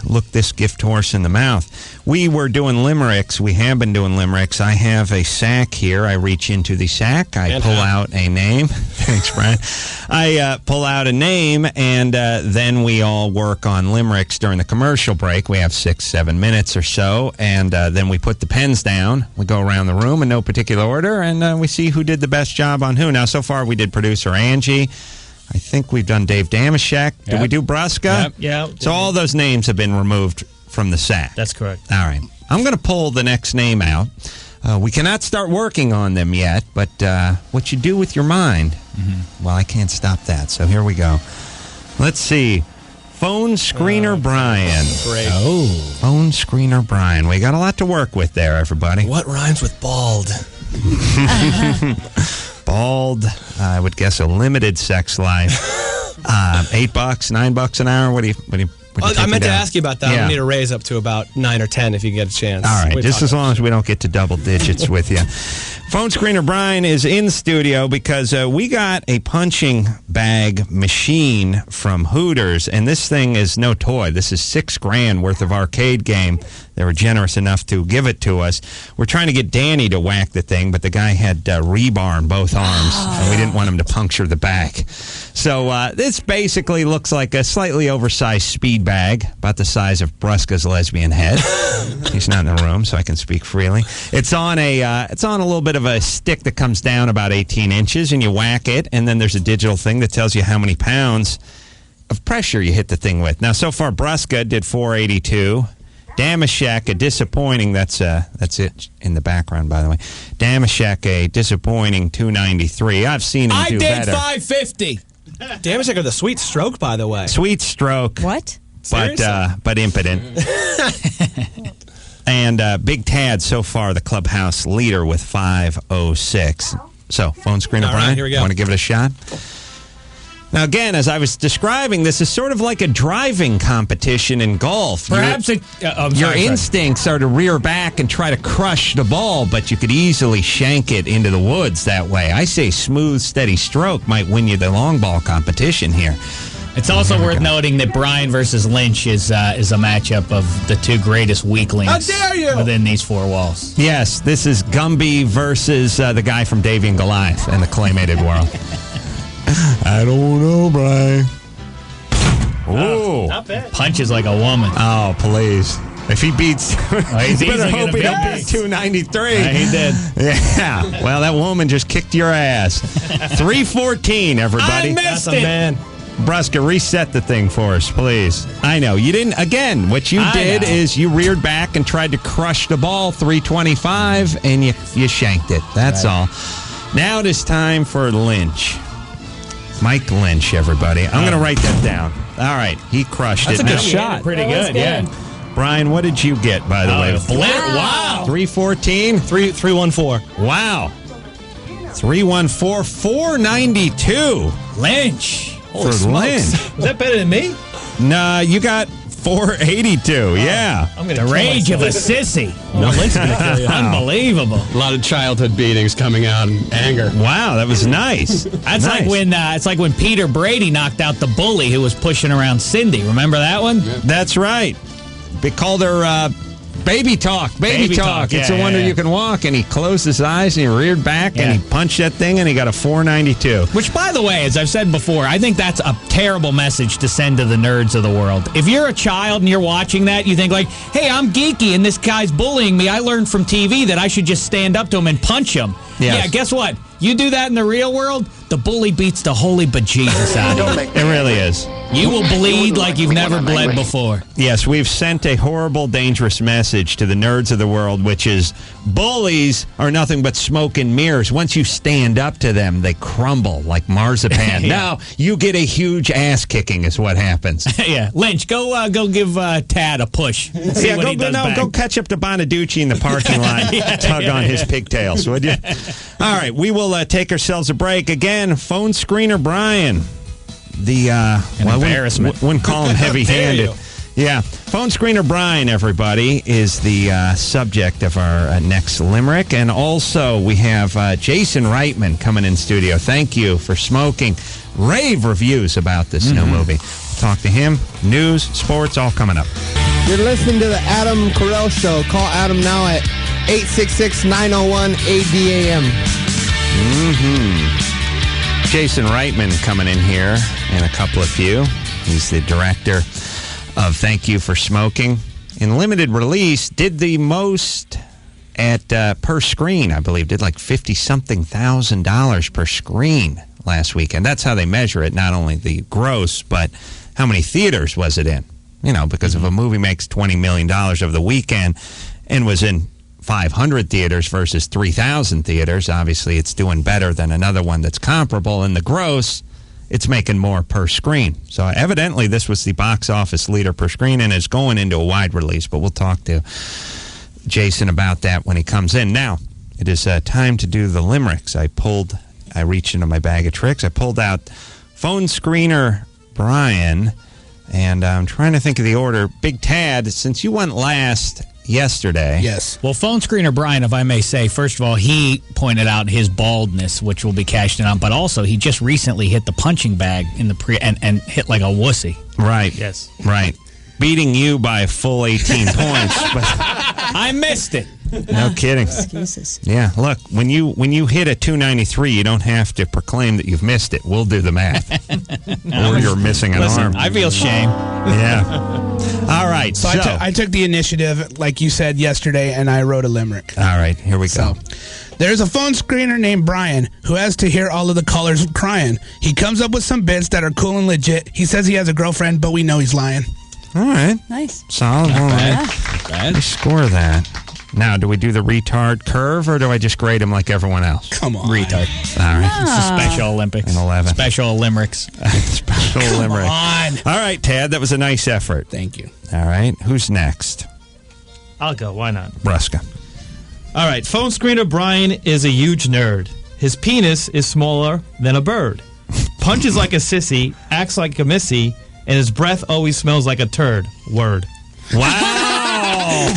look this gift horse in the mouth. We were doing limericks. We have been doing limericks. I have a sack here. I reach into the sack. I pull out a name. Thanks, Brian. I pull out a name, and then we all work on limericks during the commercial break. We have 6-7 minutes or so, and then we put the pens down. We go around the room in no particular order, and we see who did the best job on who. Now, so far, we did producer Angie. I think we've done Dave Damashek. Did we do Bruska? Yep. Yeah. So all those names have been removed from the sack. That's correct. All right. I'm going to pull the next name out. We cannot start working on them yet, but what you do with your mind, well, I can't stop that. So here we go. Let's see. Phone screener Brian. Great. Oh. Phone screener Brian. We got a lot to work with there, everybody. What rhymes with bald? Bald, I would guess a limited sex life. $8, $9 an hour. What do you I meant to ask you about that. Yeah. We need a raise up to about 9 or 10 if you get a chance. All right, just as long as we don't get to double digits with you. Phone screener Brian is in studio because we got a punching bag machine from Hooters, and this thing is no toy. This is $6,000 worth of arcade game. They were generous enough to give it to us. We're trying to get Danny to whack the thing, but the guy had rebar in both arms, and we didn't want him to puncture the back. So this basically looks like a slightly oversized speed bag, about the size of Bruska's lesbian head. He's not in the room, so I can speak freely. It's on a little bit of a stick that comes down about 18 inches, and you whack it, and then there's a digital thing that tells you how many pounds of pressure you hit the thing with. Now, so far, Bruska did 482. Damashek, a disappointing, that's it in the background, by the way. Damashek, a disappointing 293. I've seen him do better. I did 550. Damashek with a sweet stroke, by the way. Sweet stroke. What? But impotent. And Big Tad, so far, the clubhouse leader with 506. So, phone screener, Brian, right, here we go. Want to give it a shot? Now, again, as I was describing, this is sort of like a driving competition in golf. Perhaps your instincts are to rear back and try to crush the ball, but you could easily shank it into the woods that way. I say smooth, steady stroke might win you the long ball competition here. It's also worth noting that Brian versus Lynch is a matchup of the two greatest weaklings How dare you! within these four walls. Yes, this is Gumby versus the guy from Davy and Goliath in the claymated world. I don't know, Brian. Ooh. Not bad. Punches like a woman. Oh, please. If he beats... he's you better easily hope gonna he don't beat beat us. 293. He did. Yeah. Well, that woman just kicked your ass. 314, everybody. I missed That's a it. man. Bruska, reset the thing for us, please. I know. You didn't... Again, what you did is you reared back and tried to crush the ball 325, and you shanked it. That's all. Now it is time for Lynch. Mike Lynch, everybody. I'm going to write that down. All right. He crushed it. That's a good shot. Pretty good, yeah. Brian, what did you get, by the way? Wow. 314? 314. Wow. 314, 492. Lynch. For Lynch. Was that better than me? Nah, you got 482. Yeah. I'm gonna The rage of a sissy. Lynch is going to kill you. Unbelievable. A lot of childhood beatings coming out in anger. Wow, that was nice. That's like when Peter Brady knocked out the bully who was pushing around Cindy. Remember that one? That's right. They called her Baby talk. It's a wonder you can walk. And he closed his eyes and he reared back and he punched that thing and he got a 492. Which, by the way, as I've said before, I think that's a terrible message to send to the nerds of the world. If you're a child and you're watching that, you think like, hey, I'm geeky and this guy's bullying me. I learned from TV that I should just stand up to him and punch him. Yes. Yeah, guess what? You do that in the real world, the bully beats the holy bejesus out of you. It really is. You will bleed like you've never bled before. Yes, we've sent a horrible, dangerous message to the nerds of the world, which is bullies are nothing but smoke and mirrors. Once you stand up to them, they crumble like marzipan. Now, you get a huge ass kicking is what happens. Lynch, go give Tad a push. See what he does back. Go catch up to Bonaduce in the parking lot. Tug on his pigtails, would you? All right, we will take ourselves a break. Again, phone screener Brian. The embarrassment. Wouldn't call him heavy-handed. Yeah, phone screener Brian, everybody, is the subject of our next limerick, and also we have Jason Reitman coming in studio. Thank you for smoking. Rave reviews about this new movie. Talk to him. News, sports, all coming up. You're listening to the Adam Carolla Show. Call Adam now at 866-901-ADAM. Jason Reitman coming in here in a couple of few. He's the director of Thank You for Smoking. In limited release, did the most at per screen, I believe. Did like $50-something thousand per screen last weekend. That's how they measure it, not only the gross, but how many theaters was it in. You know, because if a movie makes $20 million over the weekend and was in 500 theaters versus 3,000 theaters, obviously it's doing better than another one that's comparable. In the gross, it's making more per screen. So evidently this was the box office leader per screen and is going into a wide release. But we'll talk to Jason about that when he comes in. Now, it is time to do the limericks. I reached into my bag of tricks. I pulled out phone screener Brian, and I'm trying to think of the order. Big Tad, since you went last yesterday. Yes. Well, phone screener Brian, if I may say, first of all, he pointed out his baldness, which will be cashed in on, but also he just recently hit the punching bag in the and hit like a wussy. Right. Yes. Right. Beating you by a full 18 points. But I missed it. No kidding. Excuses. Yeah, look, when you hit a 293, you don't have to proclaim that you've missed it. We'll do the math. Or you're missing an arm. I feel shame. Yeah. All right. So I took the initiative, like you said yesterday, and I wrote a limerick. All right, here we go. There's a phone screener named Brian who has to hear all of the callers crying. He comes up with some bits that are cool and legit. He says he has a girlfriend, but we know he's lying. All right. Nice. Solid. Not bad. Not bad. Score that. Now, do we do the retard curve, or do I just grade him like everyone else? Come on. Retard. All right. It's the Special Olympics. An 11. Special limericks. Special limerick. on. All right, Tad, that was a nice effort. Thank you. All right. Who's next? I'll go. Why not? Bruska. All right. Phone screener Brian is a huge nerd. His penis is smaller than a bird. Punches like a sissy, acts like a missy, and his breath always smells like a turd. Word. Wow.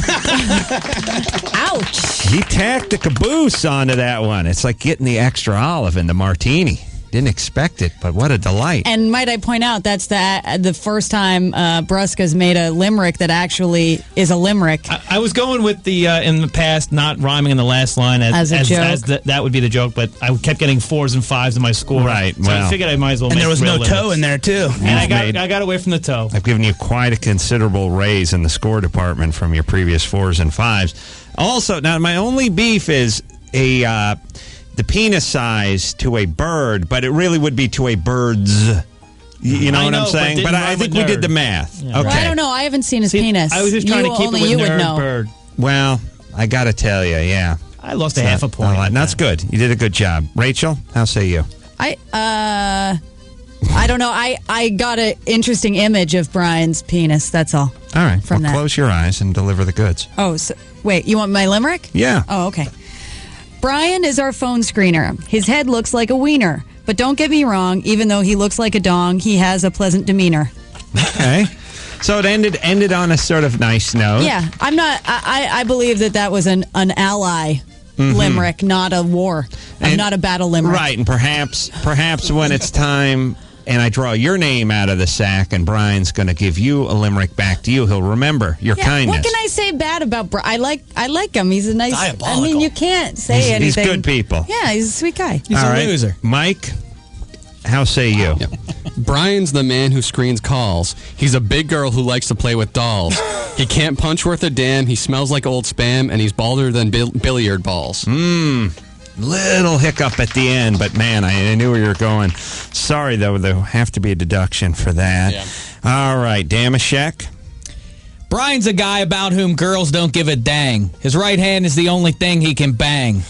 Ouch. He tacked a caboose onto that one. It's like getting the extra olive in the martini. Didn't expect it, but what a delight. And might I point out, that's the first time Bruska's made a limerick that actually is a limerick. I was going with the, in the past, not rhyming in the last line as a joke. That would be the joke, but I kept getting 4s and 5s in my score. Right. So I figured I might as well And make there was real no limerics. toe in there, too. And I got away from the toe. I've given you quite a considerable raise in the score department from your previous 4s and 5s. Also, now my only beef is the penis size to a bird, but it really would be to a bird's. You know what I'm saying? But I think we did the math. Yeah. Okay. Well, I don't know. I haven't seen his penis. I was just trying to keep only it with you nerd would know. bird. Well, I got to tell you, yeah. I lost a half a point. That's good. You did a good job. Rachel, how say you? I don't know. I got an interesting image of Brian's penis. That's all. All right. From that. Close your eyes and deliver the goods. Oh, so, wait. You want my limerick? Yeah. Oh, okay. Brian is our phone screener. His head looks like a wiener. But don't get me wrong, even though he looks like a dong, he has a pleasant demeanor. Okay. So it ended on a sort of nice note. Yeah. I believe that was an ally limerick, not a war. Not a battle limerick. Right, and perhaps when it's time and I draw your name out of the sack, and Brian's going to give you a limerick back to you. He'll remember your kindness. What can I say bad about Brian? I like him. He's a nice. Diabolical. I mean, you can't say anything. He's good people. Yeah, he's a sweet guy. He's a loser. Mike, how say you? Yep. Brian's the man who screens calls. He's a big girl who likes to play with dolls. He can't punch worth a damn. He smells like old Spam, and he's balder than billiard balls. Little hiccup at the end, but man, I knew where you were going. Sorry, though, there'll have to be a deduction for that. Yeah. All right, Damashek. Brian's a guy about whom girls don't give a dang. His right hand is the only thing he can bang.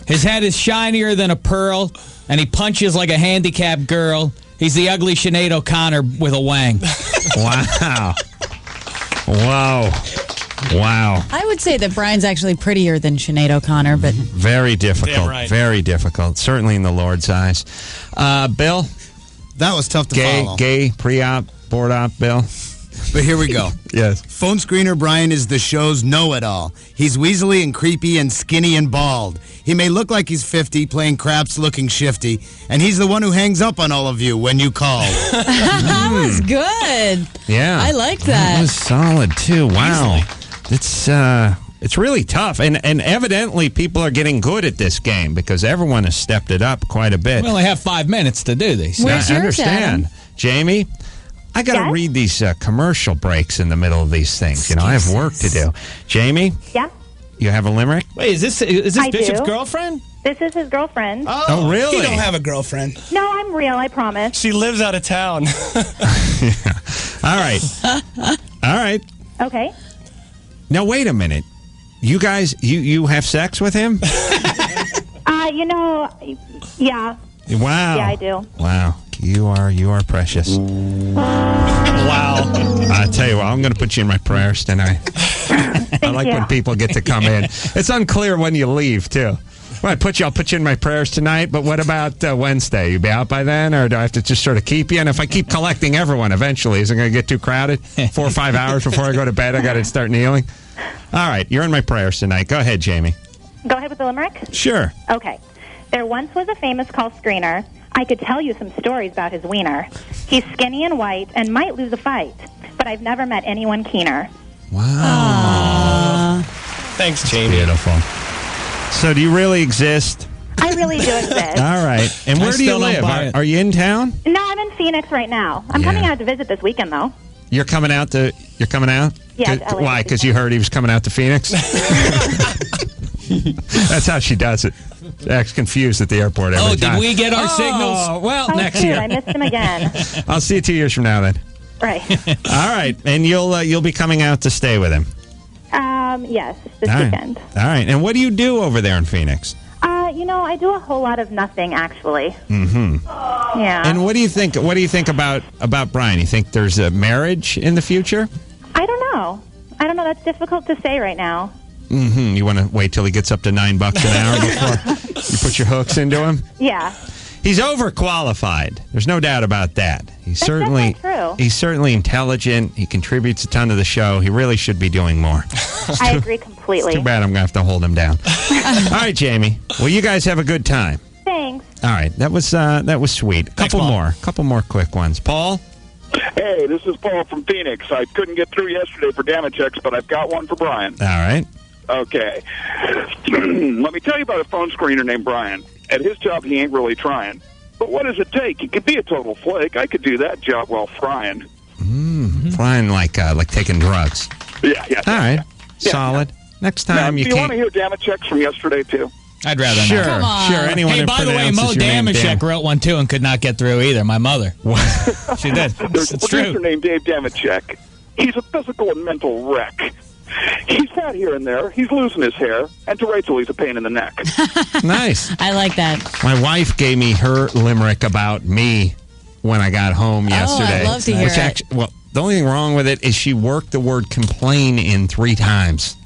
His head is shinier than a pearl, and he punches like a handicapped girl. He's the ugly Sinead O'Connor with a wang. Wow. Wow. I would say that Brian's actually prettier than Sinead O'Connor, but Very difficult. Damn right. Very difficult. Certainly in the Lord's eyes. Bill? That was tough to follow. Gay, pre-op, board-op, Bill? But here we go. Yes. Phone screener Brian is the show's know-it-all. He's weaselly and creepy and skinny and bald. He may look like he's 50, playing craps, looking shifty, and he's the one who hangs up on all of you when you call. that was good. Yeah. I like that. That was solid, too. Wow. It's really tough. And evidently people are getting good at this game because everyone has stepped it up quite a bit. We only have 5 minutes to do these. Where's I yours, understand. Adam? Jamie, I got to read these commercial breaks in the middle of these things. You know, I have work to do. Jamie? Yeah? You have a limerick? Wait, is this I Bishop's do. girlfriend? This is his girlfriend. Oh, really? You don't have a girlfriend. No, I'm real, I promise. She lives out of town. All right. All right. Okay. Now, wait a minute. You guys, you have sex with him? Yeah. Wow. Yeah, I do. Wow. You are precious. Wow. I tell you what, I'm going to put you in my prayers tonight. I like when people get to come in. It's unclear when you leave, too. Well, I'll put you in my prayers tonight, but what about Wednesday? You be out by then, or do I have to just sort of keep you? And if I keep collecting everyone eventually, is it going to get too crowded? 4 or 5 hours before I go to bed, I got to start kneeling? All right, you're in my prayers tonight. Go ahead, Jamie. Go ahead with the limerick? Sure. Okay. There once was a famous call screener. I could tell you some stories about his wiener. He's skinny and white and might lose a fight, but I've never met anyone keener. Wow. Thanks, Jamie. Beautiful. So do you really exist? I really do exist. All right. And where do you live? Are you in town? No, I'm in Phoenix right now. I'm coming out to visit this weekend, though. You're coming out? Yeah, to LA. Why? Because you heard he was coming out to Phoenix? That's how she does it. Acts confused at the airport every time. Did we get our signals? Well, next shoot, year. I missed him again. I'll see you 2 years from now then. Right. All right. And you'll be coming out to stay with him? Yes, this All right. weekend. All right. And what do you do over there in Phoenix? I do a whole lot of nothing, actually. Mm-hmm. Yeah. And what do you think about Brian? You think there's a marriage in the future? I don't know. That's difficult to say right now. Mm-hmm. You want to wait till he gets up to $9 an hour before you put your hooks into him? Yeah. He's overqualified. There's no doubt about that. That's certainly true. He's certainly intelligent. He contributes a ton to the show. He really should be doing more. I agree completely. It's too bad I'm going to have to hold him down. All right, Jamie. Well, you guys have a good time. Thanks. All right. That was sweet. Couple more quick ones. Paul? Hey, this is Paul from Phoenix. I couldn't get through yesterday for damage checks, but I've got one for Brian. All right. Okay. Let me tell you about a phone screener named Brian. At his job, he ain't really trying. But what does it take? He could be a total flake. I could do that job while frying. Frying like taking drugs. Yeah. All right. Yeah. Solid. Next time do you want to hear damage checks from yesterday, too? I'd rather Sure, not. Come on. Sure. Anyone Hey, who by the way, pronounces Mo your name Damashek wrote one too and could not get through either. My mother. She did. There's a It's producer true. named Dave Damashek. He's a physical and mental wreck. He's fat here and there. He's losing his hair. And to Rachel, he's a pain in the neck. Nice. I like that. My wife gave me her limerick about me when I got home yesterday. I'd love to hear it. Actually, well, the only thing wrong with it is she worked the word complain in 3 times.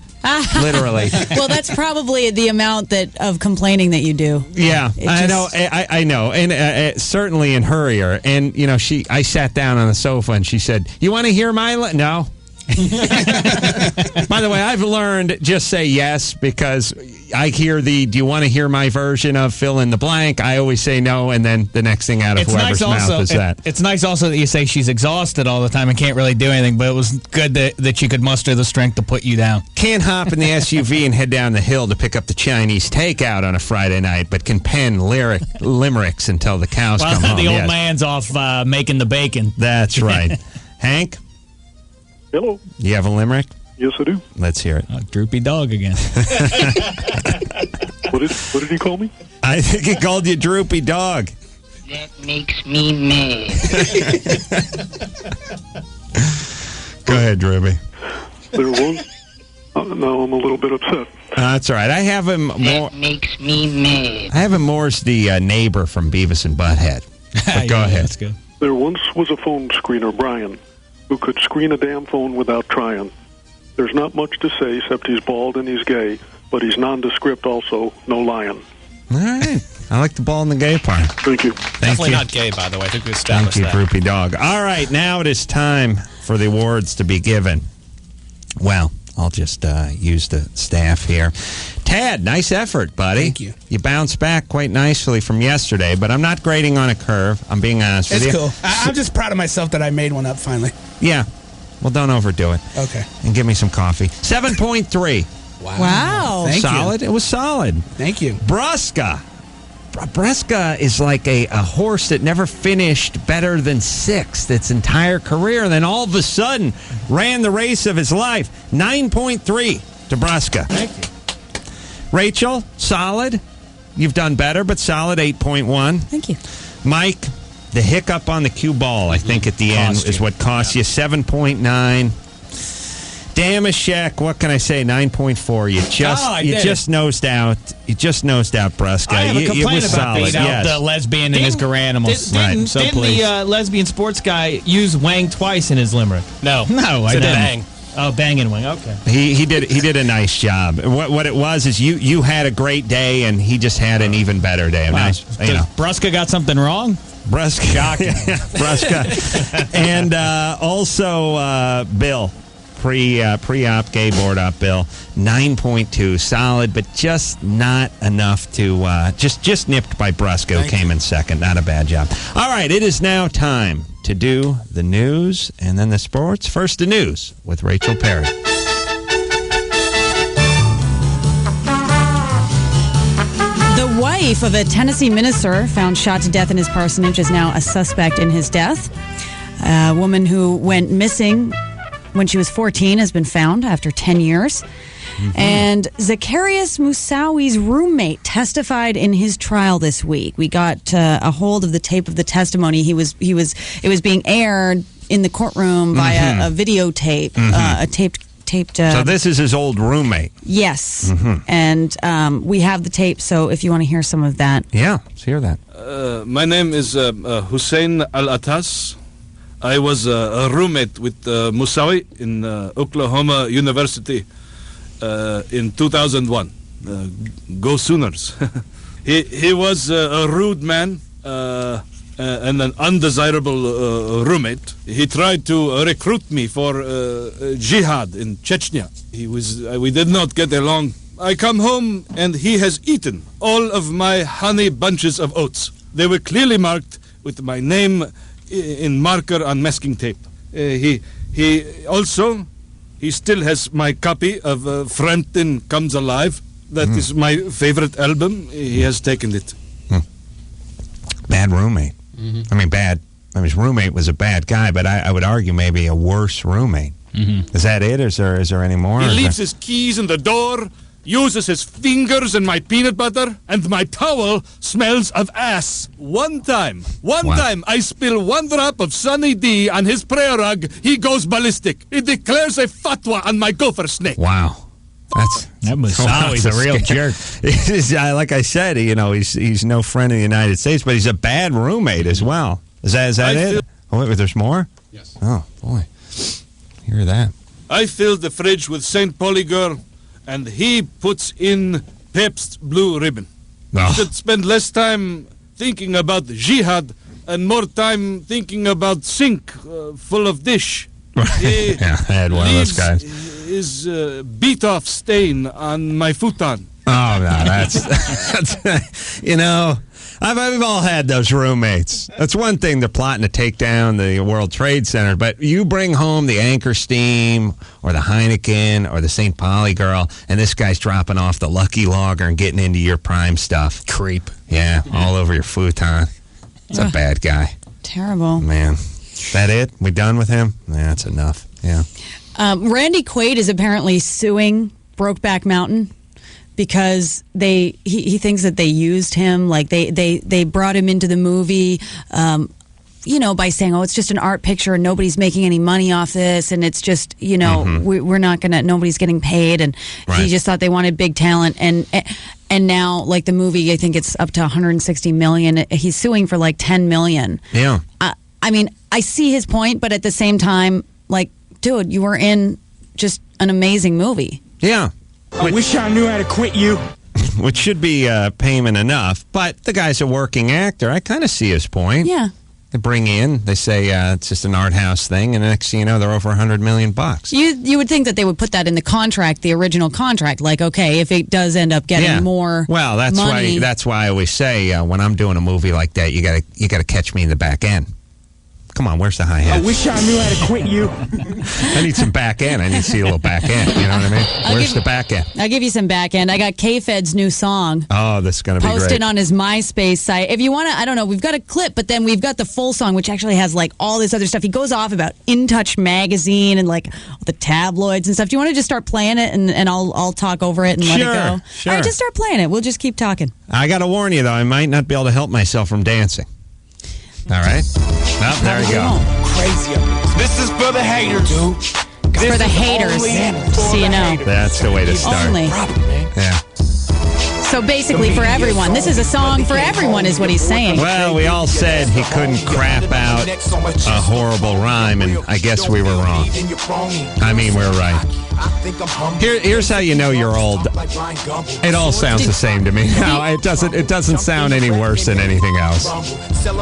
Literally. Well, that's probably the amount of complaining that you do. Yeah, I know. I know, and certainly in her ear. And I sat down on the sofa, and she said, "You want to hear my no?" By the way, I've learned just say yes because I hear do you want to hear my version of fill in the blank? I always say no, and then the next thing out of whoever's mouth is that. It's nice also that you say she's exhausted all the time and can't really do anything, but it was good that she could muster the strength to put you down. Can't hop in the SUV and head down the hill to pick up the Chinese takeout on a Friday night, but can pen limericks until the cows come home. The old man's off making the bacon. That's right. Hank? Hello. You have a limerick? Yes, I do. Let's hear it. Droopy dog again. What did he call me? I think he called you droopy dog. That makes me mad. Go ahead, Droopy. There was. Now I'm a little bit upset. That's all right. I have him more. That makes me mad. I have him more as the neighbor from Beavis and Butthead. But go ahead. That's good. There once was a phone screener, Brian, who could screen a damn phone without trying. There's not much to say except he's bald and he's gay, but he's nondescript also, no lying. All right. I like the ball in the gay part. Thank you. Definitely not gay, by the way. I think we established Thank you, Droopy Dog. All right, now it is time for the awards to be given. Well, I'll just use the staff here. Tad, nice effort, buddy. Thank you. You bounced back quite nicely from yesterday, but I'm not grading on a curve. I'm being honest with you. It's cool. I'm just proud of myself that I made one up finally. Yeah. Well, don't overdo it. Okay. And give me some coffee. 7.3. Wow. Thank solid. you. It was solid. Thank you. Brusca. Brusca is like a horse that never finished better than sixth its entire career, and then all of a sudden ran the race of his life. 9.3 to Brusca. Thank you. Rachel, solid. You've done better, but solid, 8.1. Thank you. Mike, the hiccup on the cue ball, I think, at the end is what cost you 7.9. Damashek, what can I say? 9.4. You just nosed out. You just nosed out Brusca. I have a complaint about solid. the lesbian and his garanimals. Didn't the lesbian sports guy use wang twice in his limerick? No, I didn't. Bang. Oh, bang and wang. Okay. He did a nice job. What it was is you had a great day and he just had an even better day. Wow. Nice, Brusca got something wrong? Brusca. Shocking. Brusca. And also Bill. Pre-op, gay board op, Bill. 9.2, solid, but just not enough to just nipped by Brusco, who came in second. Not a bad job. All right, it is now time to do the news and then the sports. First, the news with Rachel Perry. The wife of a Tennessee minister found shot to death in his parsonage is now a suspect in his death. A woman who went missing when she was 14 has been found after 10 years. Mm-hmm. And Zacharias Moussawi's roommate testified in his trial this week. We got a hold of the tape of the testimony. It was being aired in the courtroom via a videotape, a taped. So this is his old roommate. Yes, and we have the tape. So if you want to hear some of that, yeah, let's hear that. My name is Hussein Al-Atas. I was a roommate with Moussawi in Oklahoma University in 2001. Go Sooners. he was a rude man and an undesirable roommate. He tried to recruit me for jihad in Chechnya. We did not get along. I come home and he has eaten all of my honey bunches of oats. They were clearly marked with my name in marker on masking tape. He still has my copy of Frampton Comes Alive. That is my favorite album. He has taken it. Bad roommate. I mean, bad. I mean, his roommate was a bad guy, but I would argue maybe a worse roommate. Is that it? Or is there any more? He leaves his keys in the door, uses his fingers in my peanut butter, and my towel smells of ass. One time I spill one drop of Sunny D on his prayer rug, he goes ballistic. He declares a fatwa on my gopher snake. Wow. That Moussawi's a real jerk. Like I said, he's no friend of the United States, but he's a bad roommate as well. Is that it? Oh, wait, there's more? Yes. Oh, boy. Hear that. I filled the fridge with St. Pauli girl, and he puts in Pabst Blue Ribbon. Oh. He should spend less time thinking about jihad and more time thinking about sink full of dish. Yeah, I had one of those guys. Is beat off stain on my futon. Oh, no, that's you know, we've all had those roommates. That's one thing. They're plotting to take down the World Trade Center, but you bring home the Anchor Steam or the Heineken or the St. Pauli girl, and this guy's dropping off the Lucky Logger and getting into your prime stuff. Creep. Yeah, all over your futon. It's a bad guy. Terrible. Man. Is that it? We done with him? Yeah, that's enough. Yeah. Randy Quaid is apparently suing Brokeback Mountain because he thinks that they used him, like they brought him into the movie, by saying, oh, it's just an art picture and nobody's making any money off this, and it's just, we're not gonna, nobody's getting paid, and he just thought they wanted big talent, and now, like, the movie, I think it's up to $160 million. He's suing for like $10 million. Yeah. I mean, I see his point, but at the same time, like, dude, you were in just an amazing movie. Yeah. I wish I knew how to quit you. Which should be payment enough, but the guy's a working actor. I kind of see his point. Yeah. They bring in, they say it's just an art house thing, and the next thing you know, they're over $100 million. You would think that they would put that in the contract, the original contract. Like, okay, if it does end up getting more, well, that's money. That's why I always say when I'm doing a movie like that, you gotta catch me in the back end. Come on, where's the hi-hat? I wish I knew how to quit you. I need some back end. I need to see a little back end. You know what I mean? Where's the back end? I'll give you some back end. I got K-Fed's new song. Oh, that's going to be great. Posted on his MySpace site. If you want to, I don't know, we've got a clip, but then we've got the full song, which actually has like all this other stuff. He goes off about In Touch magazine and like the tabloids and stuff. Do you want to just start playing it and I'll talk over it and let it go? Sure. All right, just start playing it. We'll just keep talking. I got to warn you, though, I might not be able to help myself from dancing. All right? Well, there you go. Crazy. This is for the haters. For the haters, so you know. That's the way to start. Only. Yeah. So basically for everyone. This is a song for everyone is what he's saying. Well, we all said he couldn't crap out a horrible rhyme, and I guess we were wrong. I mean, we're right. Here's how you know you're old. It all sounds the same to me. No, it doesn't sound any worse than anything else.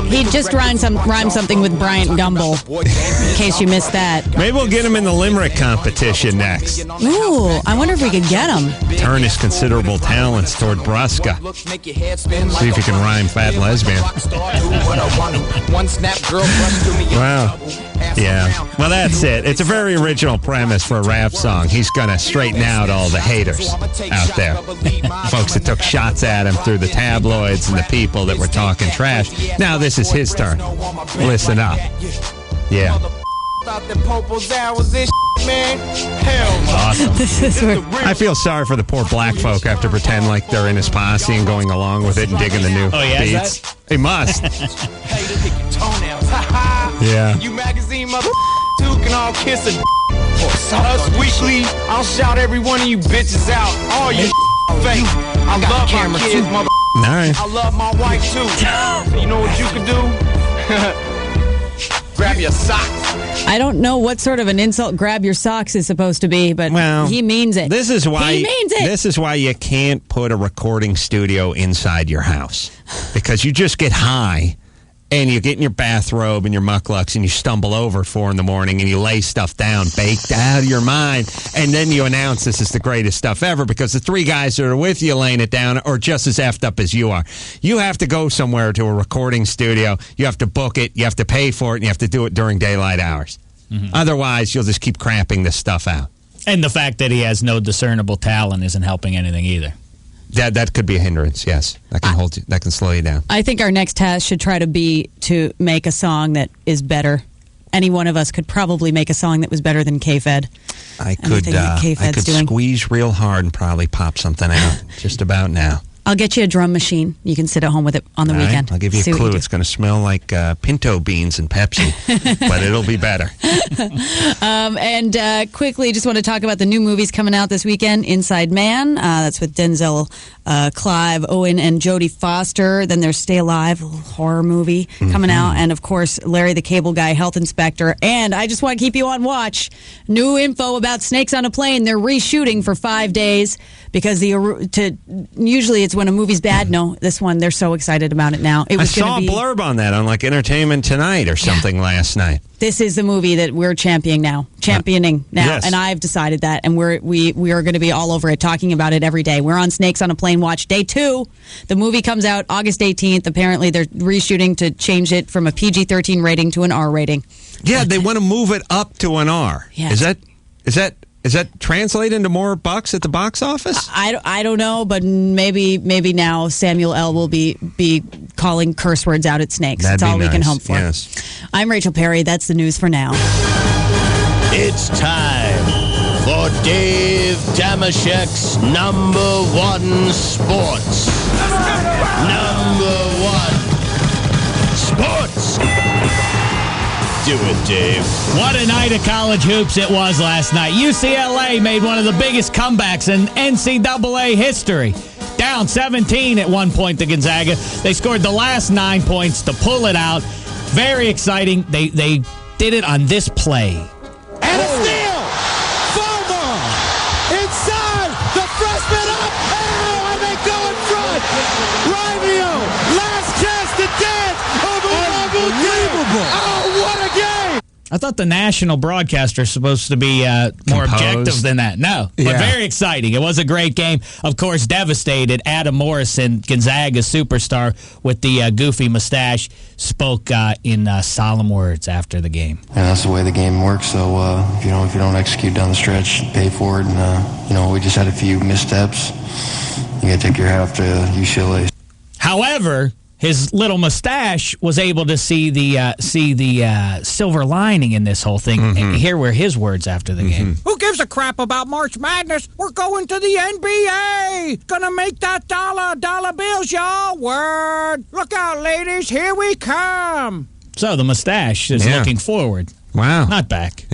He just rhymed something with Bryant Gumbel, in case you missed that. Maybe we'll get him in the limerick competition next. Ooh, I wonder if we could get him. Turn his considerable talents toward Brusca. See if he can rhyme fat lesbian. Wow. Yeah. Well, that's it. It's a very original premise for a rap song. He's going to straighten out all the haters out there. Folks that took shots at him through the tabloids and the people that were talking trash. Now this is his turn. Listen up. Yeah. Awesome. I feel sorry for the poor black folk after pretend like they're in his posse and going along with it and digging the new beats. He must. Yeah. You magazine mother too can all kiss a Us Weekly, I'll shout every one of you bitches out. All you fake. I love my kids, mother. All right. I love my wife too. You know what you can do? Grab your socks. I don't know what sort of an insult grab your socks is supposed to be, but he means it. This is why he means it. This is why you can't put a recording studio inside your house, because you just get high and you get in your bathrobe and your mucklucks and you stumble over at 4 a.m. and you lay stuff down baked out of your mind, and then you announce this is the greatest stuff ever because the 3 guys that are with you laying it down are just as effed up as you are. You have to go somewhere to a recording studio. You have to book it. You have to pay for it. And you have to do it during daylight hours. Mm-hmm. Otherwise, you'll just keep cramping this stuff out. And the fact that he has no discernible talent isn't helping anything either. That could be a hindrance, yes. That can hold you. That can slow you down. I think our next task should try to be to make a song that is better. Any one of us could probably make a song that was better than K-Fed. I could squeeze real hard and probably pop something out just about now. I'll get you a drum machine. You can sit at home with it on the weekend. I'll give you a clue. It's going to smell like pinto beans and Pepsi, but it'll be better. And quickly, just want to talk about the new movies coming out this weekend. Inside Man, that's with Denzel, Clive Owen, and Jodie Foster. Then there's Stay Alive, a little horror movie coming out. And, of course, Larry the Cable Guy, Health Inspector. And I just want to keep you on watch. New info about Snakes on a Plane. They're reshooting for 5 days because usually it's happens when a movie's bad. No, this one, they're so excited about it now. I saw a blurb on that on like Entertainment Tonight or something last night. This is the movie that we're championing now, yes. And I've decided that, and we are going to be all over it, talking about it every day. We're on Snakes on a Plane watch day 2. The movie comes out August 18th. Apparently, they're reshooting to change it from a PG-13 rating to an R rating. Yeah, they want to move it up to an R. Yeah. Is that translate into more bucks at the box office? I don't know, but maybe now Samuel L. will be calling curse words out at Snakes. That's all we can hope for. Yes. I'm Rachel Perry. That's the news for now. It's time for Dave Damashek's number 1 sports. Number 1 sports. Do it, Dave. What a night of college hoops it was last night. UCLA made one of the biggest comebacks in NCAA history. Down 17 at one point to Gonzaga. They scored the last 9 points to pull it out. Very exciting. They did it on this play. And a steal! Foul ball! Inside! The freshman up! Oh, and they go in front! Rivio! Last chance to dance! Unbelievable! Oh, what a game! I thought the national broadcaster is supposed to be more objective than that. No, but very exciting. It was a great game. Of course, devastated. Adam Morrison, Gonzaga's superstar with the goofy mustache, spoke in solemn words after the game. And that's the way the game works. So if you don't execute down the stretch, pay for it. And we just had a few missteps. You got to take your hat off to UCLA. However, his little mustache was able to see the silver lining in this whole thing. Mm-hmm. And here were his words after the game. Who gives a crap about March Madness? We're going to the NBA. Gonna make that dollar bills, y'all. Word. Look out, ladies. Here we come. So the mustache is looking forward. Wow. Not back.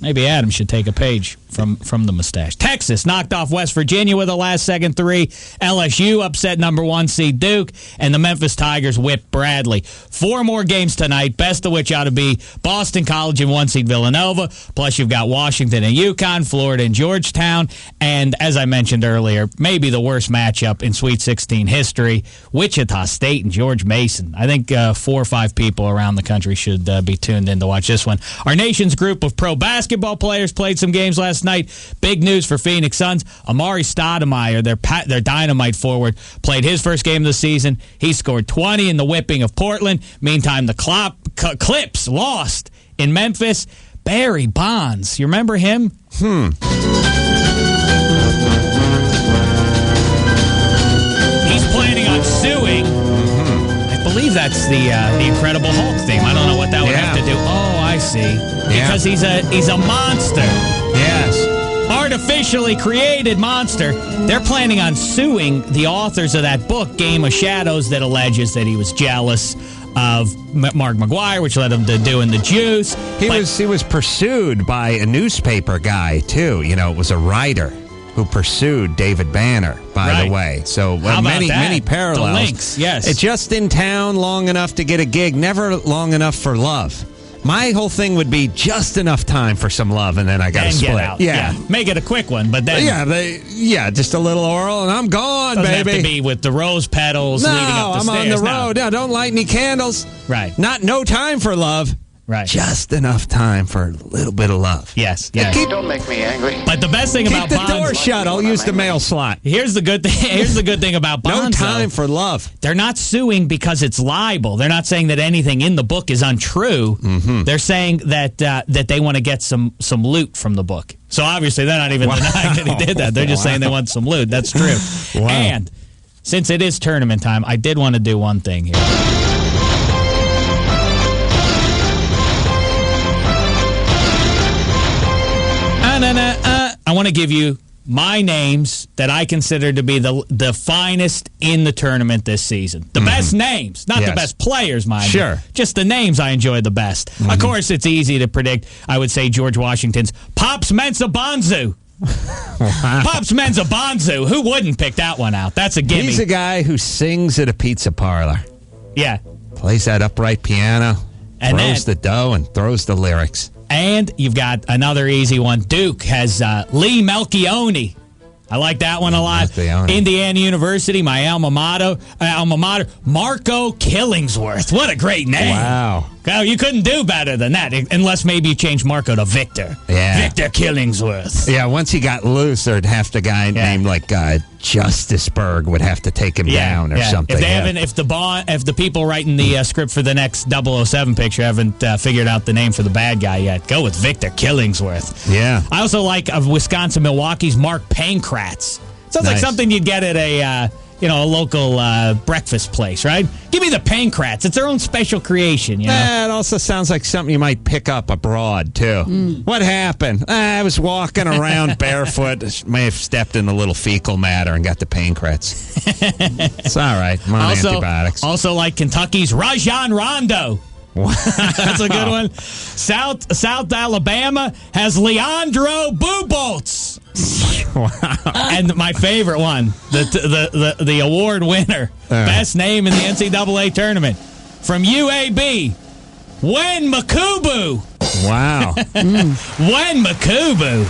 Maybe Adam should take a page from the mustache. Texas knocked off West Virginia with a last-second 3. LSU upset number 1 seed Duke, and the Memphis Tigers whipped Bradley. 4 more games tonight, best of which ought to be Boston College and 1 seed Villanova. Plus, you've got Washington and UConn, Florida and Georgetown, and as I mentioned earlier, maybe the worst matchup in Sweet 16 history, Wichita State and George Mason. I think 4 or 5 people around the country should be tuned in to watch this one. Our nation's group of pro basketball players played some games last night. Big news for Phoenix Suns. Amari Stoudemire, their dynamite forward, played his first game of the season. He scored 20 in the whipping of Portland. Meantime, the Clips lost in Memphis. Barry Bonds, you remember him? He's planning on suing. I believe that's the Incredible Hulk theme. I don't know what that would have to do. Oh, I see. Because he's a monster. Yes. Artificially created monster. They're planning on suing the authors of that book, Game of Shadows, that alleges that he was jealous of Mark McGuire, which led him to doing the juice. He was pursued by a newspaper guy, too. It was a writer who pursued David Banner, by the way. So many parallels. The links, yes. It's just in town long enough to get a gig, never long enough for love. My whole thing would be just enough time for some love, and then I got to split. Get out. Yeah, make it a quick one, but then just a little oral, and I'm gone, doesn't baby. Have to be with the rose petals leading up the I'm stairs. on the road. No, don't light any candles. Right. No time for love. Right. Just enough time for a little bit of love. Yes. Don't make me angry. But the best thing about Bonds... Keep the door Bonds, shut. I'll use the mail slot. Here's the good thing. Here's the good thing about Bonds. No time for love. They're not suing because it's libel. They're not saying that anything in the book is untrue. Mm-hmm. They're saying that they want to get some loot from the book. So obviously they're not even denying that he did that. They're just saying they want some loot. That's true. Wow. And since it is tournament time, I did want to do one thing here. I want to give you my names that I consider to be the finest in the tournament this season. The best names, not the best players, mind you. Just the names I enjoy the best. Of course, it's easy to predict. I would say George Washington's Pops Mensah Bonsu. Pops Mensah Bonsu. Who wouldn't pick that one out? That's a gimme. He's a guy who sings at a pizza parlor. Yeah. Plays that upright piano, and throws the dough, and throws the lyrics. And you've got another easy one. Duke has Lee Melchione. I like that one a lot. Indiana University, my alma mater, Marco Killingsworth. What a great name. Wow. Oh, you couldn't do better than that, unless maybe you change Marco to Victor. Yeah. Victor Killingsworth. Yeah, once he got loose, there'd have to guy named like Justiceburg would have to take him down or something. If they haven't, if the people writing the script for the next 007 picture haven't figured out the name for the bad guy yet, go with Victor Killingsworth. Yeah. I also like Wisconsin, Milwaukee's Mark Pankratz. Sounds like something you'd get at a local breakfast place, right? Give me the Pankratz. It's their own special creation, you know? It also sounds like something you might pick up abroad, too. What happened? I was walking around barefoot. May have stepped in a little fecal matter and got the Pankratz. It's all right. I'm on antibiotics. Also like Kentucky's Rajon Rondo. That's a good one. South Alabama has Leandro Buboltz. Wow. And my favorite one, the award winner, best name in the NCAA tournament, from UAB, Wen Makubu. Wow. Wen Makubu.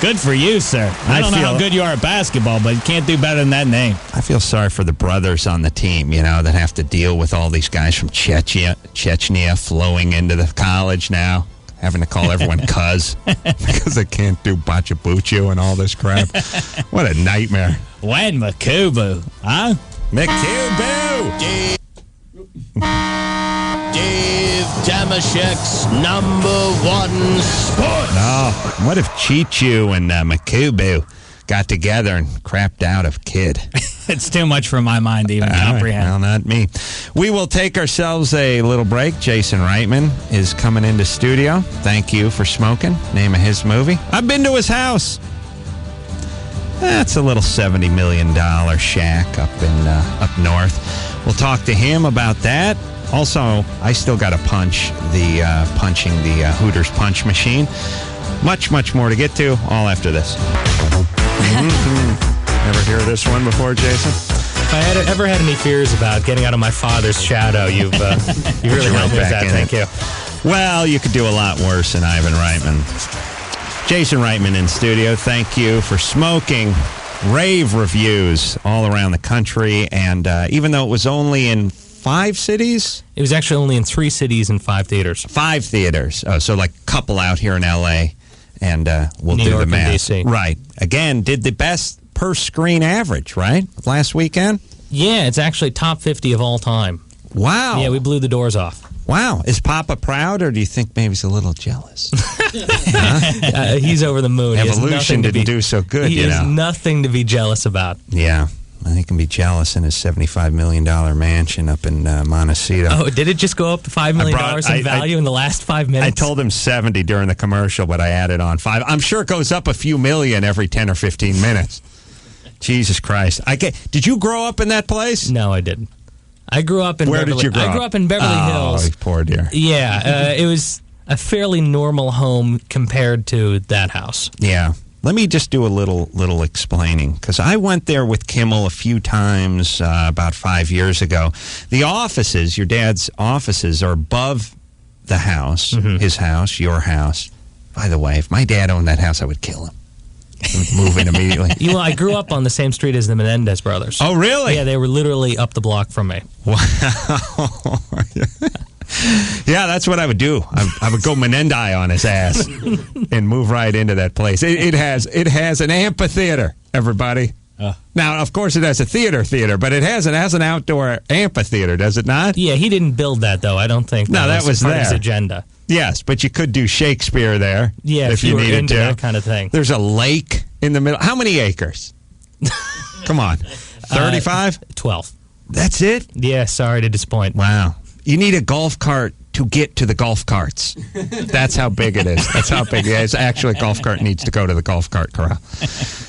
Good for you, sir. I don't know how good you are at basketball, but you can't do better than that name. I feel sorry for the brothers on the team, that have to deal with all these guys from Chechnya flowing into the college now, having to call everyone cuz because they can't do bachabuchu and all this crap. What a nightmare. Wen Makubu, huh? Makubu! Dave Damashek's #1 sport. Oh, what if Cheechoo and Makubu got together and crapped out a kid? It's too much for my mind to even comprehend. Well, not me. We will take ourselves a little break. Jason Reitman is coming into studio. Thank You for Smoking, name of his movie. I've been to his house. That's a little $70 million shack up north. We'll talk to him about that. Also, I still got to punching the Hooters punch machine. Much, much more to get to, all after this. Ever hear this one before, Jason? If I ever had any fears about getting out of my father's shadow, you've really helped me with that. Thank you. Well, you could do a lot worse than Ivan Reitman. Jason Reitman in studio. Thank You for Smoking. Rave reviews all around the country, and even though it was only in 5 cities? It was actually only in 3 cities and 5 theaters. 5 theaters. Oh, so like a couple out here in L.A., and we'll New do York the math. and D.C. Right. Again, did the best per screen average, right? Last weekend? Yeah, it's actually top 50 of all time. Wow. Yeah, we blew the doors off. Wow. Is Papa proud, or do you think maybe he's a little jealous? He's over the moon. Evolution didn't do so good, He has nothing to be jealous about. Yeah. He can be jealous in his $75 million mansion up in Montecito. Oh, did it just go up to $5 million in value in the last 5 minutes? I told him 70 during the commercial, but I added on 5. I'm sure it goes up a few million every 10 or 15 minutes. Jesus Christ. Did you grow up in that place? No, I didn't. I grew up in Where did you grow up? I grew up in Beverly Hills. Oh, poor dear. Yeah, it was a fairly normal home compared to that house. Yeah. Let me just do a little explaining, because I went there with Kimmel a few times about 5 years ago. The offices, your dad's offices, are above the house, his house, your house. By the way, if my dad owned that house, I would kill him. I would move in immediately. I grew up on the same street as the Menendez brothers. Oh, really? Yeah, they were literally up the block from me. Wow. Yeah, that's what I would do. I would go Menendai on his ass and move right into that place. It has an amphitheater, everybody. Now, of course, it has a theater, but it has an outdoor amphitheater, does it not? Yeah, he didn't build that, though. I don't think that was part of his agenda. Yes, but you could do Shakespeare there. Yeah, if you needed into that kind of thing. There's a lake in the middle. How many acres? Come on. 35? 12. That's it? Yeah, sorry to disappoint. Wow. You need a golf cart to get to the golf carts. That's how big it is. That's how big it is. Actually, a golf cart needs to go to the golf cart corral.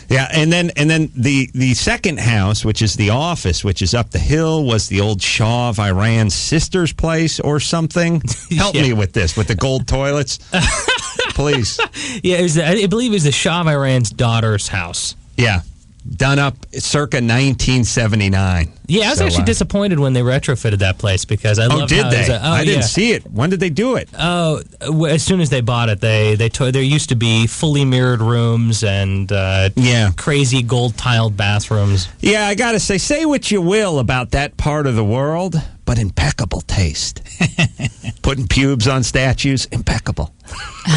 Yeah, and then the second house, which is the office, which is up the hill, was the old Shah of Iran's sister's place or something. Help me with this, with the gold toilets, please. Yeah, I believe it was the Shah of Iran's daughter's house. Yeah. done up circa 1979. Yeah, I was actually disappointed when they retrofitted that place because I love. Did they? I didn't see it. When did they do it? Oh, as soon as they bought it, there used to be fully mirrored rooms and crazy gold tiled bathrooms. Yeah, I gotta say what you will about that part of the world, but impeccable taste. Putting pubes on statues, impeccable.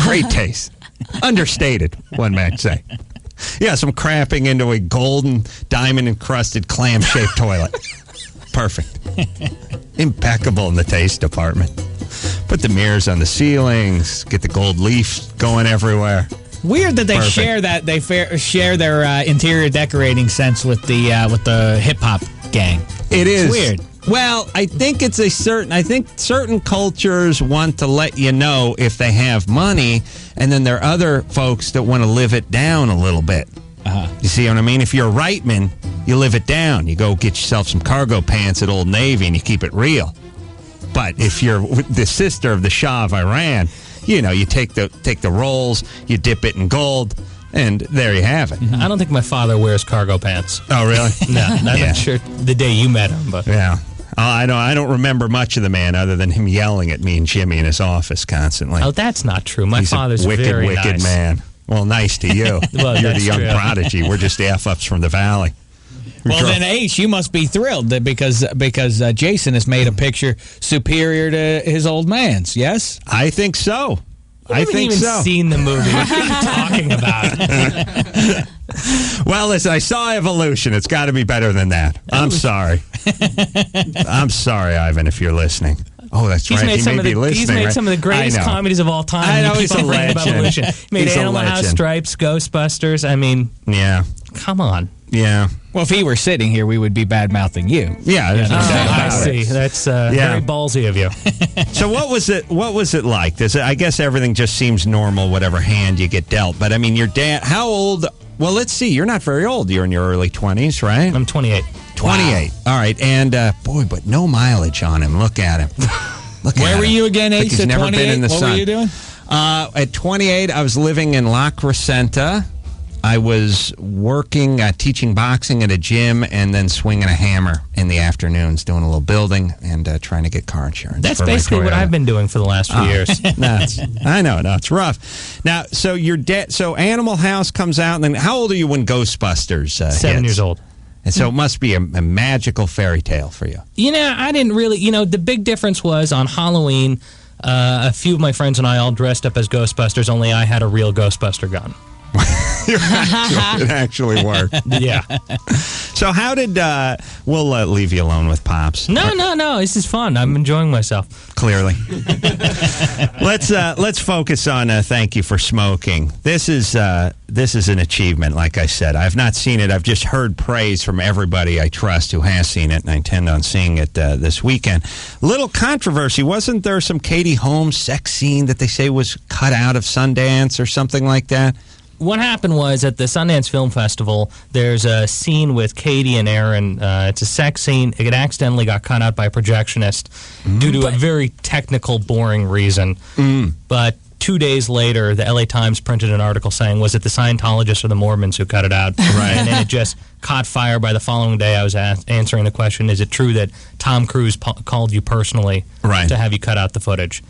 Great taste. Understated, one might say. Yeah, some cramping into a golden, diamond-encrusted, clam-shaped toilet. Perfect. Impeccable in the taste department. Put the mirrors on the ceilings. Get the gold leaf going everywhere. Weird that they share that. They share their interior decorating sense with the hip hop gang. It is weird. Well, I think certain cultures want to let you know if they have money, and then there are other folks that want to live it down a little bit. You see what I mean? If you're a Reitman, you live it down. You go get yourself some cargo pants at Old Navy and you keep it real. But if you're the sister of the Shah of Iran, you take the rolls, you dip it in gold, and there you have it. I don't think my father wears cargo pants. Oh, really? No, I'm not sure the day you met him, but yeah. I don't remember much of the man other than him yelling at me and Jimmy in his office constantly. Oh, that's not true. My He's father's a wicked, very wicked nice. man. Well, nice to you. Well, you're the young true. prodigy. We're just the F-ups from the valley. Well, then, Ace, you must be thrilled because Jason has made a picture superior to his old man's, yes? I think so. I haven't even seen the movie. What are you talking about? Well, listen, I saw Evolution. It's got to be better than that. I'm sorry. I'm sorry, Ivan, if you're listening. Oh, that's right. He may be listening. He's made some of the greatest comedies of all time. I know, You he's keep a on bringing up legend. Evolution. He made He's a Animal House, legend. Stripes, Ghostbusters. I mean, yeah. Come on. Yeah. Well, if he were sitting here, we would be bad-mouthing you. Yeah. There's no doubt I about see. it. That's very ballsy of you. So what was it like? I guess everything just seems normal, whatever hand you get dealt. But, I mean, your dad, how old? Well, let's see. You're not very old. You're in your early 20s, right? I'm 28. 28. Wow. All right. And, but no mileage on him. Look at him. Where were you again, Ace, he's at never 28? been in the What sun. were you doing? At 28, I was living in La Crescenta. I was working, teaching boxing at a gym, and then swinging a hammer in the afternoons, doing a little building and trying to get car insurance. That's basically what I've been doing for the last few years. I know. No, it's rough. Now, so your dad, so Animal House comes out, and then how old are you when Ghostbusters 7 years old. And so it must be a magical fairy tale for you. I didn't really, the big difference was on Halloween, a few of my friends and I all dressed up as Ghostbusters, only I had a real Ghostbuster gun. It actually worked. Yeah. So how did we'll leave you alone with Pops? No. This is fun. I'm enjoying myself. Clearly. Let's focus on thank you for smoking. This is an achievement. Like I said, I've not seen it. I've just heard praise from everybody I trust who has seen it, and I intend on seeing it this weekend. Little controversy. Wasn't there some Katie Holmes sex scene that they say was cut out of Sundance or something like that? What happened was at the Sundance Film Festival, there's a scene with Katie and Aaron. It's a sex scene. It accidentally got cut out by a projectionist due to a very technical, boring reason. But 2 days later, the LA Times printed an article saying, was it the Scientologists or the Mormons who cut it out? Right. And then it just caught fire. By the following day, I was answering the question, is it true that Tom Cruise called you personally to have you cut out the footage?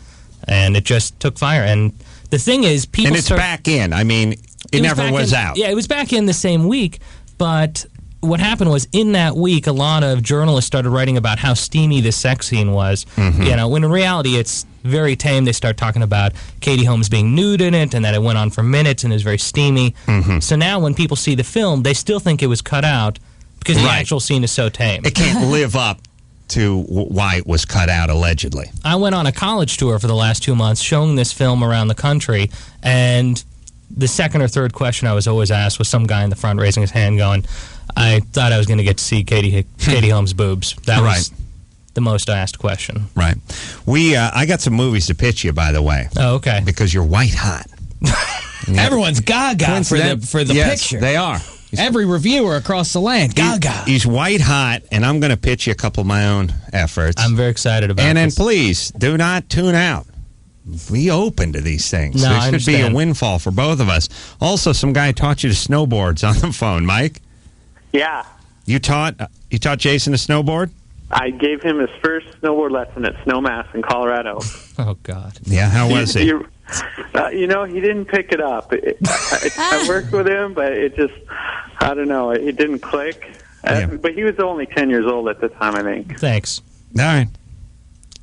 And it just took fire. And the thing is, people... And it's back in. I mean... It never was out. Yeah, it was back in the same week, but what happened was in that week, a lot of journalists started writing about how steamy this sex scene was. When in reality, it's very tame. They start talking about Katie Holmes being nude in it, and that it went on for minutes and is very steamy. So now when people see the film, they still think it was cut out because the actual scene is so tame. It can't live up to why it was cut out, allegedly. I went on a college tour for the last 2 months showing this film around the country, and... the second or third question I was always asked was some guy in the front raising his hand going, I thought I was going to get to see Katie Holmes' boobs. That was the most asked question. Right. I got some movies to pitch you, by the way. Oh, okay. Because you're white hot. Everyone's gaga for the picture. They are. Every reviewer across the land, gaga. He's white hot, and I'm going to pitch you a couple of my own efforts. I'm very excited about it. And then please, do not tune out. Be open to these things. No, this could be a windfall for both of us. Also, some guy taught you to snowboards on the phone, Mike. Yeah. You taught Jason to snowboard? I gave him his first snowboard lesson at Snowmass in Colorado. Oh, God. Yeah, how was he? He didn't pick it up. I worked with him, but it just, I don't know, it didn't click. But he was only 10 years old at the time, I think. Thanks. All right.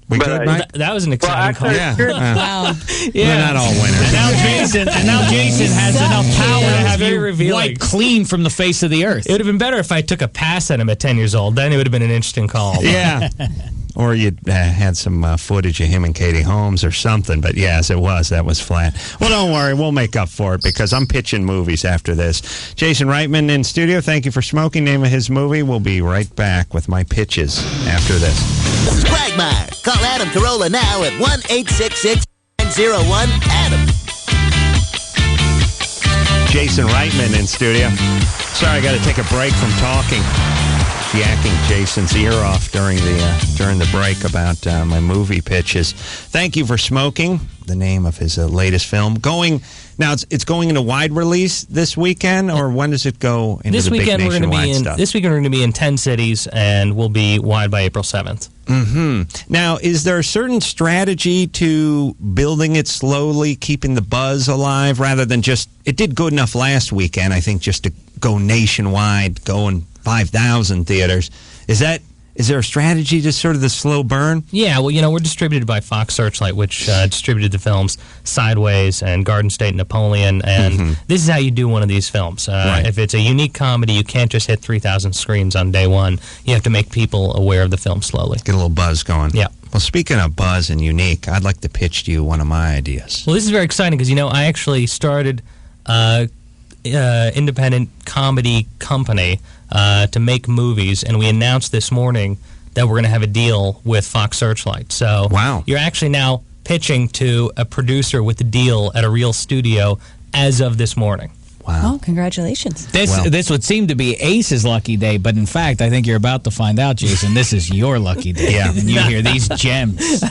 We good, Mike? That was an exciting call. Yeah. Wow. We're not all winners. And now Jason has enough power to have you wipe clean from the face of the earth. It would have been better if I took a pass at him at 10 years old. Then it would have been an interesting call. Yeah. Or you'd had some footage of him and Katie Holmes or something. But yes, it was. That was flat. Well, don't worry. We'll make up for it because I'm pitching movies after this. Jason Reitman in studio. Thank you for smoking. Name of his movie. We'll be right back with my pitches after this. This is Quagmire. Call Adam Carolla now at 1-866-901-ADAM. Jason Reitman in studio. Sorry, I got to take a break from talking. Yakking Jason's ear off during the break about my movie pitches. Thank you for smoking. The name of his latest film it's going into wide release this weekend, or when does it go into this the weekend? big We're going to be stuff? This weekend we're going to be in 10 cities, and we'll be wide by April 7th. Mm-hmm. Now, is there a certain strategy to building it slowly, keeping the buzz alive, rather than just it did good enough last weekend? I think just to go nationwide, go in 5,000 theaters. Is there a strategy to sort of the slow burn? Yeah, well, we're distributed by Fox Searchlight, which distributed the films Sideways and Garden State Napoleon, and this is how you do one of these films. Right. If it's a unique comedy, you can't just hit 3,000 screens on day one. You have to make people aware of the film slowly. Get a little buzz going. Yeah. Well, speaking of buzz and unique, I'd like to pitch to you one of my ideas. Well, this is very exciting because, I actually started independent comedy company to make movies, and we announced this morning that we're going to have a deal with Fox Searchlight. So wow. You're actually now pitching to a producer with a deal at a real studio as of this morning. Wow. Oh, congratulations. This would seem to be Ace's lucky day, but in fact, I think you're about to find out, Jason, this is your lucky day. Yeah. And you hear these gems.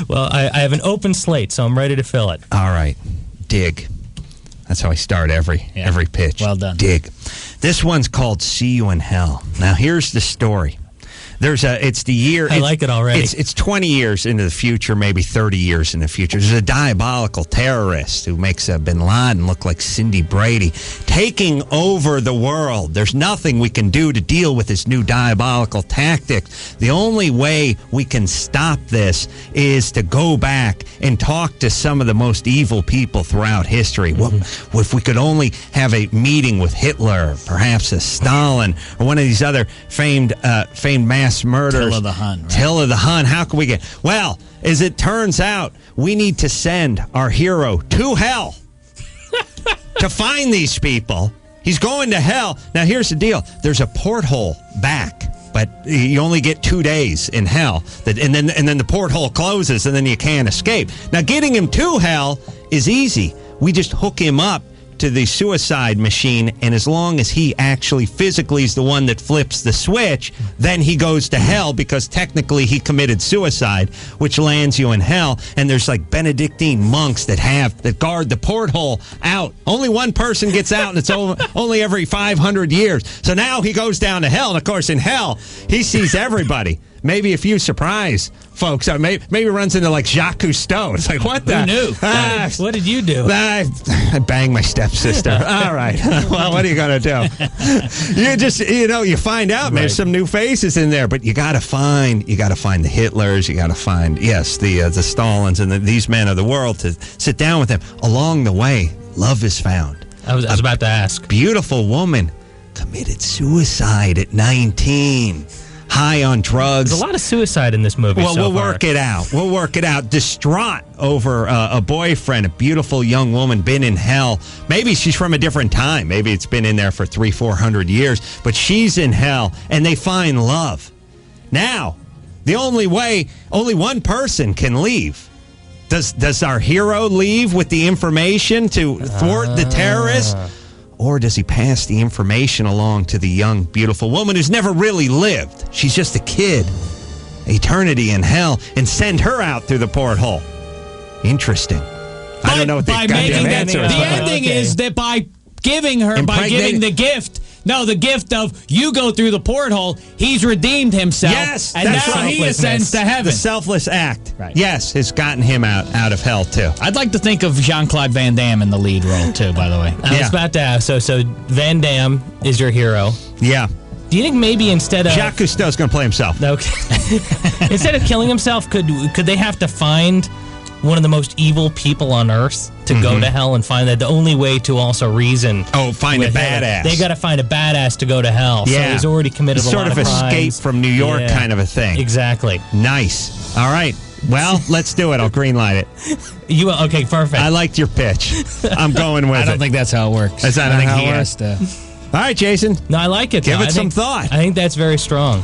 Well, I have an open slate, so I'm ready to fill it. All right. Dig. That's how I start every pitch. Well done. Dig. This one's called See You in Hell. Now, here's the story. It's the year. I like it already. It's 20 years into the future, maybe 30 years in the future. There's a diabolical terrorist who makes Bin Laden look like Cindy Brady, taking over the world. There's nothing we can do to deal with this new diabolical tactic. The only way we can stop this is to go back and talk to some of the most evil people throughout history. What if we could only have a meeting with Hitler, perhaps a Stalin, or one of these other famed mass murders. Attila the Hun. Right? Attila the Hun. How can we get... Well, as it turns out, we need to send our hero to hell to find these people. He's going to hell. Now, here's the deal. There's a porthole back, but you only get 2 days in hell. And then the porthole closes, and then you can't escape. Now, getting him to hell is easy. We just hook him up to the suicide machine, and as long as he actually physically is the one that flips the switch, then he goes to hell because technically he committed suicide, which lands you in hell. And there's like Benedictine monks that guard the porthole out. Only one person gets out, and it's only every 500 years. So now he goes down to hell, and of course in hell he sees everybody. Maybe a few surprise folks. Maybe runs into like Jacques Cousteau. It's like, what the? Who knew? What did you do? I banged my stepsister. All right. Well, what are you going to do? You just, you find out there's some new faces in there, but you got to find the Hitlers. You got to find, the Stalins and these men of the world to sit down with them. Along the way, love is found. I was about to ask. Beautiful woman committed suicide at 19. High on drugs. There's a lot of suicide in this movie. Well, we'll work it out. Distraught over a boyfriend, a beautiful young woman, been in hell. Maybe she's from a different time. Maybe it's been in there for 300-400 years, but she's in hell, and they find love. Now, the only one person can leave. Does our hero leave with the information to thwart the terrorists? Or does he pass the information along to the young, beautiful woman who's never really lived? She's just a kid. Eternity in hell, and send her out through the porthole. Interesting. I don't know what the goddamn answer is. The ending is that by giving the gift, No, the gift of you go through the porthole. He's redeemed himself. Yes, and that's now he ascends to heaven. The selfless act. Right. Yes, has gotten him out of hell too. I'd like to think of Jean-Claude Van Damme in the lead role too. By the way, I was about to ask. So Van Damme is your hero. Yeah. Do you think maybe instead of Jacques Cousteau's going to play himself? Okay. Instead of killing himself, could they have to find one of the most evil people on Earth to go to hell and find that the only way to also reason? Oh, find a badass. They got to find a badass to go to hell. Yeah. So he's already committed a lot of crimes. Sort of escape from New York kind of a thing. Exactly. Nice. All right. Well, let's do it. I'll greenlight it. Okay, perfect. I liked your pitch. I'm going with it. I don't think that's how it works. Is that I think how he it has works? to. All right, Jason. No, I like it. Give it some thought. I think that's very strong.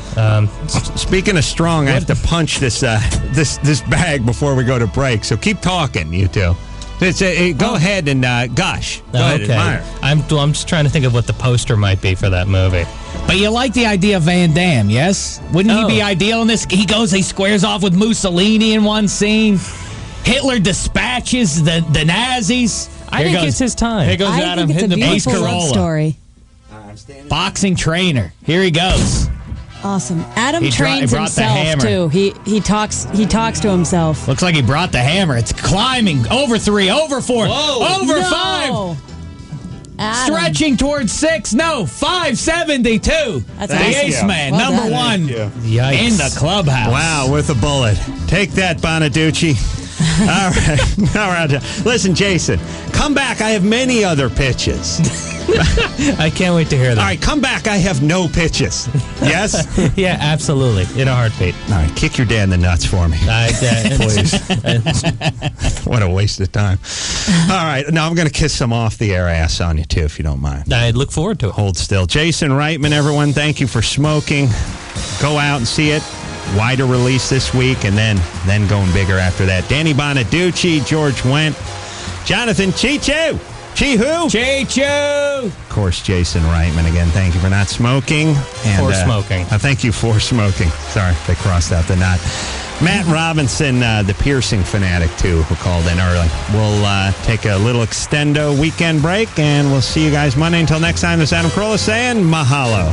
Speaking of strong, I have to punch this bag before we go to break. So keep talking, you two. Go ahead and gush. Go ahead, admire. I'm just trying to think of what the poster might be for that movie. But you like the idea of Van Damme, yes? Wouldn't he be ideal in this? He squares off with Mussolini in one scene. Hitler dispatches the Nazis. I think it's his time. Here goes Adam hitting the bass. Carolla. Story. Boxing trainer. Here he goes. Awesome. Adam He trains brought the himself hammer. too. He talks to himself. Looks like he brought the hammer. It's climbing. Over 3, over 4, over No. 5. Adam. Stretching towards 6. No, 572. That's the awesome. Ace Man, Well number done. 1 in the clubhouse. Wow, with a bullet. Take that, Bonaduce. All right. Listen, Jason, come back. I have many other pitches. I can't wait to hear that. All right, come back. I have no pitches. Yes? Yeah, absolutely. In a heartbeat. All right, kick your dad in the nuts for me. Please. What a waste of time. All right, now I'm going to kiss some off-the-air ass on you, too, if you don't mind. I look forward to it. Hold still. Jason Reitman, everyone, thank you for smoking. Go out and see it. Wider release this week, and then going bigger after that. Danny Bonaduce, George Wendt, Jonathan Cheechoo. Cheechoo. Of course, Jason Reitman. Again, thank you for not smoking. And, For smoking. Thank you for smoking. Sorry, they crossed out the not. Matt Robinson, the piercing fanatic, too, who called in early. We'll take a little extendo weekend break, and we'll see you guys Monday. Until next time, this is Adam Carolla saying mahalo.